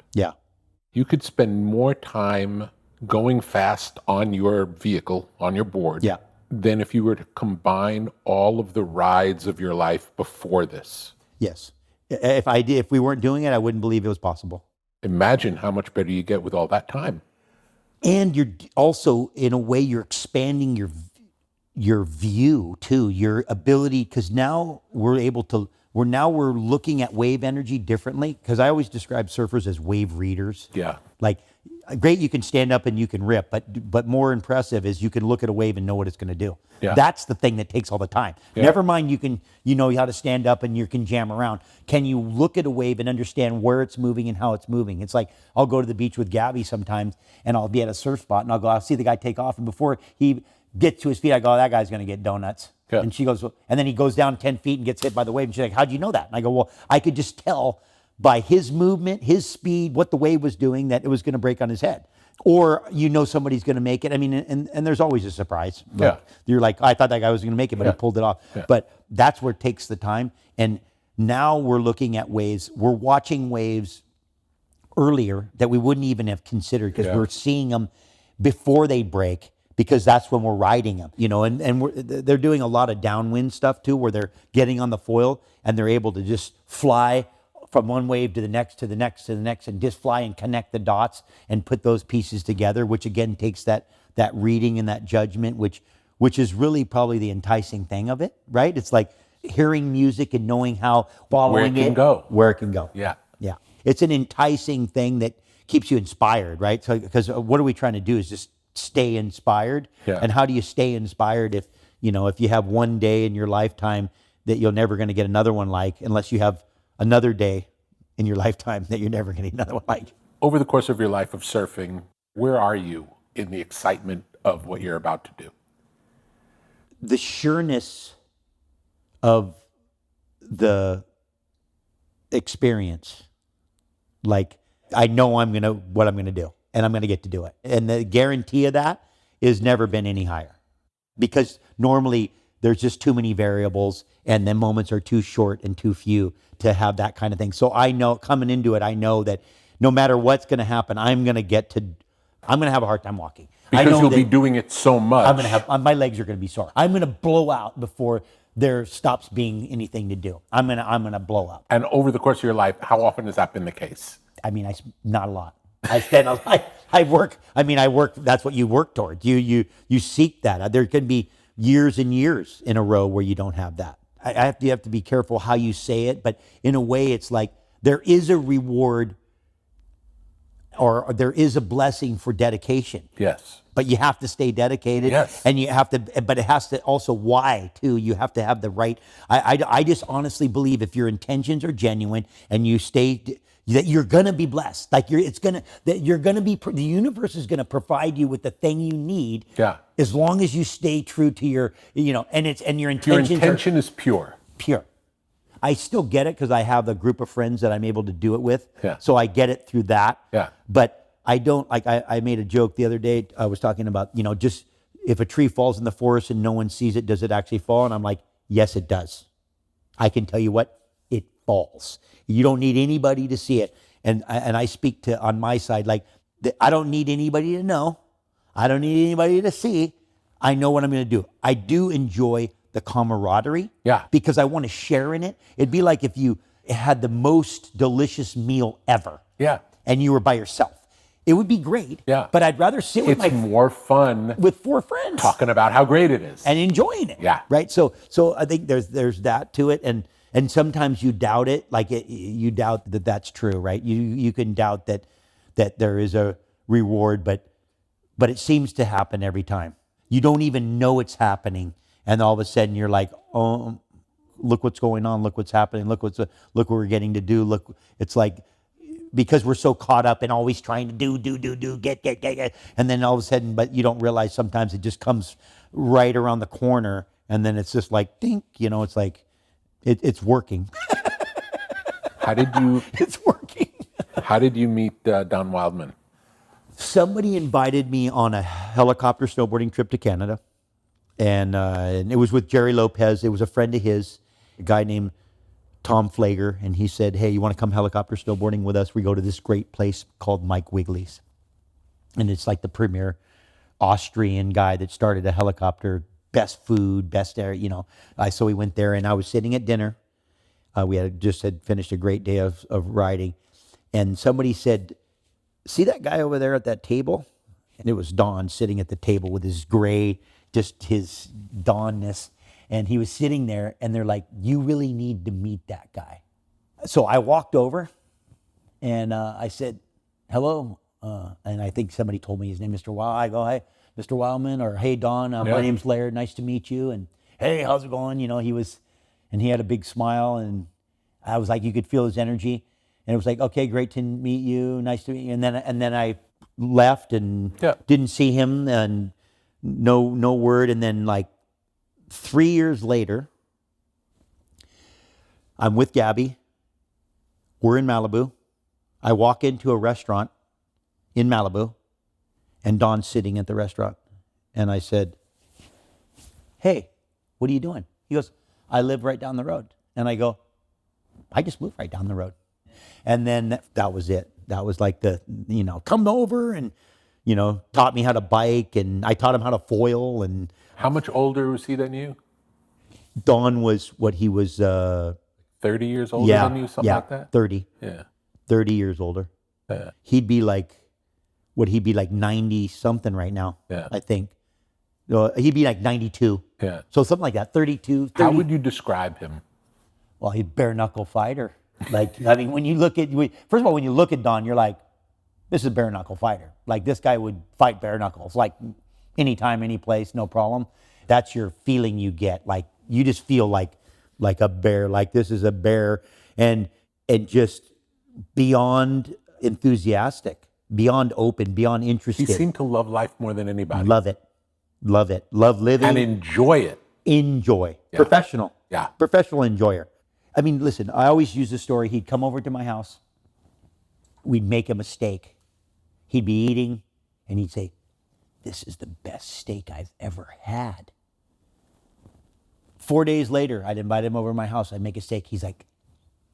you could spend more time going fast on your vehicle, on your board, than if you were to combine all of the rides of your life before this. Yes. If we weren't doing it, I wouldn't believe it was possible. Imagine how much better you get with all that time. And you're also, in a way, you're expanding your view too, your ability, because now we're looking at wave energy differently. Because I always describe surfers as wave readers. Yeah. Like, great, you can stand up and you can rip, but more impressive is you can look at a wave and know what it's going to do. Yeah. That's the thing that takes all the time. Yeah. Never mind, you know how to stand up and you can jam around. Can you look at a wave and understand where it's moving and how it's moving? It's like, I'll go to the beach with Gabby sometimes and I'll be at a surf spot and I'll see the guy take off, and before he gets to his feet, I go, oh, that guy's going to get donuts. Yeah. And she goes, well, and then he goes down 10 feet and gets hit by the wave. And she's like, how'd you know that? And I go, well, I could just tell by his movement, his speed, what the wave was doing, that it was going to break on his head. Or somebody's going to make it. I mean, and there's always a surprise. Like, you're like, I thought that guy was going to make it, but he pulled it off. Yeah. But that's where it takes the time. And now we're looking at waves. We're watching waves earlier that we wouldn't even have considered, because we're seeing them before they break, because that's when we're riding them. They're doing a lot of downwind stuff too, where they're getting on the foil and they're able to just fly from one wave to the next, to the next, to the next, and just fly and connect the dots and put those pieces together, which again takes that reading and that judgment, which is really probably the enticing thing of it, right? It's like hearing music and knowing how following where it can go. Yeah. Yeah. It's an enticing thing that keeps you inspired, right? So, because what are we trying to do is just stay inspired. Yeah. And how do you stay inspired if you have one day in your lifetime that you're never going to get another one like, unless you have another day in your lifetime that you're never going to get another one like. Over the course of your life of surfing, where are you in the excitement of what you're about to do? The sureness of the experience. Like, I know what I'm going to do, and I'm going to get to do it. And the guarantee of that has never been any higher, because normally there's just too many variables, and the moments are too short and too few to have that kind of thing. So I know, coming into it, I know that no matter what's going to happen, I'm going to have a hard time walking. Because you'll be doing it so much. My legs are going to be sore. I'm going to blow out before there stops being anything to do. I'm going to blow up. And over the course of your life, how often has that been the case? I mean, not a lot. I work. That's what you work towards. You seek that. There can be years and years in a row where you don't have that. You have to be careful how you say it, but in a way, it's like there is a reward, or there is a blessing for dedication. Yes. But you have to stay dedicated. Yes. And but it has to also, why too? You have to have the right. I just honestly believe if your intentions are genuine and you stay, that you're gonna be blessed. Like the universe is gonna provide you with the thing you need. Yeah. As long as you stay true to your, and your intentions. Your intention is pure. Pure. I still get it because I have a group of friends that I'm able to do it with. Yeah. So I get it through that. Yeah. But I don't, like, I made a joke the other day. I was talking about, just if a tree falls in the forest and no one sees it, does it actually fall? And I'm like, yes, it does. I can tell you what, it falls. You don't need anybody to see it. And I speak to, on my side, like, I don't need anybody to know. I don't need anybody to see. I know what I'm going to do. I do enjoy the camaraderie. Yeah. Because I want to share in it. It'd be like if you had the most delicious meal ever. Yeah. And you were by yourself. It would be great. Yeah. But I'd rather sit with It's more fun with 4 friends talking about how great it is and enjoying it. Yeah. Right. So I think there's that to it, and sometimes you doubt it. Like you doubt that that's true. Right. You can doubt that there is a reward, but it seems to happen every time. You don't even know it's happening, and all of a sudden you're like, oh, look what's going on. Look what's happening. Look what we're getting to do. Look, it's like because we're so caught up and always trying to do, get. And then all of a sudden, but you don't realize sometimes it just comes right around the corner. And then it's just like, dink, it's like, it's working. It's working. How did you meet Don Wildman? Somebody invited me on a helicopter snowboarding trip to Canada. And it was with Jerry Lopez. It was a friend of his, a guy named Tom Flager. And he said, hey, you want to come helicopter snowboarding with us? We go to this great place called Mike Wigley's. And it's like the premier Austrian guy that started a helicopter, best food, best air, So we went there and I was sitting at dinner. We had finished a great day of riding. And somebody said, see that guy over there at that table? And it was Don sitting at the table with his gray, just his Donness. And he was sitting there and they're like, you really need to meet that guy. So I walked over and I said, hello. And I think somebody told me his name, Mr. Wild. I go, hey, Mr. Wildman, or hey, Don, my name's Laird. Nice to meet you. And hey, how's it going? He had a big smile and I was like, you could feel his energy. And it was like, okay, great to meet you. Nice to meet you. And then I left and didn't see him and no word. And then like 3 years later, I'm with Gabby. We're in Malibu. I walk into a restaurant in Malibu and Don's sitting at the restaurant. And I said, hey, what are you doing? He goes, I live right down the road. And I go, I just moved right down the road. And then that was it. That was like come over and, taught me how to bike and I taught him how to foil. And how much older was he than you? Don was 30 years older than you, something like that? 30. Yeah. 30 years older. Yeah. He'd be like 90 something right now, I think. He'd be like 92. Yeah. So something like that, 32. 30. How would you describe him? Well, he's bare knuckle fighter. When you look at, first of all, when you look at Don, you're like, this is a bare knuckle fighter. Like this guy would fight bare knuckles, like anytime, any place, no problem. That's your feeling you get. Like you just feel like a bear, like this is a bear, and just beyond enthusiastic, beyond open, beyond interested. He seemed to love life more than anybody. Love it. Love living. And enjoy it. Enjoy. Yeah. Professional. Yeah. Professional enjoyer. I mean, listen, I always use this story. He'd come over to my house. We'd make him a steak. He'd be eating and he'd say, this is the best steak I've ever had. 4 days later, I'd invite him over to my house. I'd make a steak. He's like,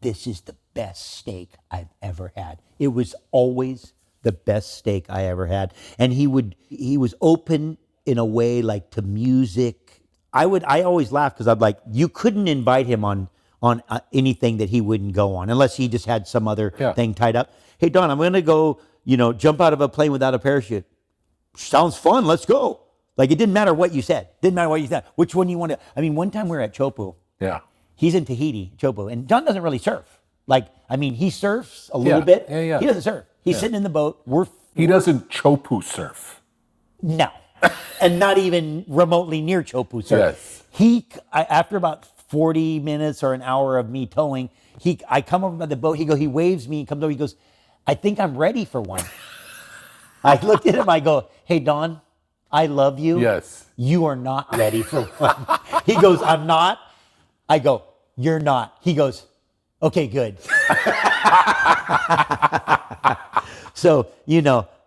this is the best steak I've ever had. It was always the best steak I ever had. And he was open in a way like to music. I always laugh because I'm like, you couldn't invite him on anything that he wouldn't go on unless he just had some other thing tied up. Hey, Don, I'm going to go, jump out of a plane without a parachute. Sounds fun. Let's go. Like, it didn't matter what you said. Which one you want to. I mean, one time we were at Chopu. Yeah. He's in Tahiti, Chopu. And Don doesn't really surf. He surfs a little bit. Yeah. He doesn't surf. He's sitting in the boat. He doesn't Chopu surf. No. And not even remotely near Chopu surf. Yes. After about 40 minutes or an hour of me towing, I come over by the boat. He waves me. He comes over. He goes, I think I'm ready for one. I looked at him. I go, hey, Don, I love you. Yes. You are not ready for one. He goes, I'm not. I go, you're not. He goes, okay, good. So,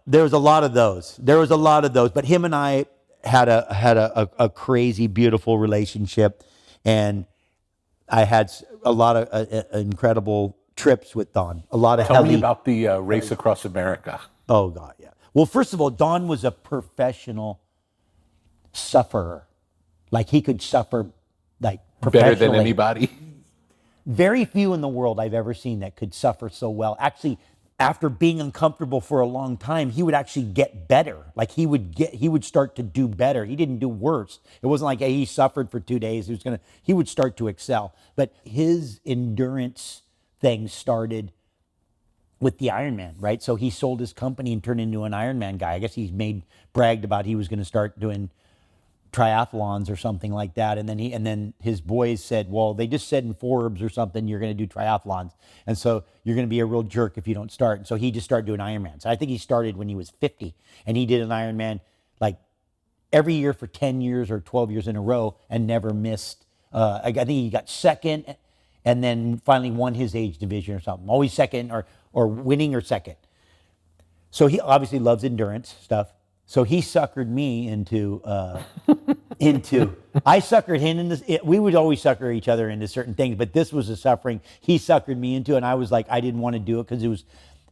there was a lot of those. But him and I had a crazy, beautiful relationship. And I had a lot of incredible trips with Don. Tell me about the race across America. Oh, God, yeah. Well, first of all, Don was a professional sufferer. Like, he could suffer, professionally. Better than anybody? Very few in the world I've ever seen that could suffer so well. Actually, after being uncomfortable for a long time, he would actually get better. Like, he would start to do better. He didn't do worse. It wasn't like, hey, he suffered for 2 days. He would start to excel. But his endurance thing started with the Ironman, right? So he sold his company and turned into an Ironman guy. I guess he bragged about he was going to start doing triathlons or something like that. And then his boys said, well, they just said in Forbes or something, you're going to do triathlons. And so you're going to be a real jerk if you don't start. And so he just started doing Ironmans. So I think he started when he was 50, and he did an Ironman like every year for 10 years or 12 years in a row and never missed. I think he got second and then finally won his age division or something. Always second or winning or second. So he obviously loves endurance stuff. So he suckered me into I suckered him into, we would always sucker each other into certain things, but this was a suffering he suckered me into, and I was like, I didn't want to do it because it was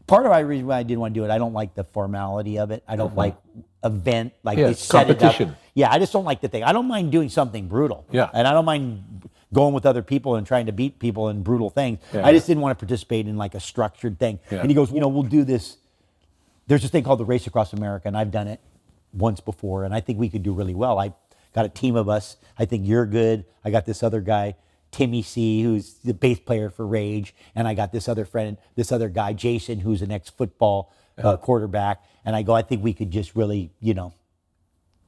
part of the reason why I didn't want to do it. I don't like the formality of it. I don't like event, like they set competition. It up. Yeah, I just don't like the thing. I don't mind doing something brutal. Yeah. And I don't mind going with other people and trying to beat people in brutal things. Yeah. I just didn't want to participate in like a structured thing. Yeah. And he goes, we'll do this. There's this thing called the Race Across America, and I've done it once before, and I think we could do really well. I got a team of us. I think you're good. I got this other guy, Timmy C, who's the bass player for Rage, and I got this other friend, this other guy, Jason, who's an ex-football quarterback. And I go, I think we could just really,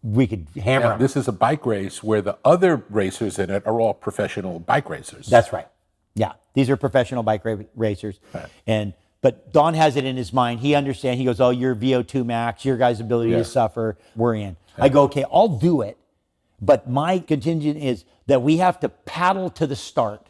we could hammer them. This is a bike race where the other racers in it are all professional bike racers. That's right. Yeah, these are professional bike racers, right. But Don has it in his mind. He understands. He goes, oh, your VO2 max, your guys' ability to suffer, we're in. Yeah. I go, okay, I'll do it. But my contingent is that we have to paddle to the start,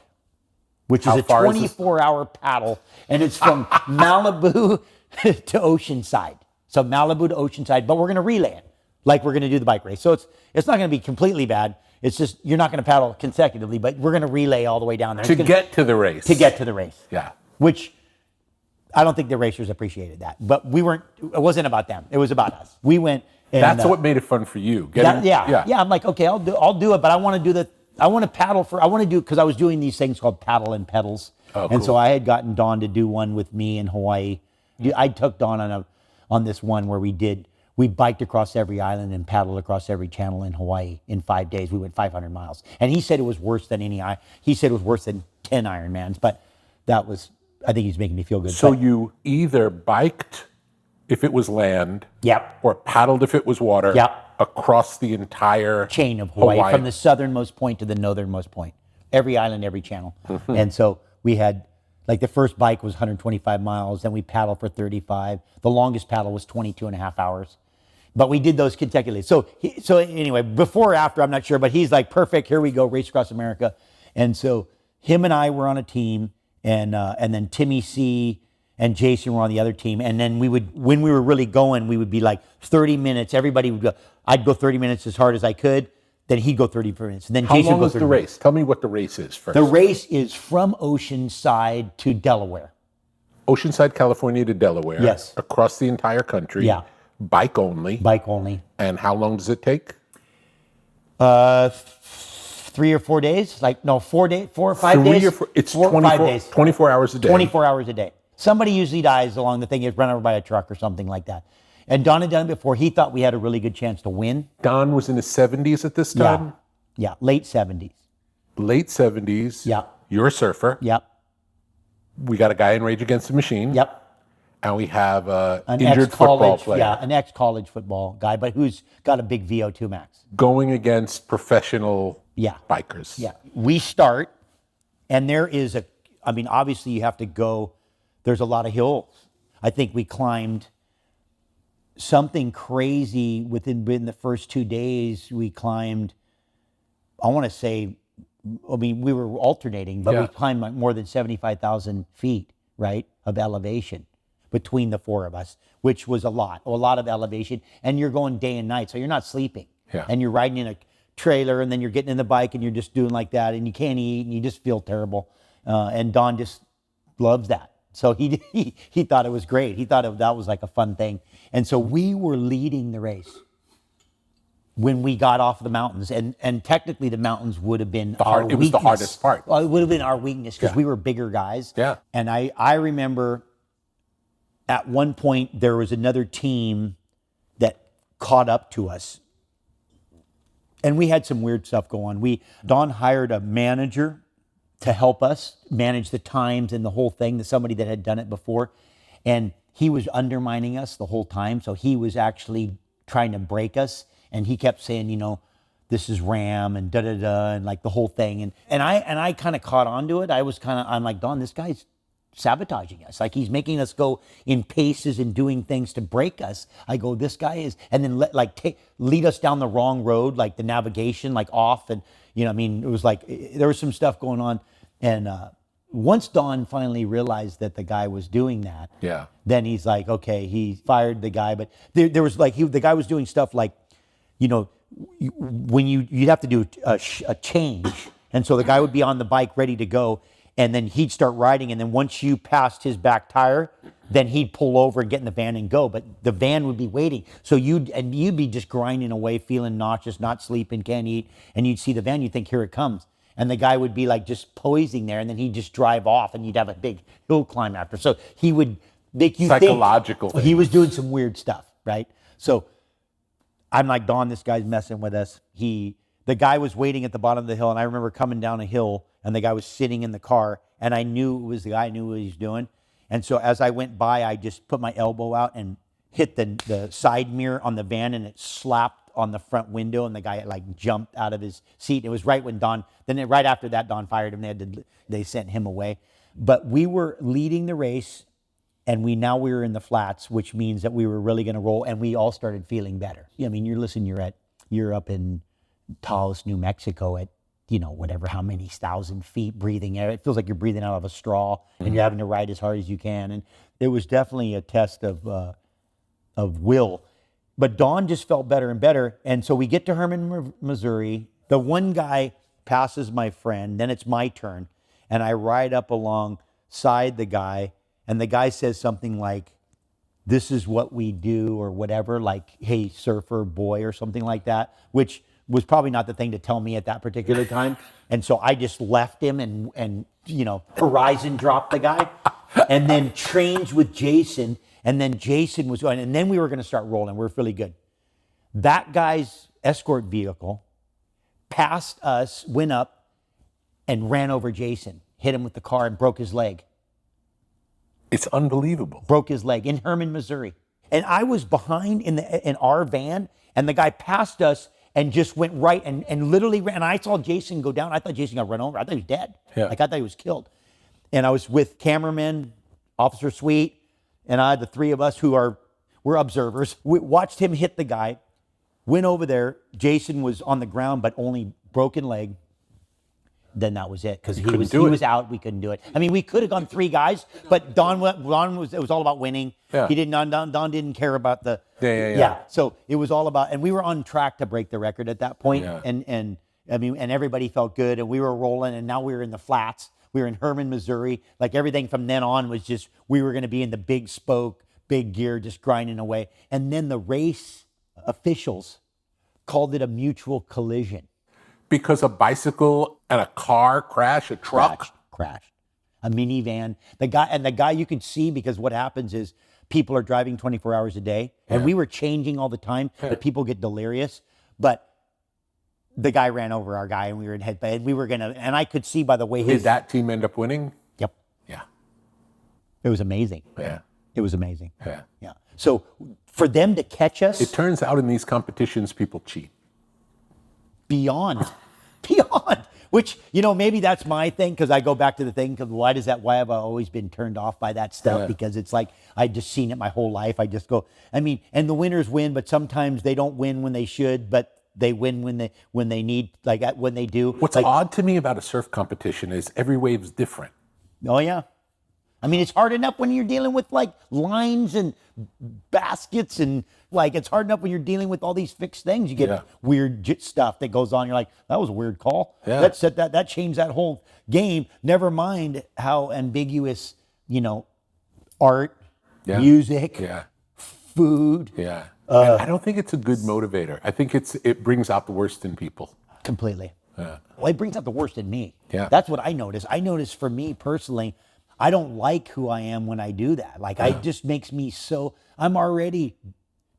which is a 24-hour paddle. And it's from Malibu to Oceanside. So Malibu to Oceanside, but we're going to relay it like we're going to do the bike race. So it's not going to be completely bad. It's just, you're not going to paddle consecutively, but we're going to relay all the way down there. To get to the race. To get to the race. Yeah. Which I don't think the racers appreciated that, but it wasn't about them. It was about us. We went. And, that's what made it fun for you. I'm like, okay, I'll do it, but I want to paddle because I was doing these things called paddle and pedals. Oh, and so I had gotten Don to do one with me in Hawaii. I took Don on this one where we biked across every island and paddled across every channel in Hawaii in 5 days. We went 500 miles. And he said it was worse than 10 Ironmans, but I think he's making me feel good. So you either biked if it was land, or paddled if it was water, across the entire chain of Hawaii, from the southernmost point to the northernmost point, every island, every channel. Mm-hmm. And so we had, like, the first bike was 125 miles, then we paddled for 35. The longest paddle was 22 and a half hours. But we did those consecutively. So anyway, before or after, I'm not sure, but he's like, perfect, here we go, Race Across America. And so him and I were on a team, and then Timmy C and Jason were on the other team. And then when we were really going, we would be like 30 minutes. Everybody would go. I'd go 30 minutes as hard as I could. Then he'd go 30 minutes. And then Jason would go 30 minutes. How long is the race? Tell me what the race is first. The race is from Oceanside to Delaware. Oceanside, California to Delaware. Yes. Across the entire country. Yeah. Bike only. Bike only. And how long does it take? 3 or 4 days, 4 or 5 days. It's 24 hours a day. 24 hours a day. Somebody usually dies along the thing, is run over by a truck or something like that. And Don had done it before. He thought we had a really good chance to win. Don was in his 70s at this time? Yeah, late 70s. Late 70s. Yeah. You're a surfer. Yep. We got a guy in Rage Against the Machine. Yep. And we have an injured football player. Yeah, an ex-college football guy, but who's got a big VO2 max. Going against professional bikers. Yeah. We start, and there is obviously you have to go, there's a lot of hills. I think we climbed something crazy within the first 2 days. We climbed, I want to say, we were alternating, but we climbed like more than 75,000 feet, right, of elevation between the four of us, which was a lot of elevation. And you're going day and night, so you're not sleeping. Yeah. And you're riding in a trailer, and then you're getting in the bike, and you're just doing like that, and you can't eat, and you just feel terrible. And Don just loves that. So he thought it was great. He thought that was like a fun thing. And so we were leading the race when we got off the mountains. And technically the mountains would have been our weakness. It was the hardest part. Well, it would have been our weakness because we were bigger guys. Yeah. And I remember at one point there was another team that caught up to us. And we had some weird stuff go on. Don hired a manager to help us manage the times and the whole thing, somebody that had done it before. And he was undermining us the whole time. So he was actually trying to break us. And he kept saying, this is RAM and and like the whole thing. And I kind of caught on to it. I'm like, Don, this guy's sabotaging us. Like, he's making us go in paces and doing things to break us. I go, this guy is, and then lead us down the wrong road, like the navigation, like off. And, you know, I mean, it was like, there was some stuff going on. And once Don finally realized that the guy was doing that, then he's like, okay, he fired the guy. But there was like, the guy was doing stuff like, you know, when you'd have to do a change. And so the guy would be on the bike ready to go. And then he'd start riding, and then once you passed his back tire, then he'd pull over and get in the van and go. But the van would be waiting. So you'd be just grinding away, feeling nauseous, not sleeping, can't eat. And you'd see the van, you'd think, here it comes. And the guy would be like just poising there, and then he'd just drive off, and you'd have a big hill climb after. So he would make you psychological think he was doing some weird stuff, right? So I'm like, Don, this guy's messing with us. The guy was waiting at the bottom of the hill, and I remember coming down a hill, and the guy was sitting in the car, and I knew it was the guy. I knew what he was doing. And so as I went by, I just put my elbow out and hit the side mirror on the van, and it slapped on the front window, and the guy like jumped out of his seat. It was right when right after that, Don fired him. They sent him away. But we were leading the race, and we were in the flats, which means that we were really going to roll, and we all started feeling better. I mean, you're up in Taos, New Mexico at, you know, whatever, how many 1,000 feet breathing air. It feels like you're breathing out of a straw, and you're having to ride as hard as you can. And it was definitely a test of will. But Don just felt better and better. And so we get to Herman, Missouri. The one guy passes my friend, then it's my turn. And I ride up alongside the guy, and the guy says something like, this is what we do, or whatever, like, hey, surfer boy, or something like that, which was probably not the thing to tell me at that particular time. And so I just left him and you know, horizon dropped the guy, and then changed with Jason. And then Jason was going, and then we were going to start rolling. We're really good. That guy's escort vehicle passed us, went up, and ran over Jason, hit him with the car, and broke his leg. It's unbelievable. Broke his leg in Herman, Missouri. And I was behind in our van, and the guy passed us and just went right and literally ran. And I saw Jason go down. I thought Jason got run over. I thought he was dead. Yeah. Like, I thought he was killed. And I was with cameraman, Officer Sweet, and the three of us we're observers. We watched him hit the guy, went over there. Jason was on the ground, but only broken leg. Then that was it, because he was out. We couldn't do it. I mean, we could have gone 3 guys, but Don was, it was all about winning. Yeah. Don didn't care about the So it was all about, and we were on track to break the record at that point. Yeah. And I mean, and everybody felt good, and we were rolling, and now we were in the flats. We were in Herman, Missouri. Like, everything from then on was just, we were going to be in the big spoke, big gear, just grinding away. And then the race officials called it a mutual collision. Because a bicycle and a car crash, a truck? Crashed. A minivan. The guy you could see, because what happens is people are driving 24 hours a day, and we were changing all the time, but people get delirious. But the guy ran over our guy, and we were in headband. We were and I could see by the way Did that team end up winning? Yep. Yeah. It was amazing. Yeah. It was amazing. Yeah. Yeah. So for them to catch us. It turns out in these competitions, people cheat. Beyond, which, you know, maybe that's my thing, because I go back to the thing, because why have I always been turned off by that stuff? Yeah. Because it's like, I just seen it my whole life. I just go, I mean, and the winners win, but sometimes they don't win when they should, but they win when they need, like when they do. What's odd to me about a surf competition is every wave's different. Oh yeah. I mean, it's hard enough when you're dealing with like lines and baskets, and like, it's hard enough when you're dealing with all these fixed things. You get weird stuff that goes on. You're like, that was a weird call. Yeah. That changed that whole game. Never mind how ambiguous, you know, art, music, food. Yeah. I don't think it's a good motivator. I think it brings out the worst in people. Completely. Yeah. Well, it brings out the worst in me. Yeah. That's what I notice. I notice for me personally, I don't like who I am when I do that. Like, it just makes me I'm already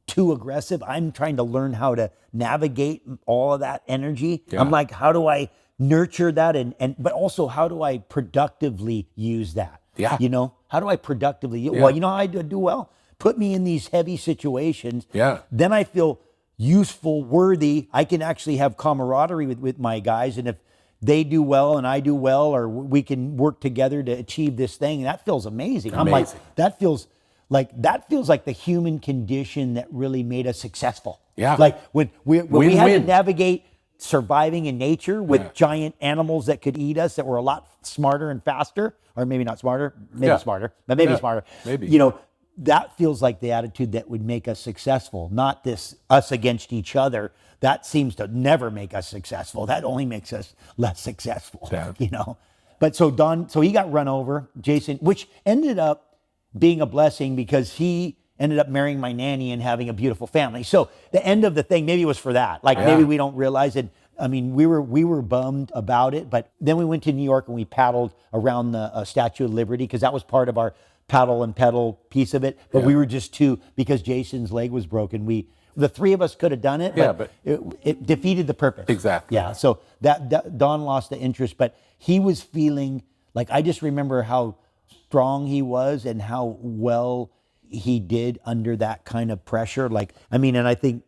too aggressive. I'm trying to learn how to navigate all of that energy. Yeah. I'm like, how do I nurture that? But also, how do I productively use that? Yeah. You know, how do I productively? Well, you know how I do well? Put me in these heavy situations. Yeah. Then I feel useful, worthy. I can actually have camaraderie with my guys. And if they do well and I do well, or we can work together to achieve this thing, that feels amazing. I'm like, that feels like the human condition that really made us successful. Yeah. Like when we had to navigate surviving in nature with giant animals that could eat us, that were a lot smarter and faster, or maybe not smarter, maybe smarter, but maybe smarter. Maybe. You know, that feels like the attitude that would make us successful, not this us against each other. That seems to never make us successful. That only makes us less successful, you know. But so he got run over, Jason, which ended up being a blessing because he ended up marrying my nanny and having a beautiful family. So the end of the thing, maybe it was for that. Like maybe we don't realize it. I mean, we were bummed about it, but then we went to New York and we paddled around the Statue of Liberty because that was part of our paddle and pedal piece of it. But we were just two because Jason's leg was broken. The three of us could have done it, but it defeated the purpose. Exactly. Yeah. So that Don lost the interest, but he was feeling like, I just remember how strong he was and how well he did under that kind of pressure. Like, I mean, and I think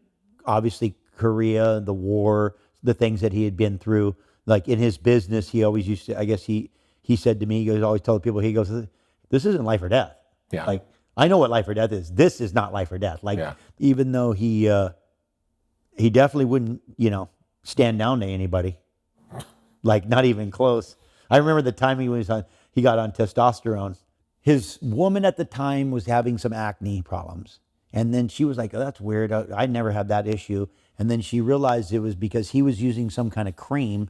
obviously Korea, the war, the things that he had been through, like in his business, he always used to, I guess he said to me, he goes, always tell people, he goes, this isn't life or death. Yeah. Like, I know what life or death is. This is not life or death. Like, even though he definitely wouldn't, you know, stand down to anybody, like not even close. I remember the time he got on testosterone. His woman at the time was having some acne problems. And then she was like, oh, that's weird. I never had that issue. And then she realized it was because he was using some kind of cream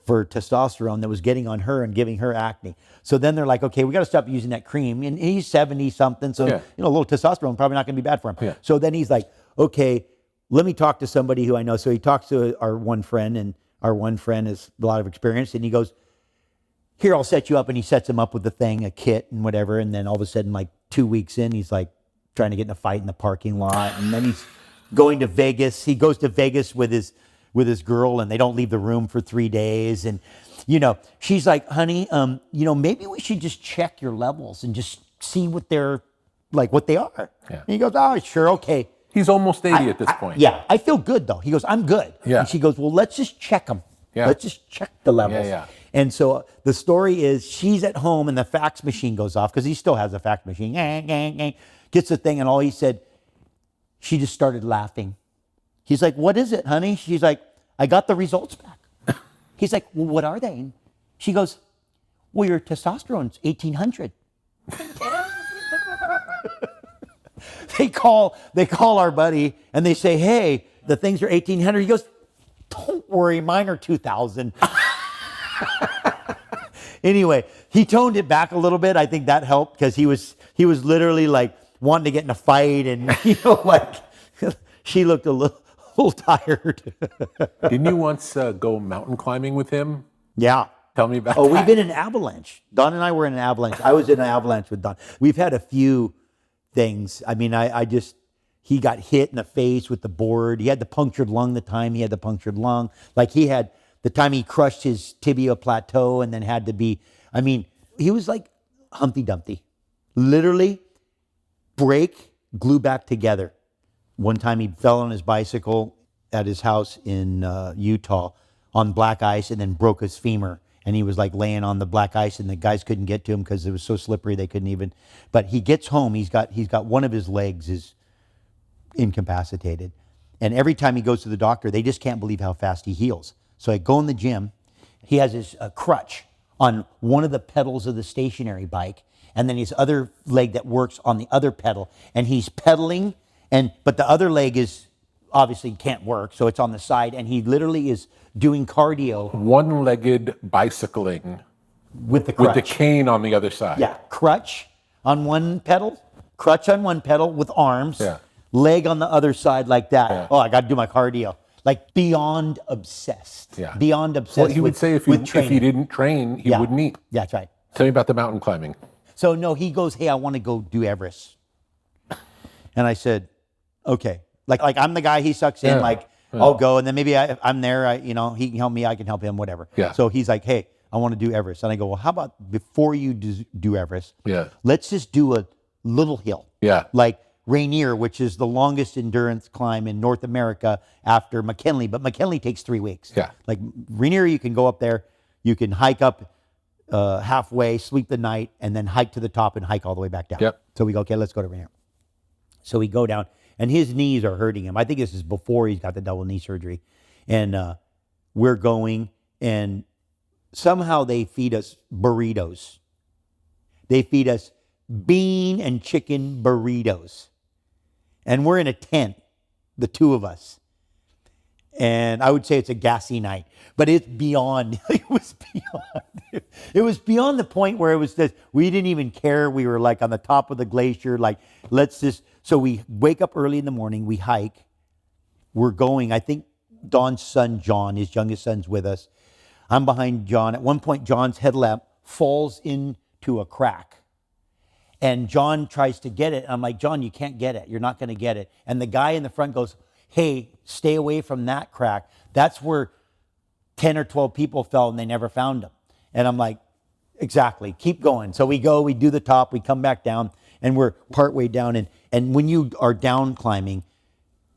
for testosterone that was getting on her and giving her acne. So then they're like, okay, we got to stop using that cream. And he's 70 something. So, you know, a little testosterone probably not going to be bad for him. Yeah. So then he's like, okay, let me talk to somebody who I know. So he talks to our one friend, and our one friend has a lot of experience. And he goes, here, I'll set you up. And he sets him up with the thing, a kit and whatever. And then all of a sudden, like 2 weeks in, he's like trying to get in a fight in the parking lot. And then he's going to Vegas. He goes to Vegas with his girl, and they don't leave the room for 3 days. And, you know, she's like, honey, you know, maybe we should just check your levels and just see what they're like, what they are. Yeah. And he goes, oh, sure. Okay. He's almost 80 at this point. Yeah. I feel good though. He goes, I'm good. Yeah. And she goes, well, let's just check them. Yeah. Let's just check the levels. Yeah. And so the story is she's at home and the fax machine goes off because he still has a fax machine. Gets the thing, and all he said, she just started laughing. He's like, what is it, honey? She's like, I got the results back. He's like, well, what are they? She goes, well, your testosterone's 1,800. They call our buddy and they say, hey, the things are 1,800. He goes, don't worry, mine are 2,000. Anyway, he toned it back a little bit. I think that helped because he was literally like wanting to get in a fight, and you know, like she looked a little tired. Didn't you once go mountain climbing with him? Yeah. Tell me about that. Oh, we've been in an avalanche. Don and I were in an avalanche. I was in an avalanche with Don. We've had a few things. I mean, he got hit in the face with the board. He had the punctured lung the time he had the punctured lung. Like he had the time he crushed his tibia plateau and then had to be, I mean, he was like Humpty Dumpty. Literally break, glue back together. One time he fell on his bicycle at his house in Utah on black ice and then broke his femur. And he was like laying on the black ice and the guys couldn't get to him because it was so slippery they couldn't even. But he gets home, he's got one of his legs is incapacitated. And every time he goes to the doctor, they just can't believe how fast he heals. So I go in the gym, he has his crutch on one of the pedals of the stationary bike, and then his other leg that works on the other pedal. And he's pedaling, but the other leg is obviously can't work, so it's on the side, and he literally is doing cardio. One-legged bicycling. With the crutch. With the cane on the other side. Yeah, crutch on one pedal, crutch on one pedal with arms, leg on the other side like that. Yeah. Oh, I got to do my cardio. Like beyond obsessed. Yeah. Beyond obsessed. Well, he would say if he didn't train, he wouldn't eat. Yeah, that's right. Tell me about the mountain climbing. So no, he goes, hey, I want to go do Everest. And I said, okay. Like I'm the guy he sucks in, I'll go, and then maybe I'm there, he can help me, I can help him, whatever. Yeah. So he's like, hey, I want to do Everest. And I go, well, how about before you do Everest, let's just do a little hill. Yeah. Like Rainier, which is the longest endurance climb in North America after McKinley. But McKinley takes 3 weeks. Yeah. Like Rainier, you can go up there, you can hike up halfway, sleep the night, and then hike to the top and hike all the way back down. Yep. So we go, okay, let's go to Rainier. So we go down, and his knees are hurting him. I think this is before he's got the double knee surgery. And we're going, and somehow they feed us burritos. They feed us bean and chicken burritos. And we're in a tent, the two of us. And I would say it's a gassy night, but it's beyond, it was beyond the point where it was just, we didn't even care. We were like on the top of the glacier, like, so we wake up early in the morning, we hike, we're going, I think Don's son, John, his youngest son's with us. I'm behind John. At one point, John's headlamp falls into a crack. And John tries to get it. I'm like, John, you can't get it. You're not going to get it. And the guy in the front goes, hey, stay away from that crack. That's where 10 or 12 people fell and they never found them. And I'm like, exactly, keep going. So we go, we do the top, we come back down, and we're partway down. And when you are down climbing,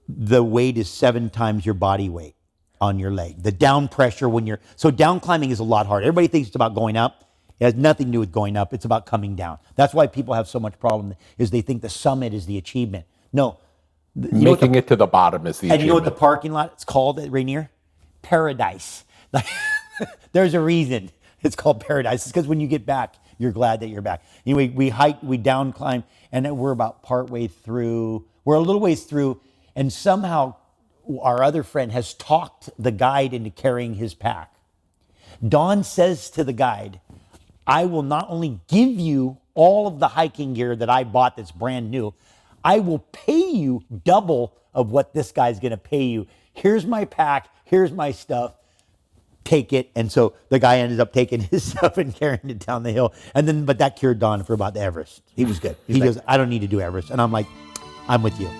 the weight is 7 times your body weight on your leg. The down pressure so down climbing is a lot harder. Everybody thinks it's about going up. It has nothing to do with going up. It's about coming down. That's why people have so much problem, is they think the summit is the achievement. No. Making it to the bottom is the achievement. And you know what the parking lot is called at Rainier? Paradise. There's a reason it's called paradise. It's because when you get back, you're glad that you're back. Anyway, we hike, we down climb, and we're about partway through. We're a little ways through, and somehow our other friend has talked the guide into carrying his pack. Don says to the guide, I will not only give you all of the hiking gear that I bought that's brand new, I will pay you double of what this guy's going to pay you. Here's my pack. Here's my stuff. Take it. And so the guy ended up taking his stuff and carrying it down the hill. But that cured Don for about the Everest. He was good. He goes, I don't need to do Everest. And I'm like, I'm with you.